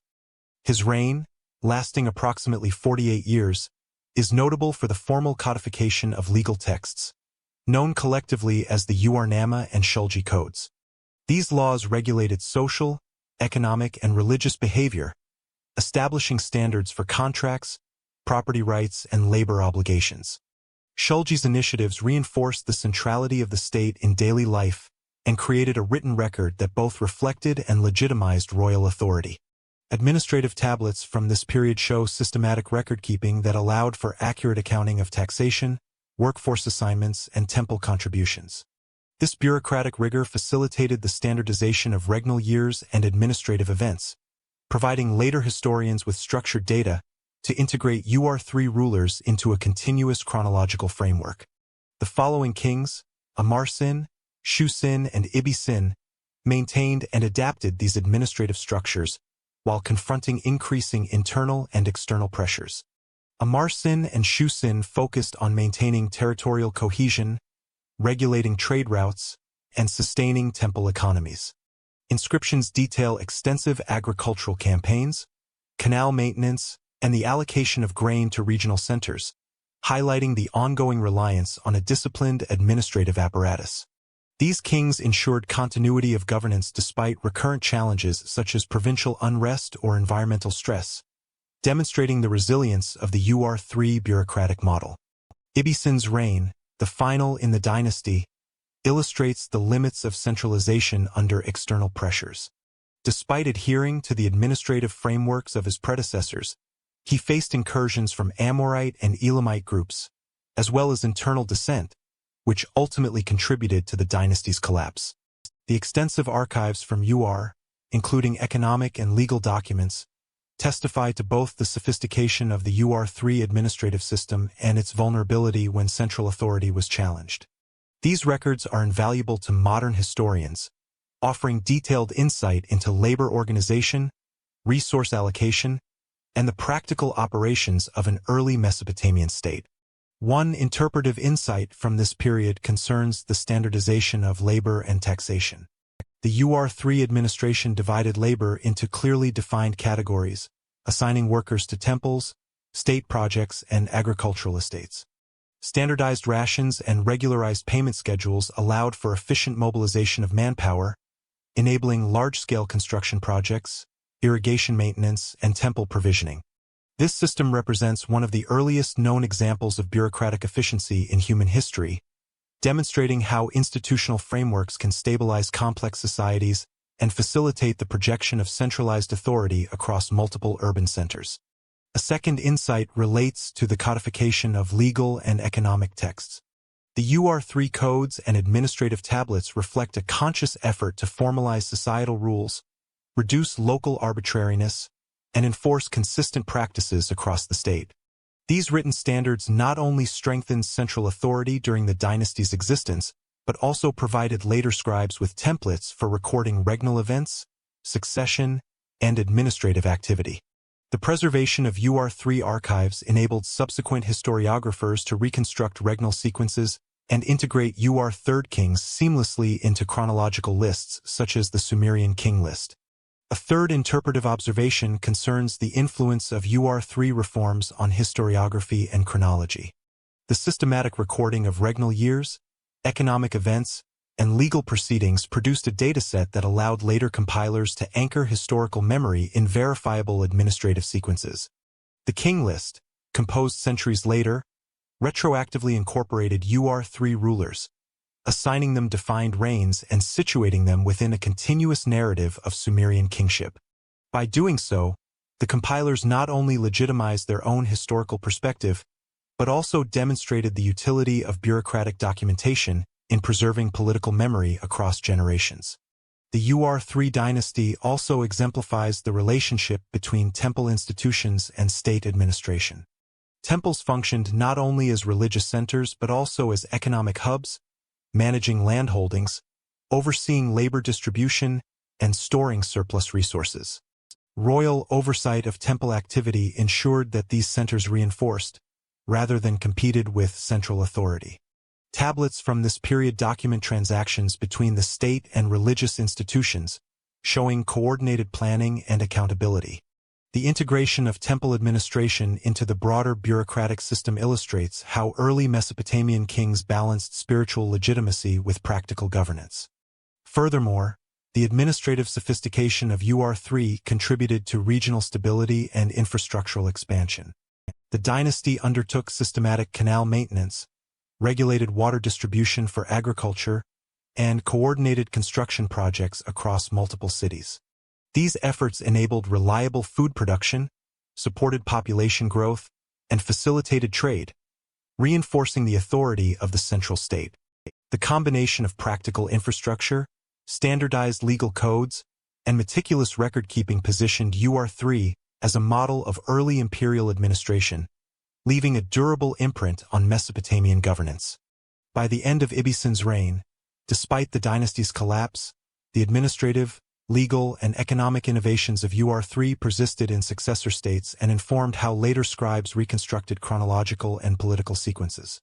His reign, lasting approximately 48 years, is notable for the formal codification of legal texts, known collectively as the Ur-Namma and Shulgi codes. These laws regulated social, economic, and religious behavior, establishing standards for contracts, property rights, and labor obligations. Shulgi's initiatives reinforced the centrality of the state in daily life and created a written record that both reflected and legitimized royal authority. Administrative tablets from this period show systematic record-keeping that allowed for accurate accounting of taxation, workforce assignments, and temple contributions. This bureaucratic rigor facilitated the standardization of regnal years and administrative events, providing later historians with structured data to integrate Ur-3 rulers into a continuous chronological framework. The following kings, Amar-Sin, Shu-Sin, and Ibi-Sin, maintained and adapted these administrative structures while confronting increasing internal and external pressures. Amar-Sin and Shu-Sin focused on maintaining territorial cohesion, regulating trade routes, and sustaining temple economies. Inscriptions detail extensive agricultural campaigns, canal maintenance, and the allocation of grain to regional centers, highlighting the ongoing reliance on a disciplined administrative apparatus. These kings ensured continuity of governance despite recurrent challenges such as provincial unrest or environmental stress, demonstrating the resilience of the Ur-3 bureaucratic model. Ibi-Sin's reign, the final in the dynasty, illustrates the limits of centralization under external pressures. Despite adhering to the administrative frameworks of his predecessors, he faced incursions from Amorite and Elamite groups, as well as internal dissent, which ultimately contributed to the dynasty's collapse. The extensive archives from Ur, including economic and legal documents, testify to both the sophistication of the Ur-3 administrative system and its vulnerability when central authority was challenged. These records are invaluable to modern historians, offering detailed insight into labor organization, resource allocation, and the practical operations of an early Mesopotamian state. One interpretive insight from this period concerns the standardization of labor and taxation. The Ur-3 administration divided labor into clearly defined categories, assigning workers to temples, state projects, and agricultural estates. Standardized rations and regularized payment schedules allowed for efficient mobilization of manpower, enabling large-scale construction projects, irrigation maintenance, and temple provisioning. This system represents one of the earliest known examples of bureaucratic efficiency in human history, demonstrating how institutional frameworks can stabilize complex societies and facilitate the projection of centralized authority across multiple urban centers. A second insight relates to the codification of legal and economic texts. The Ur-3 codes and administrative tablets reflect a conscious effort to formalize societal rules, reduce local arbitrariness, and enforce consistent practices across the state. These written standards not only strengthened central authority during the dynasty's existence, but also provided later scribes with templates for recording regnal events, succession, and administrative activity. The preservation of Ur-3 archives enabled subsequent historiographers to reconstruct regnal sequences and integrate Ur kings seamlessly into chronological lists such as the Sumerian King List. A third interpretive observation concerns the influence of Ur reforms on historiography and chronology. The systematic recording of regnal years, economic events, and legal proceedings produced a dataset that allowed later compilers to anchor historical memory in verifiable administrative sequences. The King List, composed centuries later, retroactively incorporated Ur rulers, assigning them defined reigns and situating them within a continuous narrative of Sumerian kingship. By doing so, the compilers not only legitimized their own historical perspective, but also demonstrated the utility of bureaucratic documentation in preserving political memory across generations. The Ur dynasty also exemplifies the relationship between temple institutions and state administration. Temples functioned not only as religious centers but also as economic hubs, managing landholdings, overseeing labor distribution, and storing surplus resources. Royal oversight of temple activity ensured that these centers reinforced, rather than competed with central authority. Tablets from this period document transactions between the state and religious institutions, showing coordinated planning and accountability. The integration of temple administration into the broader bureaucratic system illustrates how early Mesopotamian kings balanced spiritual legitimacy with practical governance. Furthermore, the administrative sophistication of Ur contributed to regional stability and infrastructural expansion. The dynasty undertook systematic canal maintenance, regulated water distribution for agriculture, and coordinated construction projects across multiple cities. These efforts enabled reliable food production, supported population growth, and facilitated trade, reinforcing the authority of the central state. The combination of practical infrastructure, standardized legal codes, and meticulous record-keeping positioned Ur as a model of early imperial administration, leaving a durable imprint on Mesopotamian governance. By the end of Ibisin's reign, despite the dynasty's collapse, the administrative, legal, and economic innovations of Ur persisted in successor states and informed how later scribes reconstructed chronological and political sequences.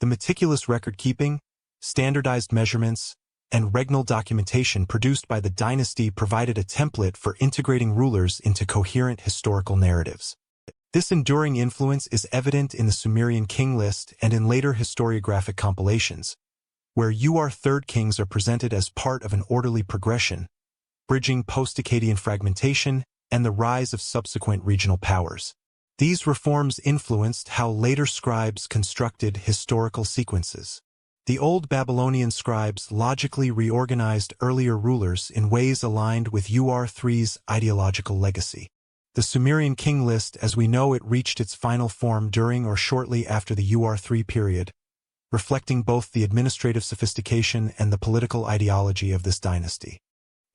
The meticulous record-keeping, standardized measurements, and regnal documentation produced by the dynasty provided a template for integrating rulers into coherent historical narratives. This enduring influence is evident in the Sumerian King List and in later historiographic compilations, where Ur kings are presented as part of an orderly progression, bridging post-Akkadian fragmentation and the rise of subsequent regional powers. These reforms influenced how later scribes constructed historical sequences. The old Babylonian scribes logically reorganized earlier rulers in ways aligned with Ur-III's ideological legacy. The Sumerian King List, as we know it, reached its final form during or shortly after the Ur-III period, reflecting both the administrative sophistication and the political ideology of this dynasty.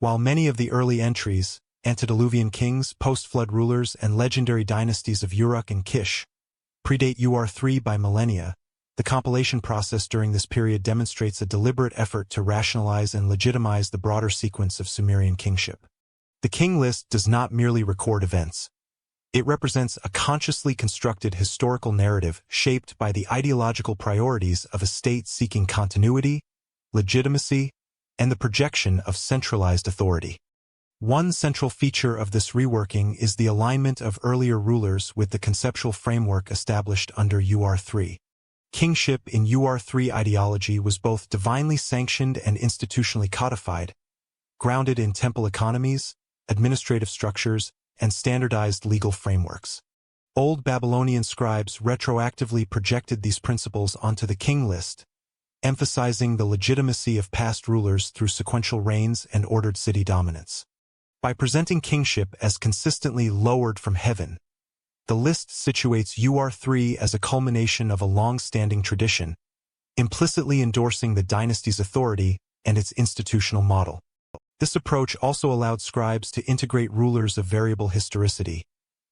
While many of the early entries, antediluvian kings, post-flood rulers, and legendary dynasties of Uruk and Kish, predate Ur-III by millennia, the compilation process during this period demonstrates a deliberate effort to rationalize and legitimize the broader sequence of Sumerian kingship. The King List does not merely record events. It represents a consciously constructed historical narrative shaped by the ideological priorities of a state seeking continuity, legitimacy, and the projection of centralized authority. One central feature of this reworking is the alignment of earlier rulers with the conceptual framework established under Ur-III. Kingship in Ur-III ideology was both divinely sanctioned and institutionally codified, grounded in temple economies, administrative structures, and standardized legal frameworks. Old Babylonian scribes retroactively projected these principles onto the King List, emphasizing the legitimacy of past rulers through sequential reigns and ordered city dominance. By presenting kingship as consistently lowered from heaven, the list situates Ur-III as a culmination of a long-standing tradition, implicitly endorsing the dynasty's authority and its institutional model. This approach also allowed scribes to integrate rulers of variable historicity,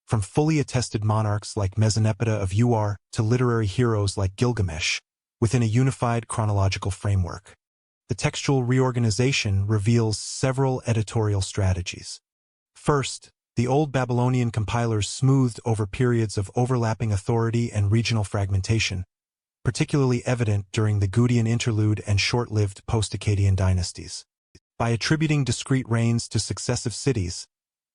from fully attested monarchs like Mesopotamia of Ur to literary heroes like Gilgamesh, within a unified chronological framework. The textual reorganization reveals several editorial strategies. First, the old Babylonian compilers smoothed over periods of overlapping authority and regional fragmentation, particularly evident during the Gutian interlude and short-lived post-Akkadian dynasties. By attributing discrete reigns to successive cities,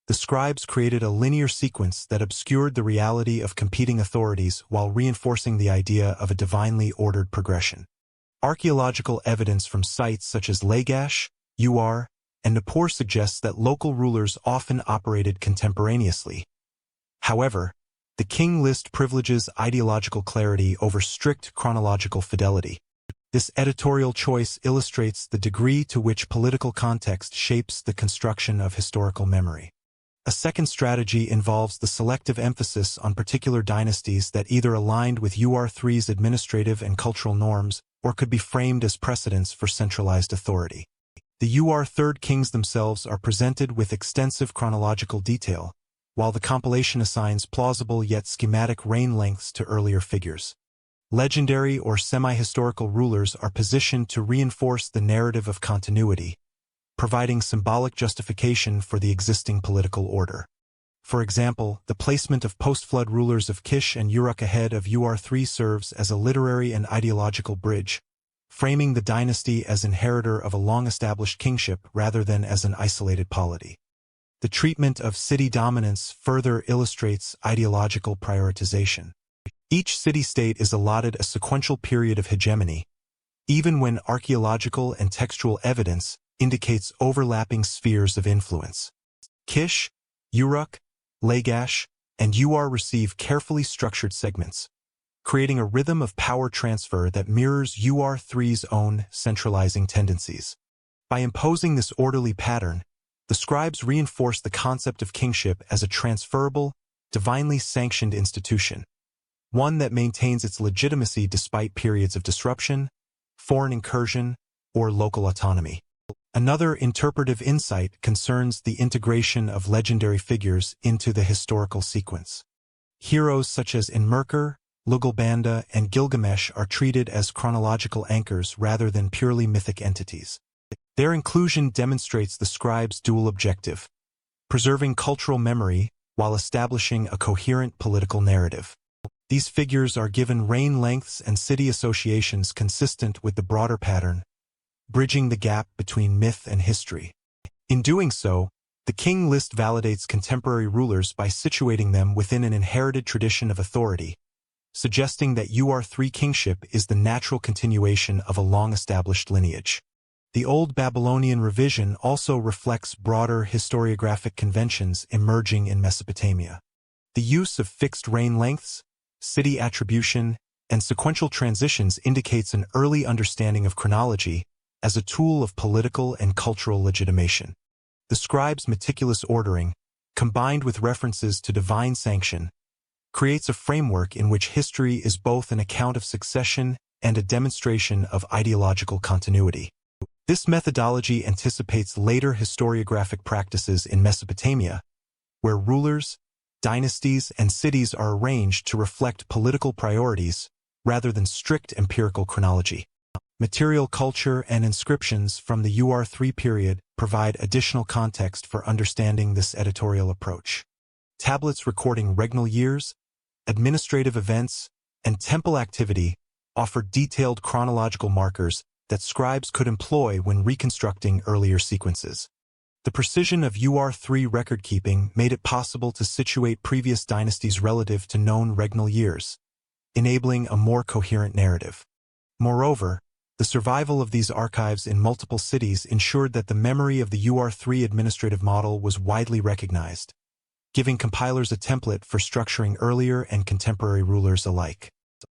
the scribes created a linear sequence that obscured the reality of competing authorities while reinforcing the idea of a divinely ordered progression. Archaeological evidence from sites such as Lagash, Uruk, and Nippur suggests that local rulers often operated contemporaneously. However, the King List privileges ideological clarity over strict chronological fidelity. This editorial choice illustrates the degree to which political context shapes the construction of historical memory. A second strategy involves the selective emphasis on particular dynasties that either aligned with UR3's administrative and cultural norms or could be framed as precedents for centralized authority. The UR Third Kings themselves are presented with extensive chronological detail, while the compilation assigns plausible yet schematic reign lengths to earlier figures. Legendary or semi-historical rulers are positioned to reinforce the narrative of continuity, providing symbolic justification for the existing political order. For example, the placement of post-flood rulers of Kish and Uruk ahead of UR3 serves as a literary and ideological bridge, framing the dynasty as inheritor of a long-established kingship rather than as an isolated polity. The treatment of city dominance further illustrates ideological prioritization. Each city-state is allotted a sequential period of hegemony, even when archaeological and textual evidence indicates overlapping spheres of influence. Kish, Uruk, Lagash, and Ur receive carefully structured segments, creating a rhythm of power transfer that mirrors UR3's own centralizing tendencies. By imposing this orderly pattern, the scribes reinforce the concept of kingship as a transferable, divinely sanctioned institution, one that maintains its legitimacy despite periods of disruption, foreign incursion, or local autonomy. Another interpretive insight concerns the integration of legendary figures into the historical sequence. Heroes such as Enmerkar, Lugalbanda, and Gilgamesh are treated as chronological anchors rather than purely mythic entities. Their inclusion demonstrates the scribe's dual objective, preserving cultural memory while establishing a coherent political narrative. These figures are given reign lengths and city associations consistent with the broader pattern, bridging the gap between myth and history. In doing so, the King List validates contemporary rulers by situating them within an inherited tradition of authority, suggesting that UR3 kingship is the natural continuation of a long-established lineage. The Old Babylonian revision also reflects broader historiographic conventions emerging in Mesopotamia. The use of fixed reign lengths, city attribution, and sequential transitions indicates an early understanding of chronology as a tool of political and cultural legitimation. The scribe's meticulous ordering, combined with references to divine sanction, creates a framework in which history is both an account of succession and a demonstration of ideological continuity. This methodology anticipates later historiographic practices in Mesopotamia, where rulers, dynasties, and cities are arranged to reflect political priorities rather than strict empirical chronology. Material culture and inscriptions from the UR3 period provide additional context for understanding this editorial approach. Tablets recording regnal years, administrative events, and temple activity offer detailed chronological markers that scribes could employ when reconstructing earlier sequences. The precision of UR3 record-keeping made it possible to situate previous dynasties relative to known regnal years, enabling a more coherent narrative. Moreover, the survival of these archives in multiple cities ensured that the memory of the UR3 administrative model was widely recognized, giving compilers a template for structuring earlier and contemporary rulers alike.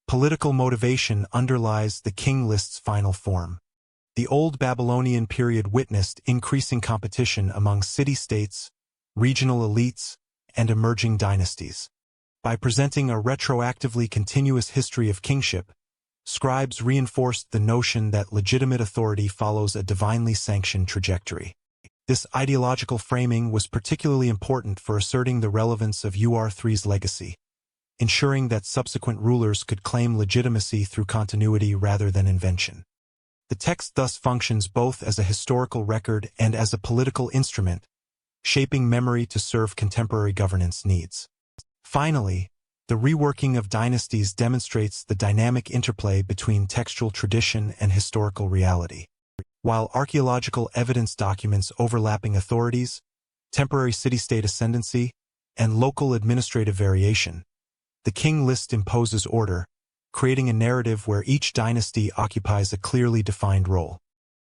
Political motivation underlies the King List's final form. The Old Babylonian period witnessed increasing competition among city-states, regional elites, and emerging dynasties. By presenting a retroactively continuous history of kingship, scribes reinforced the notion that legitimate authority follows a divinely sanctioned trajectory. This ideological framing was particularly important for asserting the relevance of UR3's legacy, ensuring that subsequent rulers could claim legitimacy through continuity rather than invention. The text thus functions both as a historical record and as a political instrument, shaping memory to serve contemporary governance needs. Finally, The reworking of dynasties demonstrates the dynamic interplay between textual tradition and historical reality. While archaeological evidence documents overlapping authorities, temporary city-state ascendancy, and local administrative variation, the King List imposes order, creating a narrative where each dynasty occupies a clearly defined role.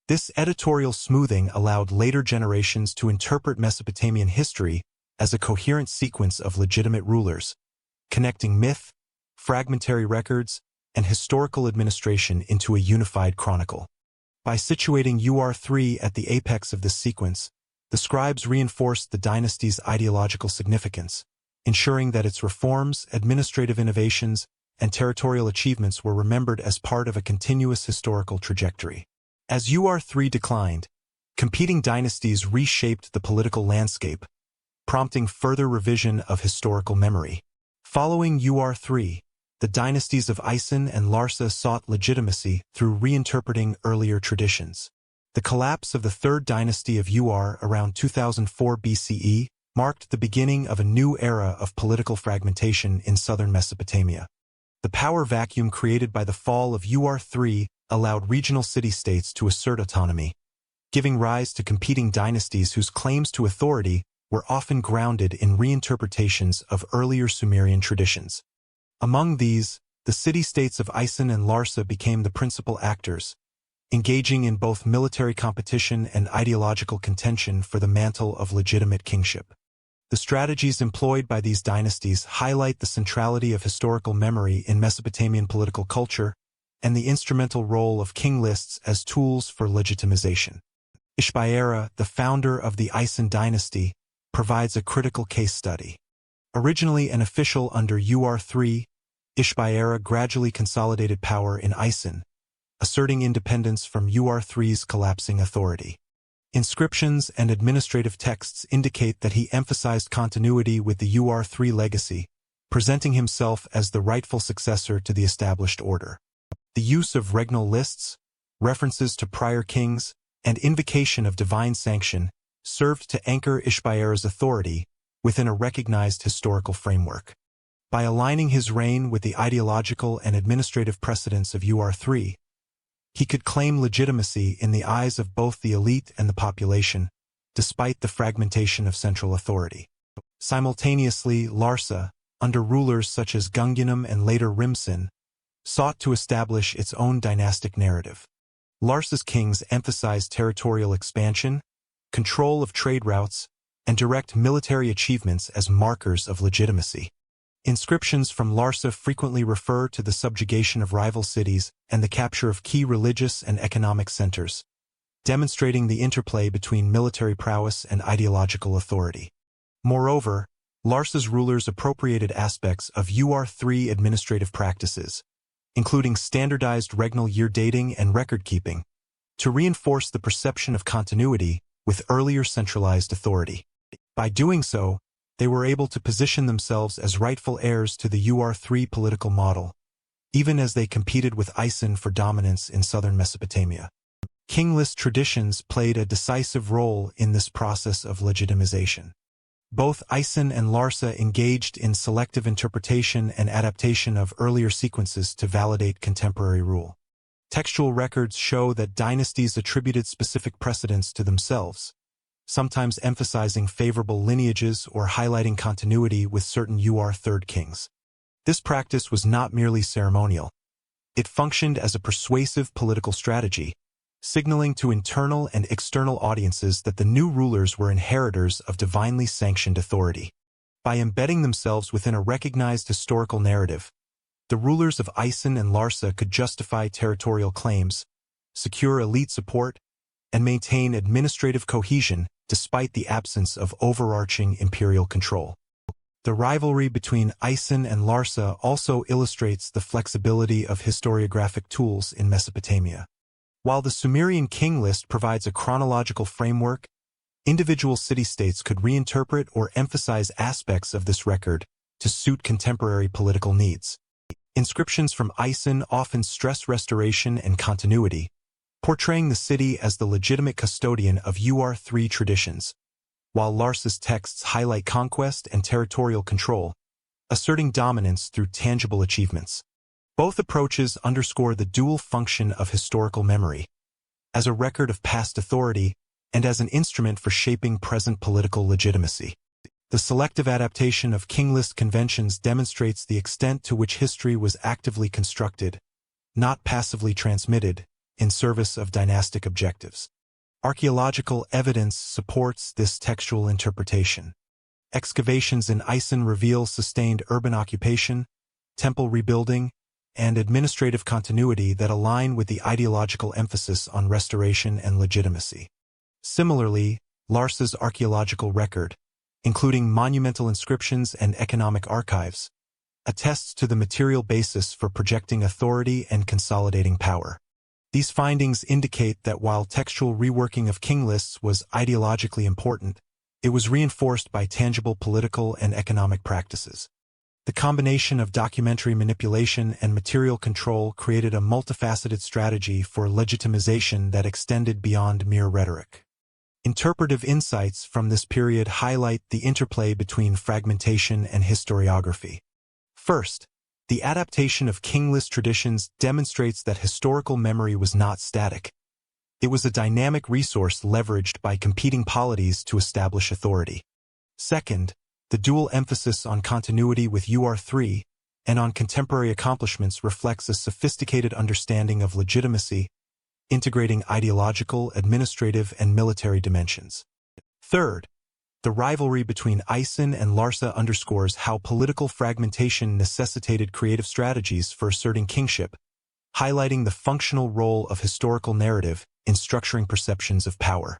This editorial smoothing allowed later generations to interpret Mesopotamian history as a coherent sequence of legitimate rulers, connecting myth, fragmentary records, and historical administration into a unified chronicle. By situating UR3 at the apex of this sequence, the scribes reinforced the dynasty's ideological significance, ensuring that its reforms, administrative innovations, and territorial achievements were remembered as part of a continuous historical trajectory. As UR3 declined, competing dynasties reshaped the political landscape, prompting further revision of historical memory. Following UR3, the dynasties of Isin and Larsa sought legitimacy through reinterpreting earlier traditions. The collapse of the third dynasty of UR around 2004 BCE marked the beginning of a new era of political fragmentation in southern Mesopotamia. The power vacuum created by the fall of UR3 allowed regional city-states to assert autonomy, giving rise to competing dynasties whose claims to authority were often grounded in reinterpretations of earlier Sumerian traditions. Among these, the city-states of Isin and Larsa became the principal actors, engaging in both military competition and ideological contention for the mantle of legitimate kingship. The strategies employed by these dynasties highlight the centrality of historical memory in Mesopotamian political culture and the instrumental role of king lists as tools for legitimization. Ishbiera, the founder of the Isin dynasty, provides a critical case study. Originally an official under UR3, Ishbiera gradually consolidated power in Isin, asserting independence from UR3's collapsing authority. Inscriptions and administrative texts indicate that he emphasized continuity with the UR3 legacy, presenting himself as the rightful successor to the established order. The use of regnal lists, references to prior kings, and invocation of divine sanction served to anchor Ishbiera's authority within a recognized historical framework. By aligning his reign with the ideological and administrative precedents of UR3, he could claim legitimacy in the eyes of both the elite and the population, despite the fragmentation of central authority. Simultaneously, Larsa, under rulers such as Gungunum and later Rimsin, sought to establish its own dynastic narrative. Larsa's kings emphasized territorial expansion, control of trade routes, and direct military achievements as markers of legitimacy. Inscriptions from Larsa frequently refer to the subjugation of rival cities and the capture of key religious and economic centers, demonstrating the interplay between military prowess and ideological authority. Moreover, Larsa's rulers appropriated aspects of UR3 administrative practices, including standardized regnal year dating and record-keeping, to reinforce the perception of continuity with earlier centralized authority. By doing so, they were able to position themselves as rightful heirs to the UR3 political model, even as they competed with Isin for dominance in southern Mesopotamia. King list traditions played a decisive role in this process of legitimization. Both Isin and Larsa engaged in selective interpretation and adaptation of earlier sequences to validate contemporary rule. Textual records show that dynasties attributed specific precedents to themselves, sometimes emphasizing favorable lineages or highlighting continuity with certain UR3 kings. This practice was not merely ceremonial. It functioned as a persuasive political strategy, signaling to internal and external audiences that the new rulers were inheritors of divinely sanctioned authority. By embedding themselves within a recognized historical narrative, the rulers of Isin and Larsa could justify territorial claims, secure elite support, and maintain administrative cohesion despite the absence of overarching imperial control. The rivalry between Isin and Larsa also illustrates the flexibility of historiographic tools in Mesopotamia. While the Sumerian King List provides a chronological framework, individual city-states could reinterpret or emphasize aspects of this record to suit contemporary political needs. Inscriptions from Isin often stress restoration and continuity, portraying the city as the legitimate custodian of UR3 traditions, while Larsa's texts highlight conquest and territorial control, asserting dominance through tangible achievements. Both approaches underscore the dual function of historical memory, as a record of past authority and as an instrument for shaping present political legitimacy. The selective adaptation of King List conventions demonstrates the extent to which history was actively constructed, not passively transmitted, in service of dynastic objectives. Archaeological evidence supports this textual interpretation. Excavations in Isin reveal sustained urban occupation, temple rebuilding, and administrative continuity that align with the ideological emphasis on restoration and legitimacy. Similarly, Larsa's archaeological record, including monumental inscriptions and economic archives, attests to the material basis for projecting authority and consolidating power. These findings indicate that while textual reworking of king lists was ideologically important, it was reinforced by tangible political and economic practices. The combination of documentary manipulation and material control created a multifaceted strategy for legitimization that extended beyond mere rhetoric. Interpretive insights from this period highlight the interplay between fragmentation and historiography. First, the adaptation of king list traditions demonstrates that historical memory was not static. It was a dynamic resource leveraged by competing polities to establish authority. Second, the dual emphasis on continuity with UR3 and on contemporary accomplishments reflects a sophisticated understanding of legitimacy, integrating ideological, administrative, and military dimensions. Third, the rivalry between Isin and Larsa underscores how political fragmentation necessitated creative strategies for asserting kingship, highlighting the functional role of historical narrative in structuring perceptions of power.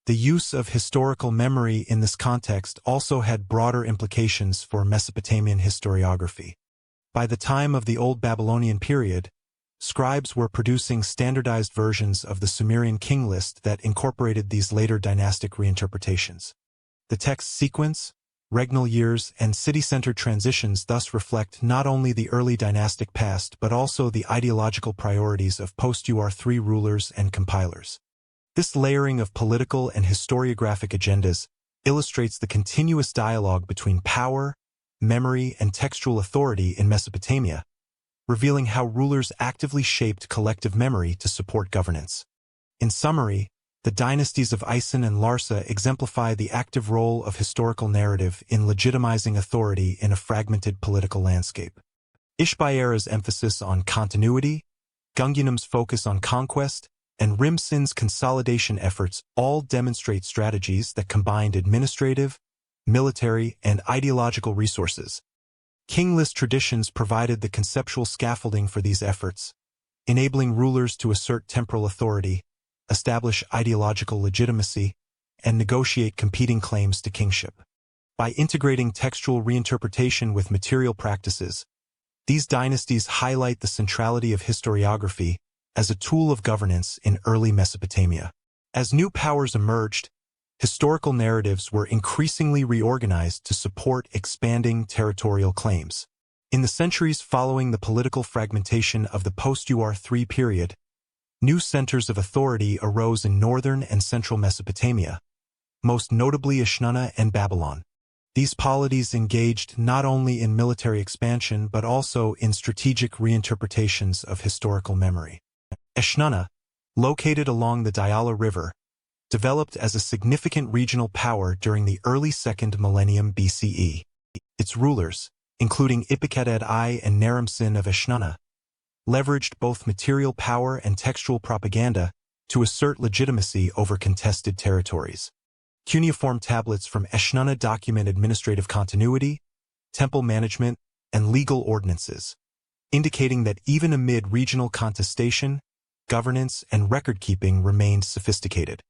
The use of historical memory in this context also had broader implications for Mesopotamian historiography. By the time of the Old Babylonian period, scribes were producing standardized versions of the Sumerian King List that incorporated these later dynastic reinterpretations. The text sequence, regnal years, and city-centered transitions thus reflect not only the early dynastic past but also the ideological priorities of post-UR3 rulers and compilers. This layering of political and historiographic agendas illustrates the continuous dialogue between power, memory, and textual authority in Mesopotamia, revealing how rulers actively shaped collective memory to support governance. In summary, the dynasties of Isin and Larsa exemplify the active role of historical narrative in legitimizing authority in a fragmented political landscape. Ishbaera's emphasis on continuity, Gungunum's focus on conquest, and Rimsin's consolidation efforts all demonstrate strategies that combined administrative, military, and ideological resources. King list traditions provided the conceptual scaffolding for these efforts, enabling rulers to assert temporal authority, establish ideological legitimacy, and negotiate competing claims to kingship. By integrating textual reinterpretation with material practices, these dynasties highlight the centrality of historiography as a tool of governance in early Mesopotamia. As new powers emerged, historical narratives were increasingly reorganized to support expanding territorial claims. In the centuries following the political fragmentation of the post-UR3 period, new centers of authority arose in northern and central Mesopotamia, most notably Eshnunna and Babylon. These polities engaged not only in military expansion but also in strategic reinterpretations of historical memory. Eshnunna, located along the Diyala River, developed as a significant regional power during the early 2nd millennium BCE. Its rulers, including Ipiketad I and Naram-Sin of Eshnunna, leveraged both material power and textual propaganda to assert legitimacy over contested territories. Cuneiform tablets from Eshnunna document administrative continuity, temple management, and legal ordinances, indicating that even amid regional contestation, governance and record-keeping remained sophisticated.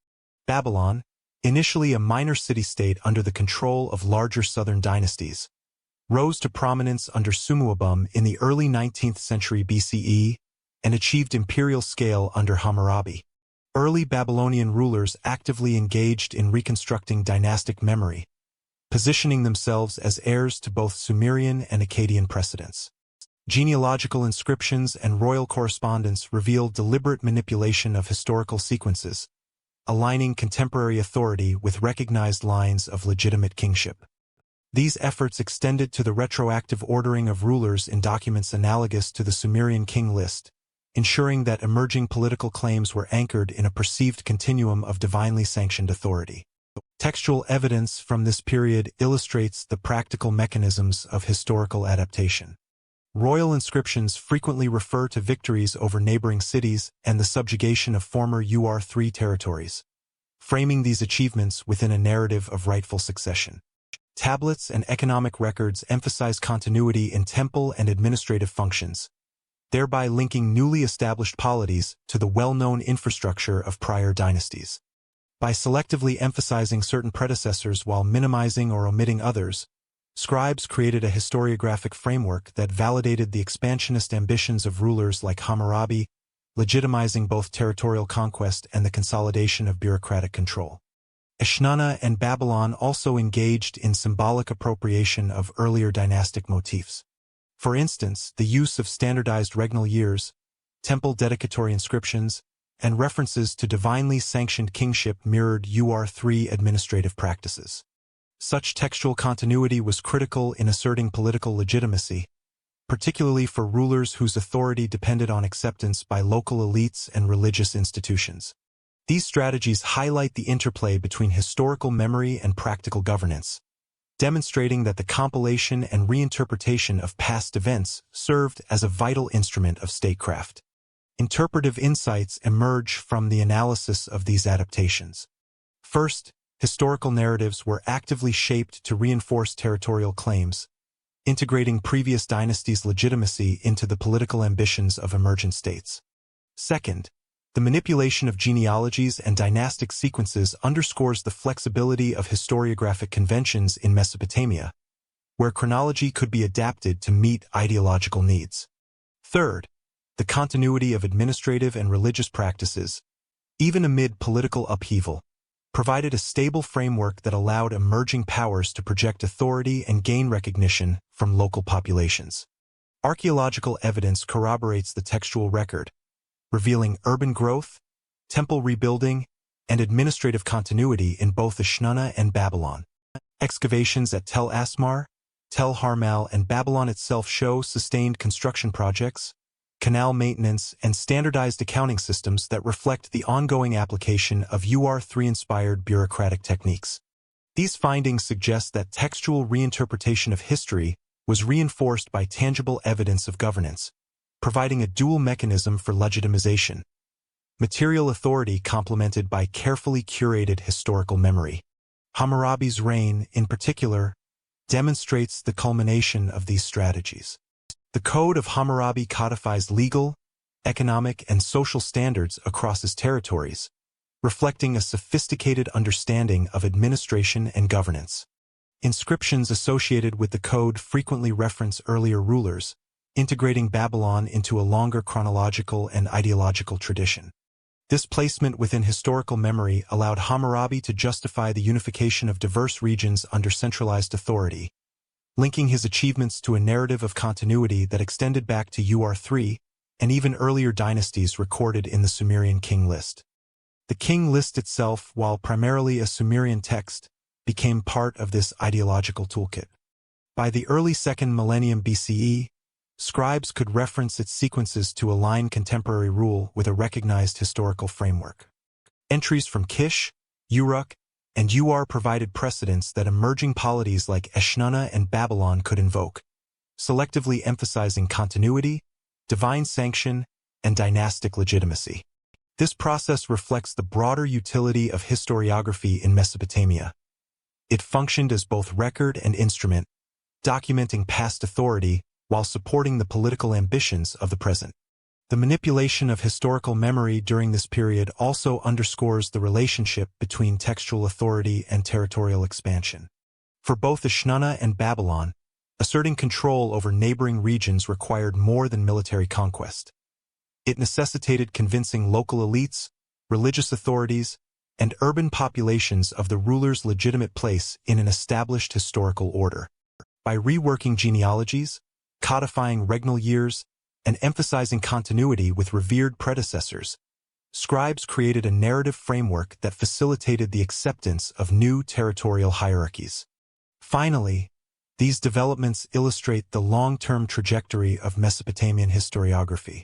Babylon, initially a minor city-state under the control of larger southern dynasties, rose to prominence under Sumuabum in the early 19th century BCE and achieved imperial scale under Hammurabi. Early Babylonian rulers actively engaged in reconstructing dynastic memory, positioning themselves as heirs to both Sumerian and Akkadian precedents. Genealogical inscriptions and royal correspondence reveal deliberate manipulation of historical sequences, aligning contemporary authority with recognized lines of legitimate kingship. These efforts extended to the retroactive ordering of rulers in documents analogous to the Sumerian King List, ensuring that emerging political claims were anchored in a perceived continuum of divinely sanctioned authority. Textual evidence from this period illustrates the practical mechanisms of historical adaptation. Royal inscriptions frequently refer to victories over neighboring cities and the subjugation of former UR3 territories, framing these achievements within a narrative of rightful succession. Tablets and economic records emphasize continuity in temple and administrative functions, thereby linking newly established polities to the well-known infrastructure of prior dynasties. By selectively emphasizing certain predecessors while minimizing or omitting others, scribes created a historiographic framework that validated the expansionist ambitions of rulers like Hammurabi, legitimizing both territorial conquest and the consolidation of bureaucratic control. Eshnatta and Babylon also engaged in symbolic appropriation of earlier dynastic motifs. For instance, the use of standardized regnal years, temple dedicatory inscriptions, and references to divinely sanctioned kingship mirrored UR3 administrative practices. Such textual continuity was critical in asserting political legitimacy, particularly for rulers whose authority depended on acceptance by local elites and religious institutions. These strategies highlight the interplay between historical memory and practical governance, demonstrating that the compilation and reinterpretation of past events served as a vital instrument of statecraft. Interpretive insights emerge from the analysis of these adaptations. First, historical narratives were actively shaped to reinforce territorial claims, integrating previous dynasties' legitimacy into the political ambitions of emergent states. Second, the manipulation of genealogies and dynastic sequences underscores the flexibility of historiographic conventions in Mesopotamia, where chronology could be adapted to meet ideological needs. Third, the continuity of administrative and religious practices, even amid political upheaval, provided a stable framework that allowed emerging powers to project authority and gain recognition from local populations. Archaeological evidence corroborates the textual record, revealing urban growth, temple rebuilding, and administrative continuity in both Eshnatta and Babylon. Excavations at Tel Asmar, Tel Harmal, and Babylon itself show sustained construction projects, canal maintenance, and standardized accounting systems that reflect the ongoing application of UR3-inspired bureaucratic techniques. These findings suggest that textual reinterpretation of history was reinforced by tangible evidence of governance, providing a dual mechanism for legitimization: material authority complemented by carefully curated historical memory. Hammurabi's reign, in particular, demonstrates the culmination of these strategies. The Code of Hammurabi codifies legal, economic, and social standards across his territories, reflecting a sophisticated understanding of administration and governance. Inscriptions associated with the code frequently reference earlier rulers, integrating Babylon into a longer chronological and ideological tradition. This placement within historical memory allowed Hammurabi to justify the unification of diverse regions under centralized authority, linking his achievements to a narrative of continuity that extended back to UR3 and even earlier dynasties recorded in the Sumerian King List. The King List itself, while primarily a Sumerian text, became part of this ideological toolkit. By the early 2nd millennium BCE, scribes could reference its sequences to align contemporary rule with a recognized historical framework. Entries from Kish, Uruk, and UR provided precedents that emerging polities like Eshnatta and Babylon could invoke, selectively emphasizing continuity, divine sanction, and dynastic legitimacy. This process reflects the broader utility of historiography in Mesopotamia. It functioned as both record and instrument, documenting past authority while supporting the political ambitions of the present. The manipulation of historical memory during this period also underscores the relationship between textual authority and territorial expansion. For both Eshnatta and Babylon, asserting control over neighboring regions required more than military conquest. It necessitated convincing local elites, religious authorities, and urban populations of the ruler's legitimate place in an established historical order. By reworking genealogies, codifying regnal years, and emphasizing continuity with revered predecessors, scribes created a narrative framework that facilitated the acceptance of new territorial hierarchies. Finally, These developments illustrate the long-term trajectory of Mesopotamian historiography.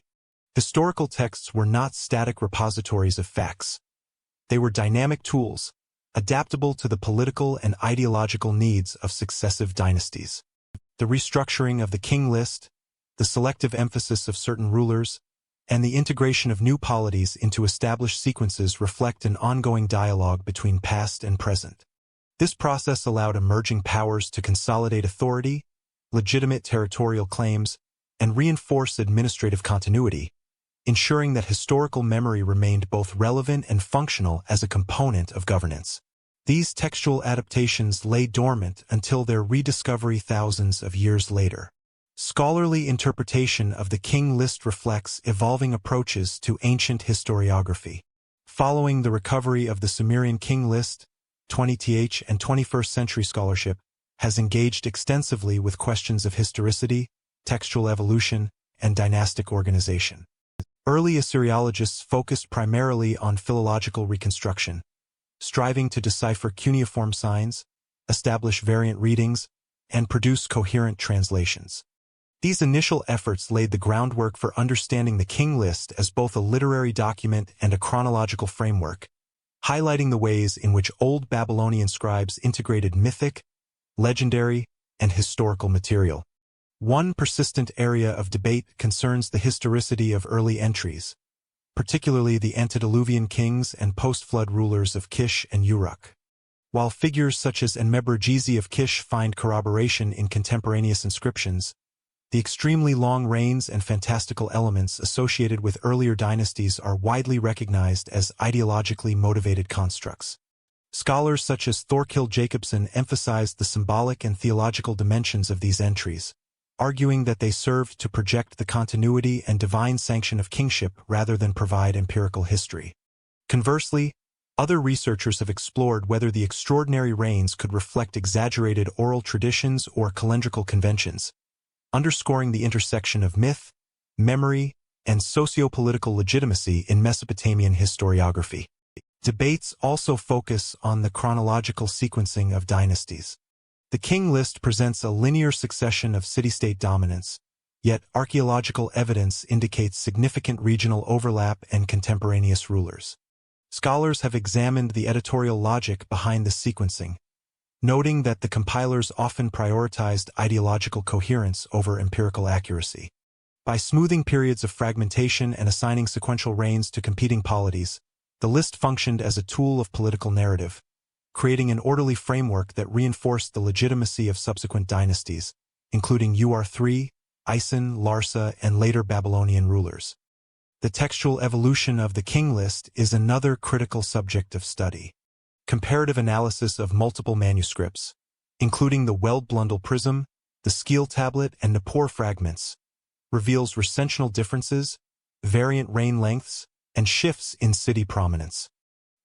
Historical texts were not static repositories of facts. They were dynamic tools, adaptable to the political and ideological needs of successive dynasties. The restructuring of the king list, the selective emphasis of certain rulers, and the integration of new polities into established sequences reflect an ongoing dialogue between past and present. This process allowed emerging powers to consolidate authority, legitimate territorial claims, and reinforce administrative continuity, ensuring that historical memory remained both relevant and functional as a component of governance. These textual adaptations lay dormant until their rediscovery thousands of years later. Scholarly interpretation of the king list reflects evolving approaches to ancient historiography. Following the recovery of the Sumerian King List, 20th and 21st century scholarship has engaged extensively with questions of historicity, textual evolution, and dynastic organization. Early Assyriologists focused primarily on philological reconstruction, striving to decipher cuneiform signs, establish variant readings, and produce coherent translations. These initial efforts laid the groundwork for understanding the King List as both a literary document and a chronological framework, highlighting the ways in which old Babylonian scribes integrated mythic, legendary, and historical material. One persistent area of debate concerns the historicity of early entries, particularly the antediluvian kings and post-flood rulers of Kish and Uruk. While figures such as Enmebrajezi of Kish find corroboration in contemporaneous inscriptions, the extremely long reigns and fantastical elements associated with earlier dynasties are widely recognized as ideologically motivated constructs. Scholars such as Thorkild Jacobson emphasized the symbolic and theological dimensions of these entries, arguing that they served to project the continuity and divine sanction of kingship rather than provide empirical history. Conversely, other researchers have explored whether the extraordinary reigns could reflect exaggerated oral traditions or calendrical conventions, underscoring the intersection of myth, memory, and socio-political legitimacy in Mesopotamian historiography. Debates also focus on the chronological sequencing of dynasties. The king list presents a linear succession of city-state dominance, yet archaeological evidence indicates significant regional overlap and contemporaneous rulers. Scholars have examined the editorial logic behind the sequencing, noting that the compilers often prioritized ideological coherence over empirical accuracy. By smoothing periods of fragmentation and assigning sequential reigns to competing polities, the list functioned as a tool of political narrative, creating an orderly framework that reinforced the legitimacy of subsequent dynasties, including Ur3, Isin, Larsa, and later Babylonian rulers. The textual evolution of the king list is another critical subject of study. Comparative analysis of multiple manuscripts, including the Weld-Blundell prism, the Skeel tablet, and Nippur fragments, reveals recensional differences, variant reign lengths, and shifts in city prominence.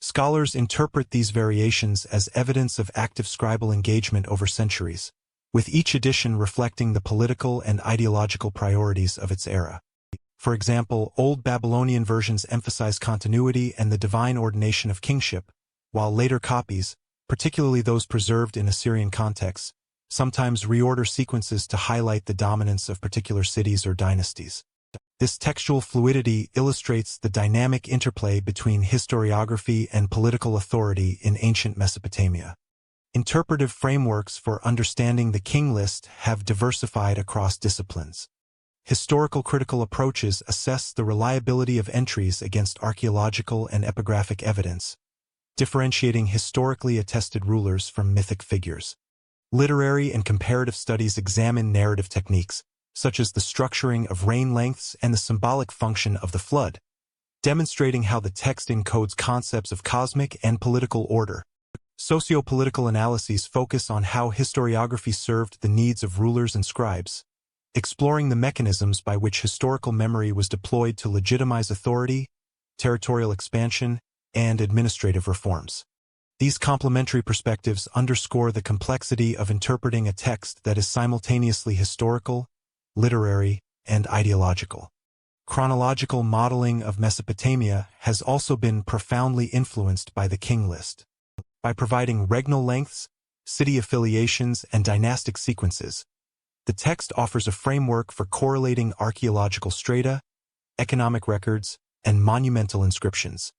Scholars interpret these variations as evidence of active scribal engagement over centuries, with each edition reflecting the political and ideological priorities of its era. For example, Old Babylonian versions emphasize continuity and the divine ordination of kingship, while later copies, particularly those preserved in Assyrian contexts, sometimes reorder sequences to highlight the dominance of particular cities or dynasties. This textual fluidity illustrates the dynamic interplay between historiography and political authority in ancient Mesopotamia. Interpretive frameworks for understanding the king list have diversified across disciplines. Historical critical approaches assess the reliability of entries against archaeological and epigraphic evidence, differentiating historically attested rulers from mythic figures. Literary and comparative studies examine narrative techniques, such as the structuring of reign lengths and the symbolic function of the flood, demonstrating how the text encodes concepts of cosmic and political order. Socio-political analyses focus on how historiography served the needs of rulers and scribes, exploring the mechanisms by which historical memory was deployed to legitimize authority, territorial expansion, and administrative reforms. These complementary perspectives underscore the complexity of interpreting a text that is simultaneously historical, literary, and ideological. Chronological modeling of Mesopotamia has also been profoundly influenced by the king list. By providing regnal lengths, city affiliations, and dynastic sequences. The text offers a framework for correlating archaeological strata, economic records, and monumental inscriptions.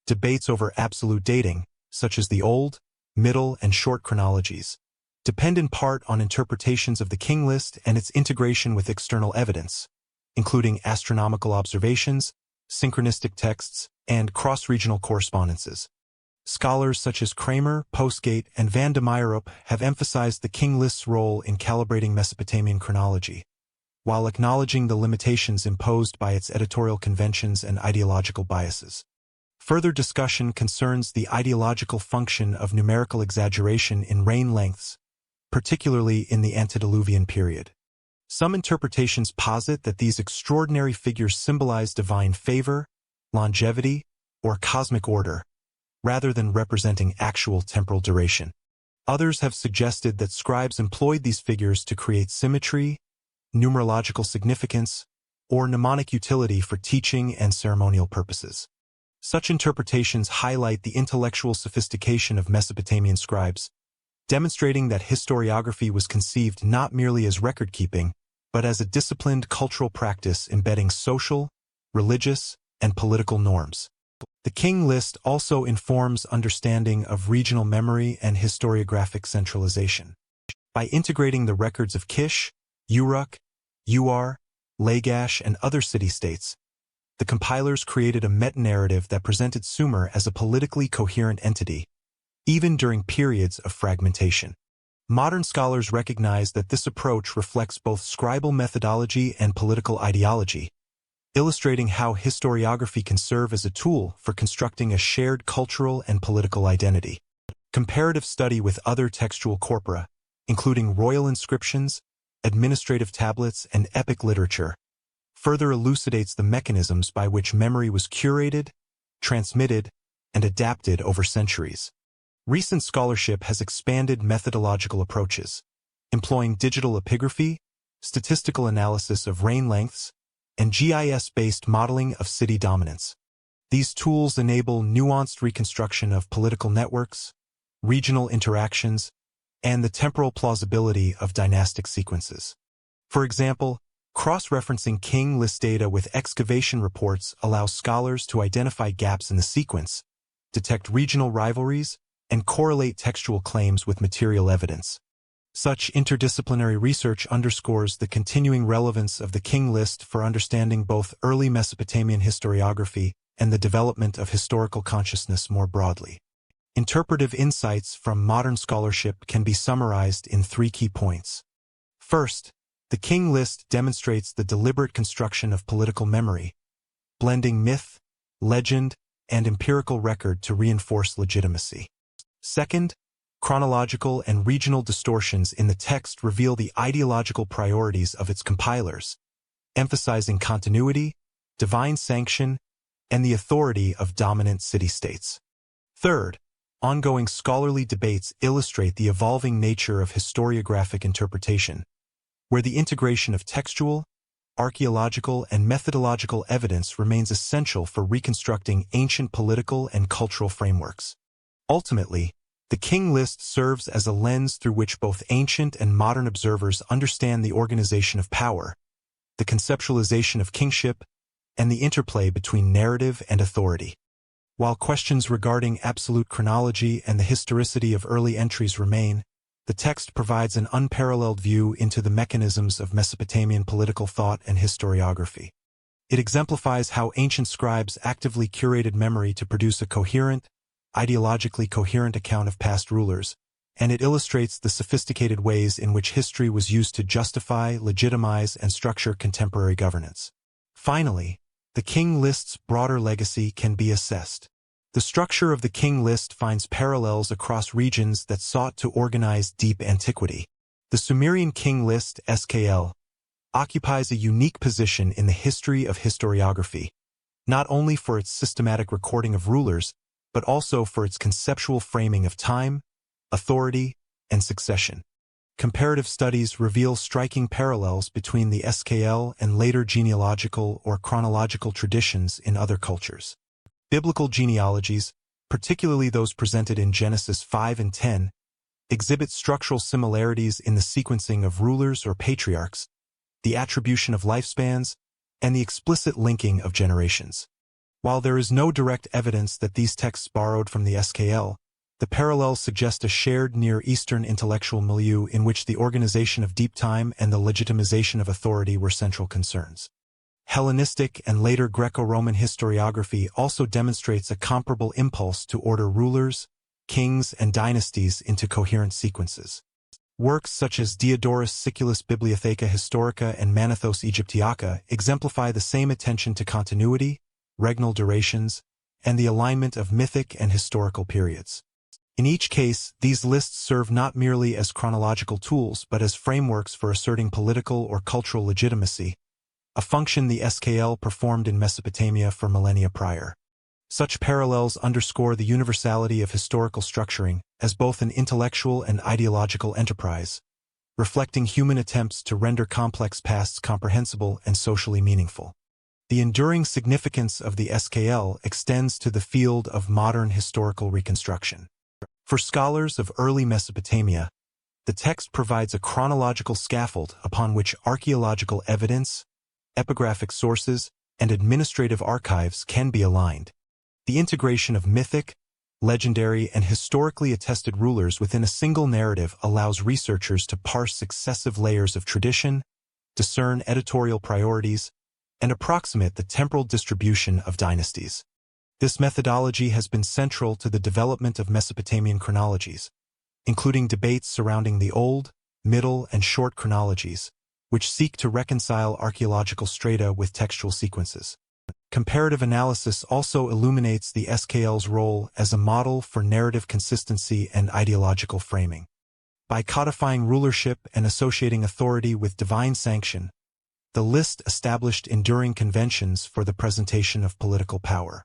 Debates over absolute dating, such as the Old, Middle, and Short chronologies, depend in part on interpretations of the King List and its integration with external evidence, including astronomical observations, synchronistic texts, and cross-regional correspondences. Scholars such as Kramer, Postgate, and van de Meijerup have emphasized the King List's role in calibrating Mesopotamian chronology, while acknowledging the limitations imposed by its editorial conventions and ideological biases. Further discussion concerns the ideological function of numerical exaggeration in reign lengths, particularly in the antediluvian period. Some interpretations posit that these extraordinary figures symbolize divine favor, longevity, or cosmic order, rather than representing actual temporal duration. Others have suggested that scribes employed these figures to create symmetry, numerological significance, or mnemonic utility for teaching and ceremonial purposes. Such interpretations highlight the intellectual sophistication of Mesopotamian scribes, demonstrating that historiography was conceived not merely as record-keeping, but as a disciplined cultural practice embedding social, religious, and political norms. The King List also informs understanding of regional memory and historiographic centralization. By integrating the records of Kish, Uruk, Lagash, and other city-states, the compilers created a meta-narrative that presented Sumer as a politically coherent entity, even during periods of fragmentation. Modern scholars recognize that this approach reflects both scribal methodology and political ideology, illustrating how historiography can serve as a tool for constructing a shared cultural and political identity. Comparative study with other textual corpora, including royal inscriptions, administrative tablets, and epic literature, further elucidates the mechanisms by which memory was curated, transmitted, and adapted over centuries. Recent scholarship has expanded methodological approaches, employing digital epigraphy, statistical analysis of reign lengths, and GIS-based modeling of city dominance. These tools enable nuanced reconstruction of political networks, regional interactions, and the temporal plausibility of dynastic sequences. For example, cross-referencing King List data with excavation reports allows scholars to identify gaps in the sequence, detect regional rivalries, and correlate textual claims with material evidence. Such interdisciplinary research underscores the continuing relevance of the King List for understanding both early Mesopotamian historiography and the development of historical consciousness more broadly. Interpretive insights from modern scholarship can be summarized in 3 key points. First, the King List demonstrates the deliberate construction of political memory, blending myth, legend, and empirical record to reinforce legitimacy. Second, chronological and regional distortions in the text reveal the ideological priorities of its compilers, emphasizing continuity, divine sanction, and the authority of dominant city-states. Third, ongoing scholarly debates illustrate the evolving nature of historiographic interpretation, where the integration of textual, archaeological, and methodological evidence remains essential for reconstructing ancient political and cultural frameworks. Ultimately, the King List serves as a lens through which both ancient and modern observers understand the organization of power, the conceptualization of kingship, and the interplay between narrative and authority. While questions regarding absolute chronology and the historicity of early entries remain, the text provides an unparalleled view into the mechanisms of Mesopotamian political thought and historiography. It exemplifies how ancient scribes actively curated memory to produce a coherent, ideologically coherent account of past rulers, and it illustrates the sophisticated ways in which history was used to justify, legitimize, and structure contemporary governance. Finally, the King List's broader legacy can be assessed. The structure of the King List finds parallels across regions that sought to organize deep antiquity. The Sumerian King List, SKL, occupies a unique position in the history of historiography, not only for its systematic recording of rulers, but also for its conceptual framing of time, authority, and succession. Comparative studies reveal striking parallels between the SKL and later genealogical or chronological traditions in other cultures. Biblical genealogies, particularly those presented in Genesis 5 and 10, exhibit structural similarities in the sequencing of rulers or patriarchs, the attribution of lifespans, and the explicit linking of generations. While there is no direct evidence that these texts borrowed from the SKL, the parallels suggest a shared Near Eastern intellectual milieu in which the organization of deep time and the legitimization of authority were central concerns. Hellenistic and later Greco-Roman historiography also demonstrates a comparable impulse to order rulers, kings, and dynasties into coherent sequences. Works such as Diodorus Siculus Bibliotheca Historica and Manethos Aegyptiaca exemplify the same attention to continuity, regnal durations, and the alignment of mythic and historical periods. In each case, these lists serve not merely as chronological tools but as frameworks for asserting political or cultural legitimacy, a function the SKL performed in Mesopotamia for millennia prior. Such parallels underscore the universality of historical structuring as both an intellectual and ideological enterprise, reflecting human attempts to render complex pasts comprehensible and socially meaningful. The enduring significance of the SKL extends to the field of modern historical reconstruction. For scholars of early Mesopotamia, the text provides a chronological scaffold upon which archaeological evidence, epigraphic sources, and administrative archives can be aligned. The integration of mythic, legendary, and historically attested rulers within a single narrative allows researchers to parse successive layers of tradition, discern editorial priorities, and approximate the temporal distribution of dynasties. This methodology has been central to the development of Mesopotamian chronologies, including debates surrounding the Old, Middle, and Short chronologies, which seek to reconcile archaeological strata with textual sequences. Comparative analysis also illuminates the SKL's role as a model for narrative consistency and ideological framing. By codifying rulership and associating authority with divine sanction, the list established enduring conventions for the presentation of political power.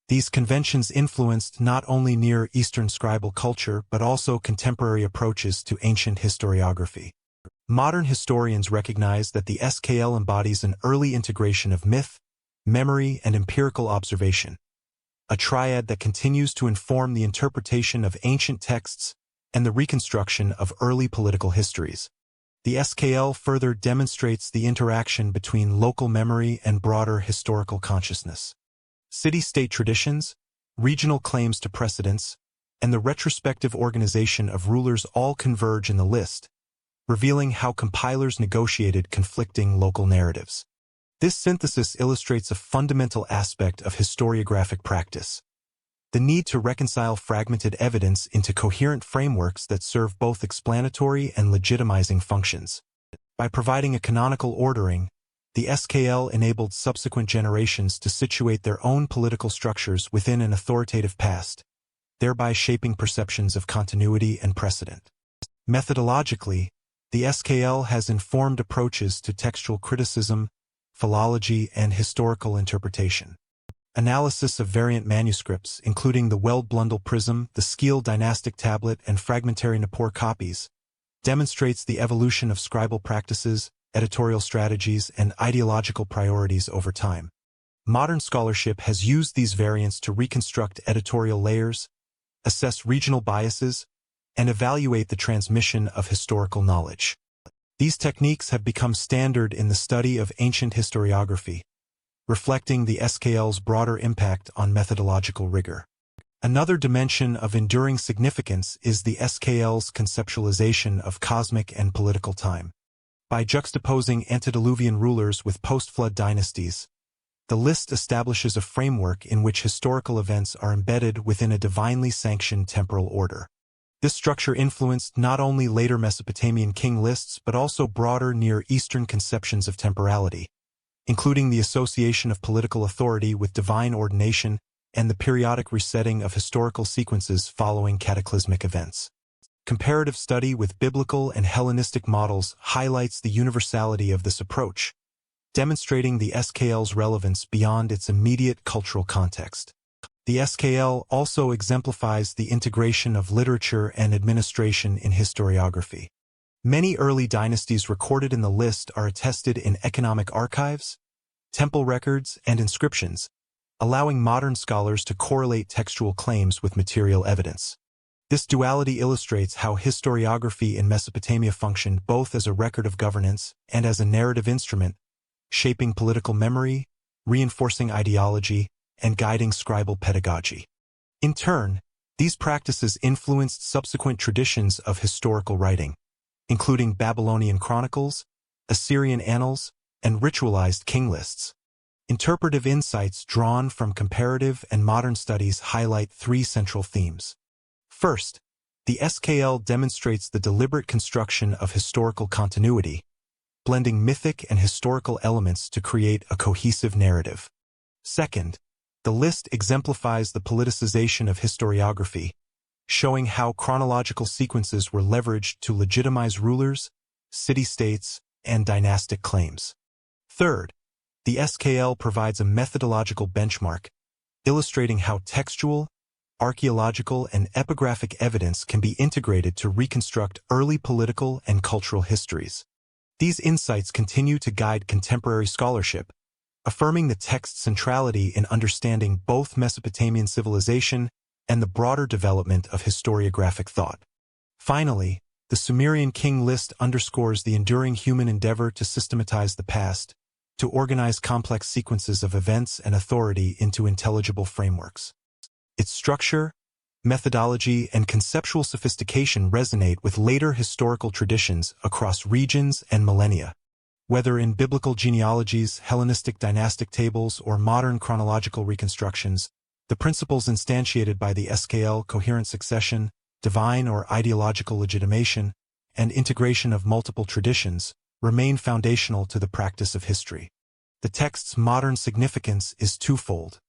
These conventions influenced not only Near Eastern scribal culture but also contemporary approaches to ancient historiography. Modern historians recognize that the SKL embodies an early integration of myth, memory, and empirical observation, a triad that continues to inform the interpretation of ancient texts and the reconstruction of early political histories. The SKL further demonstrates the interaction between local memory and broader historical consciousness. City-state traditions, regional claims to precedence, and the retrospective organization of rulers all converge in the list, revealing how compilers negotiated conflicting local narratives. This synthesis illustrates a fundamental aspect of historiographic practice: the need to reconcile fragmented evidence into coherent frameworks that serve both explanatory and legitimizing functions. By providing a canonical ordering, the SKL enabled subsequent generations to situate their own political structures within an authoritative past, thereby shaping perceptions of continuity and precedent. Methodologically, the SKL has informed approaches to textual criticism, philology, and historical interpretation. Analysis of variant manuscripts, including the Weld-Blundell prism, the Skeel dynastic tablet, and fragmentary Nippur copies, demonstrates the evolution of scribal practices, editorial strategies, and ideological priorities over time. Modern scholarship has used these variants to reconstruct editorial layers, assess regional biases, and evaluate the transmission of historical knowledge. These techniques have become standard in the study of ancient historiography, reflecting the SKL's broader impact on methodological rigor. Another dimension of enduring significance is the SKL's conceptualization of cosmic and political time. By juxtaposing antediluvian rulers with post-flood dynasties, the list establishes a framework in which historical events are embedded within a divinely sanctioned temporal order. This structure influenced not only later Mesopotamian king lists but also broader Near Eastern conceptions of temporality, including the association of political authority with divine ordination and the periodic resetting of historical sequences following cataclysmic events. Comparative study with biblical and Hellenistic models highlights the universality of this approach, demonstrating the SKL's relevance beyond its immediate cultural context. The SKL also exemplifies the integration of literature and administration in historiography. Many early dynasties recorded in the list are attested in economic archives, temple records, and inscriptions, allowing modern scholars to correlate textual claims with material evidence. This duality illustrates how historiography in Mesopotamia functioned both as a record of governance and as a narrative instrument, shaping political memory, reinforcing ideology, and guiding scribal pedagogy. In turn, these practices influenced subsequent traditions of historical writing, including Babylonian chronicles, Assyrian annals, and ritualized king lists. Interpretive insights drawn from comparative and modern studies highlight three central themes. First, the SKL demonstrates the deliberate construction of historical continuity, blending mythic and historical elements to create a cohesive narrative. Second, the list exemplifies the politicization of historiography, showing how chronological sequences were leveraged to legitimize rulers, city-states, and dynastic claims. Third, the SKL provides a methodological benchmark, illustrating how textual, archaeological, and epigraphic evidence can be integrated to reconstruct early political and cultural histories. These insights continue to guide contemporary scholarship, affirming the text's centrality in understanding both Mesopotamian civilization and the broader development of historiographic thought. Finally, the Sumerian King List underscores the enduring human endeavor to systematize the past, to organize complex sequences of events and authority into intelligible frameworks. Its structure, methodology, and conceptual sophistication resonate with later historical traditions across regions and millennia. Whether in biblical genealogies, Hellenistic dynastic tables, or modern chronological reconstructions, the principles instantiated by the SKL, coherent succession, divine or ideological legitimation, and integration of multiple traditions, remain foundational to the practice of history. The text's modern significance is twofold.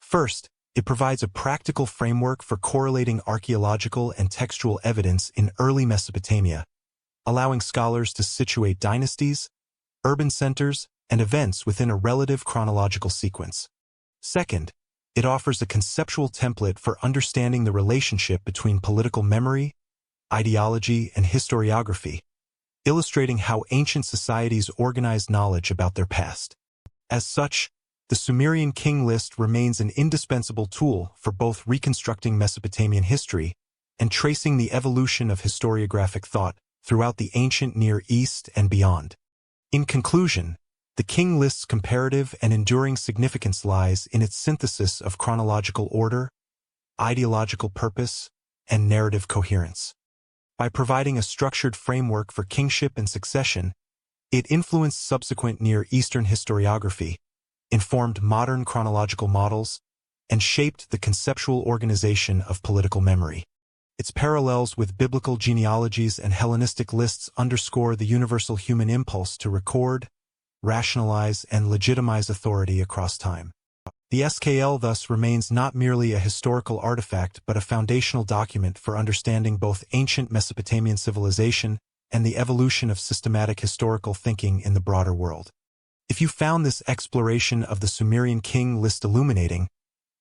First, it provides a practical framework for correlating archaeological and textual evidence in early Mesopotamia, allowing scholars to situate dynasties, urban centers, and events within a relative chronological sequence. Second, it offers a conceptual template for understanding the relationship between political memory, ideology, and historiography, illustrating how ancient societies organized knowledge about their past. As such, the Sumerian King List remains an indispensable tool for both reconstructing Mesopotamian history and tracing the evolution of historiographic thought throughout the ancient Near East and beyond. In conclusion, the King List's comparative and enduring significance lies in its synthesis of chronological order, ideological purpose, and narrative coherence. By providing a structured framework for kingship and succession, it influenced subsequent Near Eastern historiography, informed modern chronological models, and shaped the conceptual organization of political memory. Its parallels with biblical genealogies and Hellenistic lists underscore the universal human impulse to record, rationalize, and legitimize authority across time. The SKL thus remains not merely a historical artifact but a foundational document for understanding both ancient Mesopotamian civilization and the evolution of systematic historical thinking in the broader world. If you found this exploration of the Sumerian King List illuminating,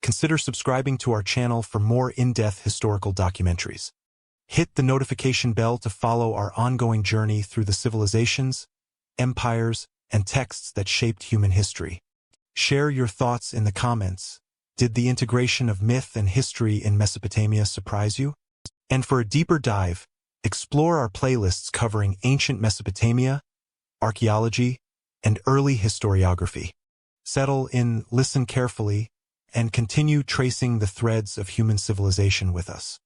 consider subscribing to our channel for more in-depth historical documentaries. Hit the notification bell to follow our ongoing journey through the civilizations, empires, and texts that shaped human history. Share your thoughts in the comments. Did the integration of myth and history in Mesopotamia surprise you? And for a deeper dive, explore our playlists covering ancient Mesopotamia, archaeology, and early historiography. Settle in, listen carefully, and continue tracing the threads of human civilization with us.